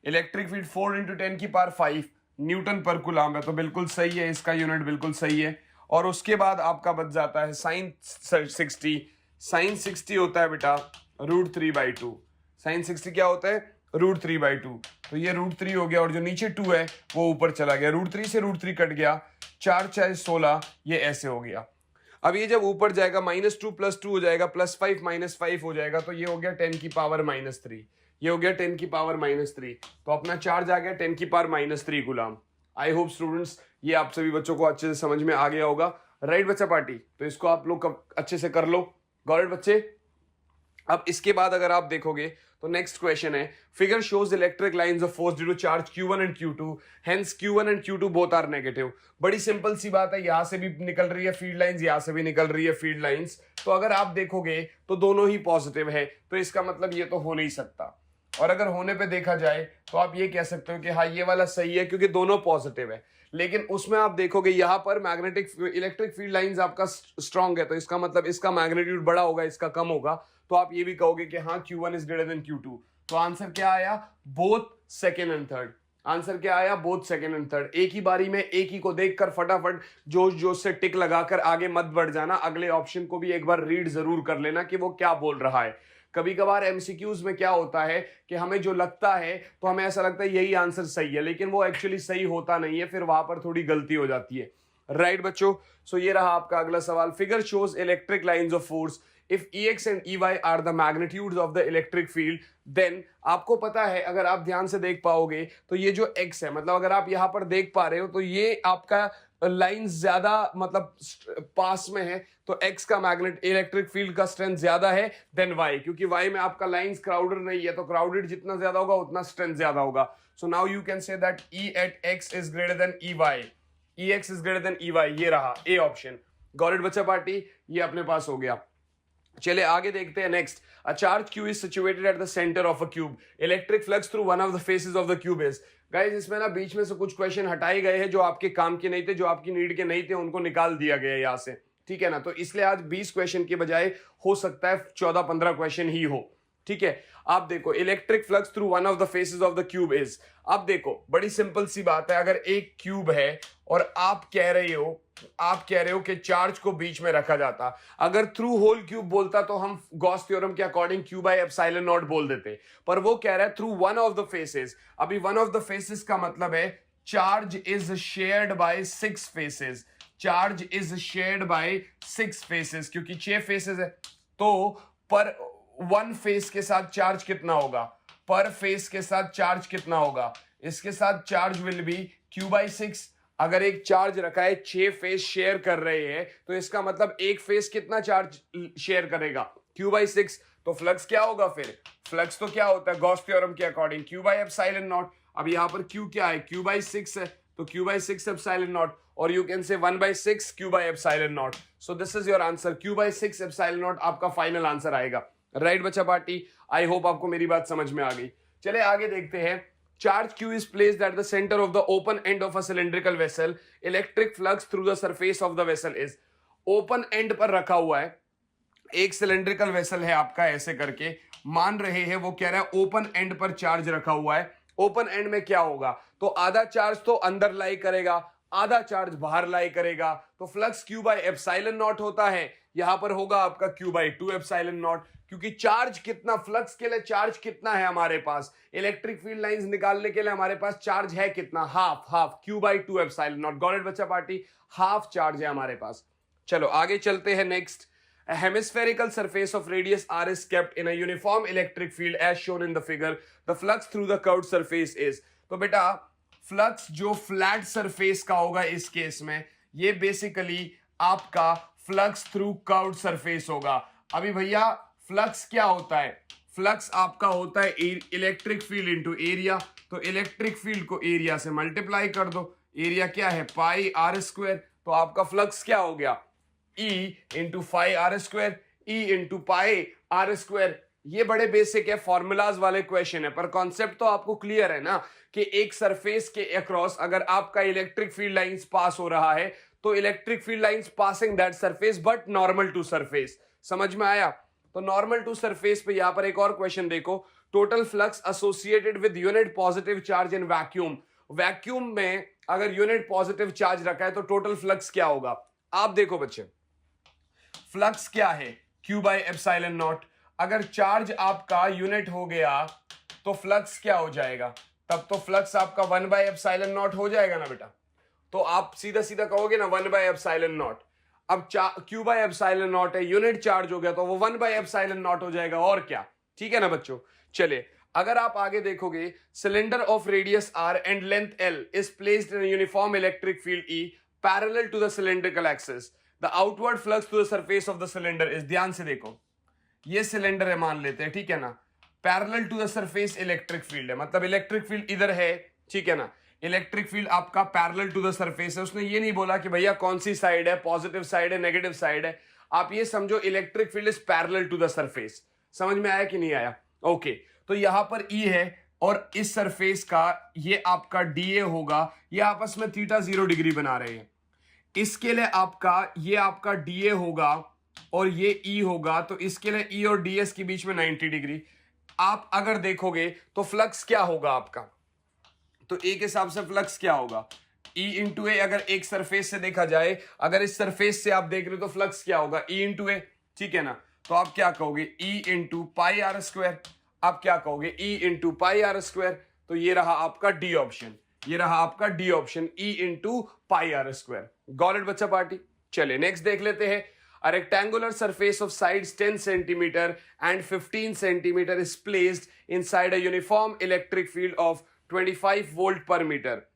इलेक्ट्रिक फील्ड 4 × 10⁵ न्यूटन पर कूलम है, तो बिल्कुल सही है, इसका यूनिट बिल्कुल सही है। और उसके बाद आपका बच जाता है sin 60 साइन 60 होता है बेटा √3/2। साइन 60 क्या होता है? √3/2। तो ये √3 हो गया और जो नीचे 2 है वो ऊपर चला गया, √3 से √3 कट गया, 4 4 16, ये ऐसे हो गया। अब ये जब ऊपर जाएगा -2 + 2 हो जाएगा, +5 -5 हो जाएगा, तो ये हो गया 10 की पावर -3। ये हो गया 10 की पावर -3। तो अपना चार्ज आ गया 10 की power -3 coulomb. I hope students ये आप सभी बच्चों को अच्छे से समझ में आ गया होगा। राइट बच्चा पार्टी? तो इसको आप लोग अच्छे से कर लो। गॉट इट बच्चे? अब इसके बाद अगर आप देखोगे तो नेक्स्ट क्वेश्चन है, figure shows electric lines of force due to charge Q1 and Q2, hence Q1 and Q2 both are negative. बड़ी सिंपल सी बात है, यहां से भी निकल रही है फील्ड लाइंस, यहां से भी निकल रही है फील्ड लाइंस, तो अगर आप देखोगे तो दोनों ही पॉजिटिव है, तो इसका मतलब ये तो हो नहीं सकता। और अगर होने पे देखा जाए तो आप ये कह सकते हो कि हाँ ये वाला सही है क्योंकि दोनों पॉजिटिव है, लेकिन उसमें आप देखोगे यहां पर मैग्नेटिक इलेक्ट्रिक फील्ड लाइंस आपका स्ट्रांग है, तो इसका मतलब इसका मैग्नीट्यूड बड़ा होगा, इसका कम होगा, तो आप ये भी कहोगे कि हाँ Q1 is greater than Q2। तो आंसर क्या आया? Both second and third. Answer क्या आया? Both second and third. एक ही बारी में एक ही को देखकर फटाफट जोश जोश से टिक लगाकर आगे मत बढ़ जाना, अगले ऑप्शन को भी एक बार रीड जरूर कर लेना कि वो क्या बोल रहा है। कभी कभार एमसीक्यूज में क्या होता है कि हमें जो लगता है तो हमें ऐसा लगता है यही आंसर सही है, लेकिन वो एक्चुअली सही होता नहीं है, फिर वहां पर थोड़ी गलती हो जाती है। राइट बच्चों? सो ये रहा आपका अगला सवाल। Figure shows electric lines of force if Ex and Ey are the magnitudes of the electric field, then आपको पता है, अगर आप ध्यान से देख पाओगे तो ये जो x है, मतलब अगर आप यहां पर देख पा रहे हो तो ये आपका लाइंस ज्यादा मतलब पास में है, तो x का मैग्नेट इलेक्ट्रिक फील्ड का स्ट्रेंथ ज्यादा है देन y, क्योंकि y में आपका लाइंस क्राउडेड नहीं है, तो क्राउडेड जितना ज्यादा होगा उतना स्ट्रेंथ ज्यादा होगा। So now you can say that E at x is greater than Ey, Ex is greater than Ey। ये रहा ए ऑप्शन। गॉट इट बच्चा पार्टी? ये अपने पास हो गया। चले आगे देखते हैं। Next, a charge Q is situated at the center of a cube, electric flux through one of the faces of the cube is। Guys इसमें ना बीच में से कुछ क्वेश्चन हटाए गए हैं जो आपके काम के नहीं थे, जो आपकी नीड के नहीं थे, उनको निकाल दिया गया यहां से, ठीक है ना। तो इसलिए आज 20 क्वेश्चन के बजाय हो सकता है 14-15 क्वेश्चन ही हो, ठीक है। आप देखो, electric flux through one of the faces of the cube is. अब देखो बड़ी सिंपल सी बात है, अगर एक क्यूब है और आप कह रहे हो कि चार्ज को बीच में रखा जाता, अगर थ्रू होल क्यूब बोलता तो हम गॉस थ्योरम के according Q by epsilon not बोल देते, पर वो कह रहा है through one of the faces. अभी वन ऑफ द फेसेस का मतलब है charge is shared by 6 faces, charge is shared by 6 faces, क्योंकि 6 फेसेस है, तो पर वन फेस के साथ चार्ज कितना होगा, पर फेस के साथ चार्ज कितना होगा, इसके साथ चार्ज विल बी Q/6। अगर एक चार्ज रखा है, 6 फेस शेयर कर रहे हैं, तो इसका मतलब एक फेस कितना चार्ज शेयर करेगा, Q/6। तो फ्लक्स क्या होगा फिर? फ्लक्स तो क्या होता है गॉस थ्योरम के according Q by epsilon not. अब यहां पर Q क्या है? Q/6 है, तो Q/6 एप्सिलॉन नॉट, और यू कैन से 1/6 Q by epsilon not. So this is your answer, Q/6 epsilon not आपका फाइनल आंसर आएगा। राइट बच्चा पार्टी? आई होप आपको मेरी बात समझ में आ गई। चले आगे देखते हैं। Charge Q is placed at the center of the open end of a cylindrical vessel. Electric flux through the surface of the vessel is। Open and पर रखा हुआ है, एक सिलेंड्रिकल वेसल है आपका, ऐसे करके मान रहे हैं, वो कह रहा है ओपन एंड पर चार्ज रखा हुआ है। ओपन एंड में क्या होगा? तो आधा चार्ज तो अंदर लाई करेगा, आधा चार्ज बाहर लाई करेगा, तो flux Q by epsilon not होता है, यहां पर होगा आपका Q/2 एप्सिलॉन नॉट, क्योंकि चार्ज कितना, फ्लक्स के लिए चार्ज कितना है हमारे पास, इलेक्ट्रिक फील्ड लाइंस निकालने के लिए हमारे पास चार्ज है कितना, half Q/2 epsilon not. Got it बच्चा पार्टी? हाफ चार्ज है हमारे पास। चलो आगे चलते हैं। Next, a hemispherical surface of radius r is kept in a uniform electric field as shown in the figure, the flux through the curved surface is। तो बेटा flux जो फ्लैट सरफेस का होगा इस केस में, ये बेसिकली आपका flux through curved surface होगा। अभी भैया फ्लक्स क्या होता है? फ्लक्स आपका होता है इलेक्ट्रिक फील्ड इनटू एरिया, तो इलेक्ट्रिक फील्ड को एरिया से मल्टीप्लाई कर दो, एरिया क्या है πr², तो आपका फ्लक्स क्या हो गया E into πr², E into πr²। ये बड़े बेसिक है, फॉर्मूलाज वाले क्वेश्चन है, पर कॉन्सेप्ट तो आपको क्लियर है ना, कि एक सरफेस के अक्रॉस अगर आपका इलेक्ट्रिक फील्ड लाइंस पास हो रहा है, तो electric field lines passing that surface but normal to surface. समझ में आया? तो नॉर्मल टू सरफेस पे यहां पर एक और क्वेश्चन देखो, total flux associated with unit positive charge in vacuum. Vacuum में अगर यूनिट पॉजिटिव चार्ज रखा है तो टोटल फ्लक्स क्या होगा? आप देखो बच्चे, फ्लक्स क्या है? Q by epsilon not. अगर चार्ज आपका यूनिट हो गया तो फ्लक्स क्या हो जाएगा? तब तो फ्लक्स आपका 1 बाय एप्सिलॉन नॉट हो जाएगा ना बेटा। तो आप सीधा सीधा कहोगे ना 1 बाय एप्सिलॉन नॉट। अब Q बाय एप्सिलॉन नॉट है, यूनिट चार्ज हो गया तो वो 1 बाय एप्सिलॉन नॉट हो जाएगा, और क्या। ठीक है ना बच्चों। चलिए अगर आप आगे देखोगे, cylinder of radius r and length l is placed in uniform electric field E parallel to the cylindrical axis, the outward flux to the surface of the cylinder is, ध्यान से देखो, ये सिलेंडर है मान लेते हैं, ठीक है ना, parallel to the surface electric field है, मतलब इलेक्ट्रिक फील्ड इधर है, ठीक है ना, इलेक्ट्रिक फील्ड आपका पैरेलल टू द सरफेस है। उसने ये नहीं बोला कि भैया कौन सी साइड है, पॉजिटिव साइड है, नेगेटिव साइड है, आप ये समझो electric field is parallel to the surface. समझ में आया कि नहीं आया? ओके, तो यहां पर E है और इस सरफेस का ये आपका DA होगा, ये आपस में थीटा 0 डिग्री बना रहे हैं। इसके लिए आपका ये आपका DA होगा और ये E होगा, तो इसके लिए E और DS के बीच में 90 डिग्री। आप अगर देखोगे तो फ्लक्स क्या होगा आपका, तो ए के हिसाब से फ्लक्स क्या होगा, E इंटू ए। अगर एक सरफेस से देखा जाए, अगर इस सरफेस से आप देख रहे हो तो फ्लक्स क्या होगा, E इंटू ए, ठीक है ना। तो आप क्या कहोगे, E into pi r square. आप क्या कहोगे, E into pi r square. तो ये रहा आपका डी ऑप्शन, ये रहा आपका D option, E into pi r square. Got it बच्चा पार्टी। चलिए नेक्स्ट देख लेते हैं। A rectangular surface of sides 10 centimeter and 15 centimeter is placed inside a uniform electric field of 25 volt per meter,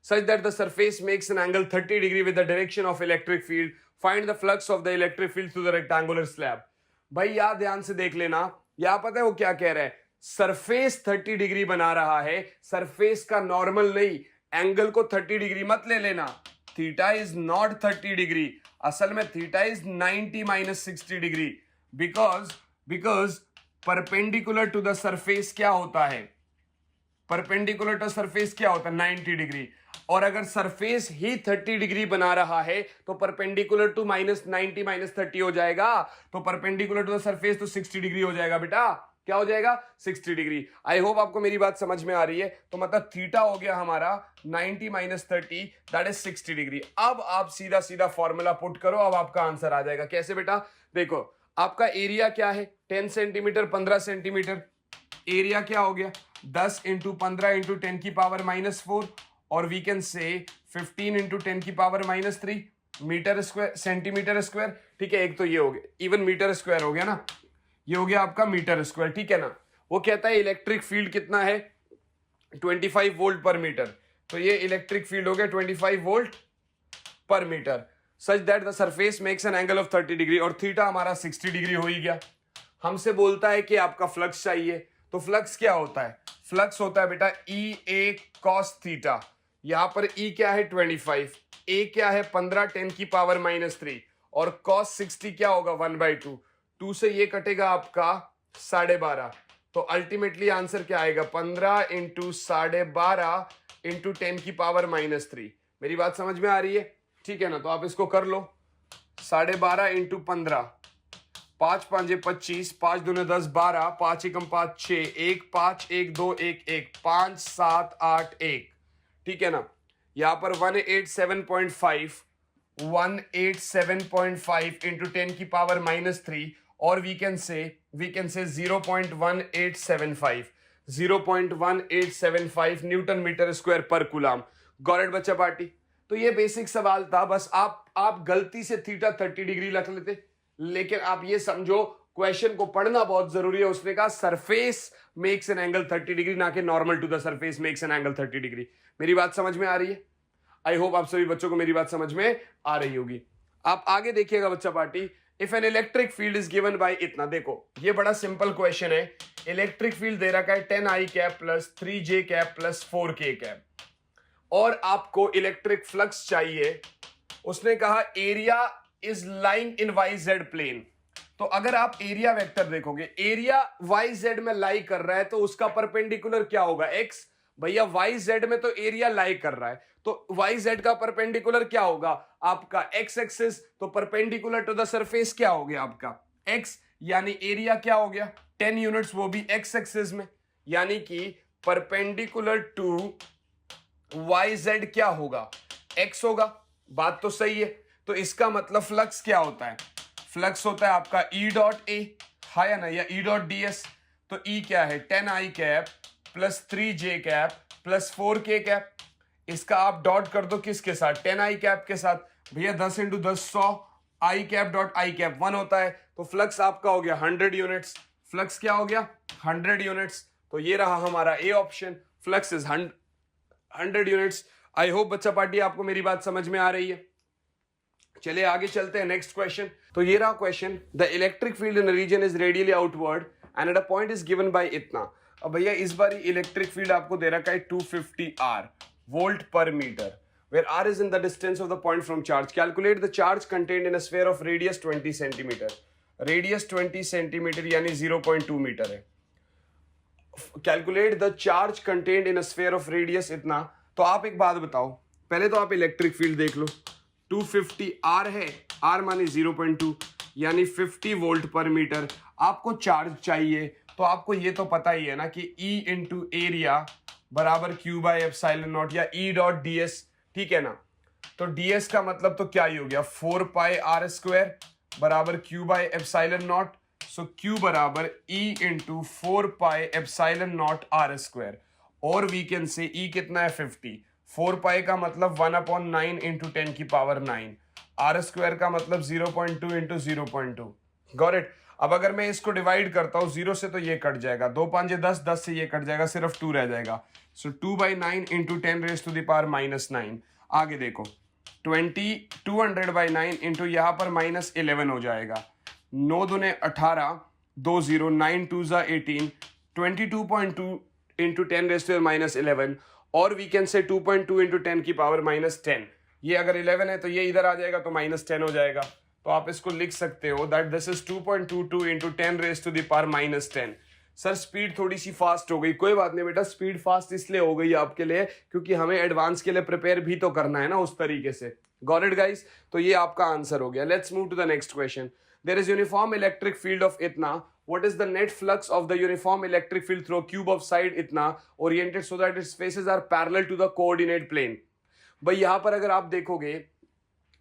such that the surface makes an angle 30 degree with the direction of electric field. Find the flux of the electric field through the rectangular slab. भाई यार ध्यान से देख लेना, यहां पता है वो क्या कह रहा है, सरफेस 30 डिग्री बना रहा है, सरफेस का नॉर्मल नहीं, एंगल को 30 डिग्री मत ले लेना, थीटा इज नॉट 30 डिग्री, असल में theta is 90 minus 60 degree, because perpendicular to the surface क्या होता है, परपेंडिकुलर टू सरफेस क्या होता है 90 डिग्री। और अगर सरफेस ही 30 डिग्री बना रहा है तो परपेंडिकुलर टू माइनस 90 माइनस 30 हो जाएगा, तो परपेंडिकुलर टू द सरफेस तो 60 डिग्री हो जाएगा बेटा। क्या हो जाएगा, 60 डिग्री। आई होप आपको मेरी बात समझ में आ रही है। तो मतलब थीटा हो गया हमारा 90 माइनस 30, दैट इज 60 डिग्री। अब आप सीधा सीधा फॉर्मूला पुट करो, अब आपका आंसर आ जाएगा। कैसे बेटा, देखो आपका एरिया क्या है, 10 सेंटीमीटर 15 सेंटीमीटर, एरिया क्या हो गया 10 इंटू 15 इंटू 10 की पावर माइनस 4, और वी कैन से 15 इंटू 10 की power minus 3 metre square, centimetre square, ठीक है। एक तो ये हो गया, इवन मीटर स्क्वायर हो गया ना, ये हो गया आपका मीटर स्क्वायर, ठीक है ना। वो कहता है इलेक्ट्रिक फील्ड कितना है 25 वोल्ट पर मीटर, तो ये इलेक्ट्रिक फील्ड हो गया 25 volt per metre, such that the surface makes an angle of 30 degree, और थीटा हमारा 60 डिग्री हो ही गया। हमसे बोलता है कि आपका फ्लक्स चाहिए, तो फ्लक्स क्या होता है, फ्लक्स होता है बेटा ई ए कॉस थीटा। यहां पर ई क्या है 25, ए क्या है 15 10 की पावर माइनस 3, और कॉस 60 क्या होगा 1/2, 2 से ये कटेगा आपका 12.5, तो अल्टीमेटली आंसर क्या आएगा 15 इंटू 12.5 इंटू 10 की पावर माइनस 3। मेरी बात समझ में आ रही है, ठीक है ना। तो आप इसको कर लो, 12.5 इंटू 15, 5 5 25, 5 2 10 12, 5 1 5 6, 1 5 1 2 1 1 5 7 8 1, ठीक है ना। यहां पर 187.5 इंटू 10 की पावर माइनस 3, और we can say 0.1875 newton metre square per coulomb. Got it बच्चा पार्टी। तो ये बेसिक सवाल था, बस आप गलती से थीटा 30 डिग्री रख लेते, लेकिन आप ये समझो क्वेश्चन को पढ़ना बहुत जरूरी है। उसने कहा surface makes an angle 30 degree, ना कि normal to the surface makes an angle 30 degree. मेरी बात समझ में आ रही है? आई होप आप सभी बच्चों को मेरी बात समझ में आ रही होगी। आप आगे देखिएगा बच्चा party, if an electric field is given by इतना, देखो ये बड़ा सिंपल क्वेश्चन है। इलेक्ट्रिक फील्ड दे रखा है 10i cap plus 3j cap plus 4k cap, और आपको इलेक्ट्रिक फ्लक्स चाहिए। उसने कहा area is lying in YZ plane. तो अगर आप एरिया वेक्टर देखोगे, एरिया YZ में लाई कर रहा है, तो उसका परपेंडिकुलर क्या होगा x। भैया YZ में तो एरिया लाई कर रहा है, तो YZ का परपेंडिकुलर क्या होगा आपका x एक्सिस, तो परपेंडिकुलर टू द सरफेस क्या हो गया आपका x, यानी एरिया क्या हो गया 10 यूनिट्स, वो भी x एक्सिस में, यानी कि परपेंडिकुलर टू YZ क्या होगा x होगा। बात तो सही है। तो इसका मतलब फ्लक्स क्या होता है, फ्लक्स होता है आपका ई डॉट ए, हाँ या ना, या ई डॉट डी एस। तो ई क्या है 10i cap plus 3j cap plus 4k cap. इसका आप डॉट कर दो किसके साथ, 10i कैप के साथ। भैया 10 into 10 100, I cap dot I cap 1 होता है, तो फ्लक्स आपका हो गया 100 यूनिट्स। फ्लक्स क्या हो गया 100 यूनिट्स। तो ये रहा हमारा A option, flux is 100 units. I hope बच्चा पार्टी आपको मेरी बात समझ में आ रही है। चलिए आगे चलते हैं, नेक्स्ट क्वेश्चन। तो ये रहा question, the electric field in region is radially outward and at a point is given by इतना। अब भैया इस बार इलेक्ट्रिक फील्ड आपको दे रखा है 250 are volt per metre, where r is in the distance of the point from charge. Calculate the charge contained in a sphere of radius 20 centimeter. Radius 20 centimeter यानी 0.2 metre है। Calculate the charge contained in a sphere of radius इतना। तो आप एक बात बताओ, पहले तो आप इलेक्ट्रिक फील्ड देख लो, 250 r है, r माने 0.2 यानी 50 वोल्ट पर मीटर। आपको चार्ज चाहिए, तो आपको ये तो पता ही है ना कि E इंटू एरिया बराबर Q बाय एप्सिलॉन नॉट या E डॉट डी एस, ठीक है ना। तो ds का मतलब तो क्या ही हो गया 4 पाई r स्क्वायर बराबर Q by epsilon not. So Q बराबर E into 4 pi epsilon naught r square, और वी कैन से E कितना है 50। 4 पाई का मतलब 1/9 इंटू 10 की पावर 9, r स्क्वायर का मतलब 0.2 इंटू 0.2। Got it. अब अगर मैं इसको डिवाइड करता हूं 0 से तो ये कट जाएगा, 2 5 10, 10 से ये कट जाएगा, सिर्फ 2 रह जाएगा। सो 2/9 into 10 raise to the power -9। आगे देखो 200/9 इंटू यहाँ पर -11 हो जाएगा, 9 दूने 18, 2 0, 9 2 18, 22.2 इंटू 10 रेज टू -11, और वी कैन से 2.2 इंटू 10 की पावर -10। ये अगर 11 है तो ये इधर आ जाएगा तो -10 हो जाएगा। तो आप इसको लिख सकते हो that this is 2.22 into 10 raise to the power -10। Sir speed थोड़ी सी फास्ट हो गई, कोई बात नहीं बेटा, स्पीड फास्ट इसलिए हो गई आपके लिए क्योंकि हमें एडवांस के लिए प्रिपेयर भी तो करना है ना उस तरीके से। Got it guys. तो ये आपका आंसर हो गया। Let's move to the next question. There is uniform electric field of इतना, what is the net flux of the uniform electric field through cube of side इतना oriented so that its faces are parallel to the coordinate plane. भाई यहां पर अगर आप देखोगे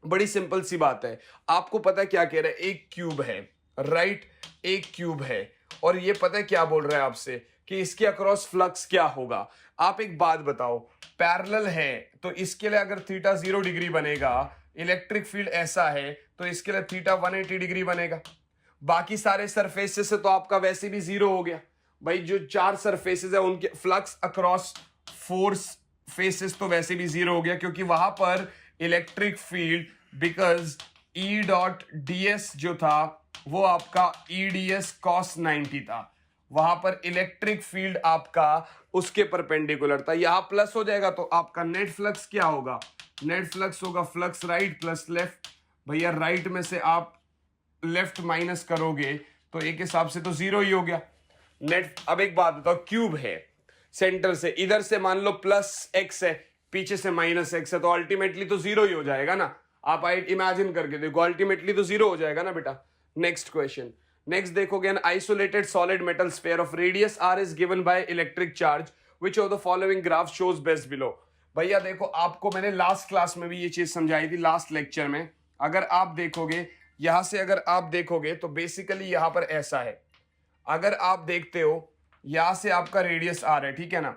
बड़ी simple सी बात है, आपको पता है क्या कह रहा है, एक क्यूब है, राइट, एक क्यूब है, और ये पता है क्या बोल रहा है आपसे कि इसके अक्रॉस फ्लक्स क्या होगा। आप एक बात बताओ, पैरेलल है तो इसके लिए अगर थीटा 0 डिग्री बनेगा, इलेक्ट्रिक फील्ड ऐसा है तो इसके लिए थीटा 180 डिग्री बनेगा। बाकी सारे सरफेसेस से तो आपका वैसे भी 0 हो गया। भाई जो 4 सरफेसेस है उनके फ्लक्स अक्रॉस 4 फेसेस तो वैसे भी 0 हो गया, क्योंकि वहां पर electric field because E dot D S जो था वो आपका ई डी एस कॉस 90 था, वहां पर इलेक्ट्रिक फील्ड आपका उसके परपेंडिकुलर था। यहां प्लस हो जाएगा तो आपका नेट फ्लक्स क्या होगा, नेट फ्लक्स होगा फ्लक्स राइट प्लस लेफ्ट। भैया राइट में से आप लेफ्ट माइनस करोगे तो एक हिसाब से तो 0 ही हो गया नेट। अब एक बात बताओ, क्यूब है, सेंटर से इधर से मान लो प्लस एक्स है, पीछे से -x है, तो अल्टीमेटली तो 0 ही हो जाएगा ना। आप इमेजिन करके देखो, अल्टीमेटली तो 0 हो जाएगा ना बेटा। नेक्स्ट क्वेश्चन, नेक्स्ट देखोगे, an isolated solid metal sphere of radius r is given by electric charge which of the following graph shows best below. भैया देखो, आपको मैंने लास्ट क्लास में भी ये चीज समझाई थी, लास्ट लेक्चर में। अगर आप देखोगे यहां से, अगर आप देखोगे तो बेसिकली यहां पर ऐसा है, अगर आप देखते हो यहां से आपका रेडियस r है, ठीक है ना,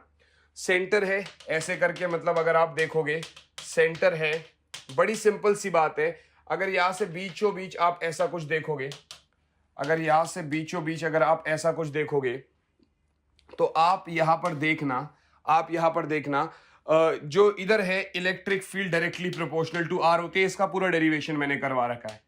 सेंटर है ऐसे करके, मतलब अगर आप देखोगे सेंटर है, बड़ी सिंपल सी बात है। अगर यहां से बीचों बीच आप ऐसा कुछ देखोगे, अगर यहां से बीचों बीच अगर आप ऐसा कुछ देखोगे तो आप यहां पर देखना, आप यहां पर देखना, जो इधर है electric field directly proportional to r होती है, इसका पूरा डेरिवेशन मैंने करवा रखा है।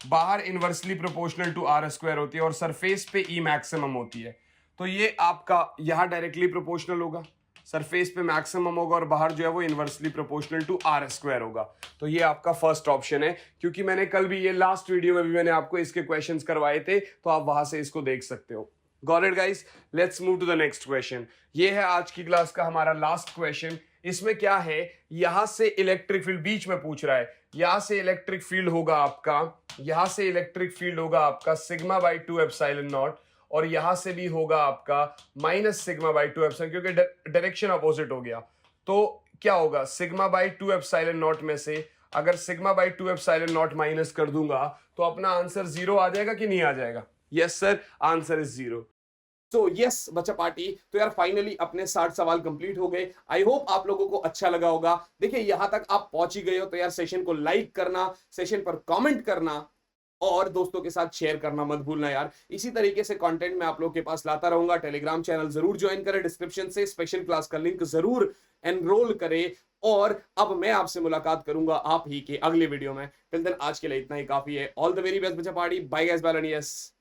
बाहर inversely proportional to r square होती है और सरफेस पे ई मैक्सिमम होती है। तो ये आपका यहां डायरेक्टली प्रोपोर्शनल होगा, सरफेस पे मैक्सिमम होगा, और बाहर जो है वो inversely proportional to r square होगा। तो ये आपका फर्स्ट ऑप्शन है, क्योंकि मैंने कल भी ये लास्ट वीडियो में भी मैंने आपको इसके क्वेश्चंस करवाए थे, तो आप वहां से इसको देख सकते हो। Got it guys. Let's move to the next question. ये है आज की क्लास का हमारा लास्ट क्वेश्चन। इसमें क्या है, यहां से इलेक्ट्रिक फील्ड बीच में पूछ रहा है, यहां से इलेक्ट्रिक फील्ड होगा आपका, यहां से इलेक्ट्रिक फील्ड होगा आपका सिग्मा बाई 2 एप्सिलॉन नॉट, और यहां से भी होगा आपका माइनस सिग्मा बाई 2 एप्सिलॉन, क्योंकि डायरेक्शन अपोजिट हो गया। तो क्या होगा, सिग्मा बाई 2 एप्सिलॉन नॉट में से अगर sigma by 2 epsilon not minus कर दूंगा तो तो अपना आंसर 0 आ जाएगा कि नहीं आ जाएगा? Yes sir, answer is 0। तो यस बच्चा पार्टी, तो यार फाइनली अपने 60 सवाल कंप्लीट हो गए। आई होप आप लोगों को अच्छा लगा होगा। देखिए यहां तक आप पहुंच ही गए हो तो यार सेशन को लाइक करना, सेशन पर कमेंट करना और दोस्तों के साथ शेयर करना मत भूलना यार। इसी तरीके से कंटेंट मैं आप लोगों के पास लाता रहूंगा। टेलीग्राम चैनल जरूर ज्वाइन करें, डिस्क्रिप्शन से स्पेशल क्लास का लिंक जरूर एनरोल करें। और अब मैं आपसे मुलाकात करूंगा आप ही के अगले वीडियो में। टिल देन आज के लिए इतना ही काफी है। ऑल द वेरी बेस्ट बच्चा party, bye guys, bye. Yes.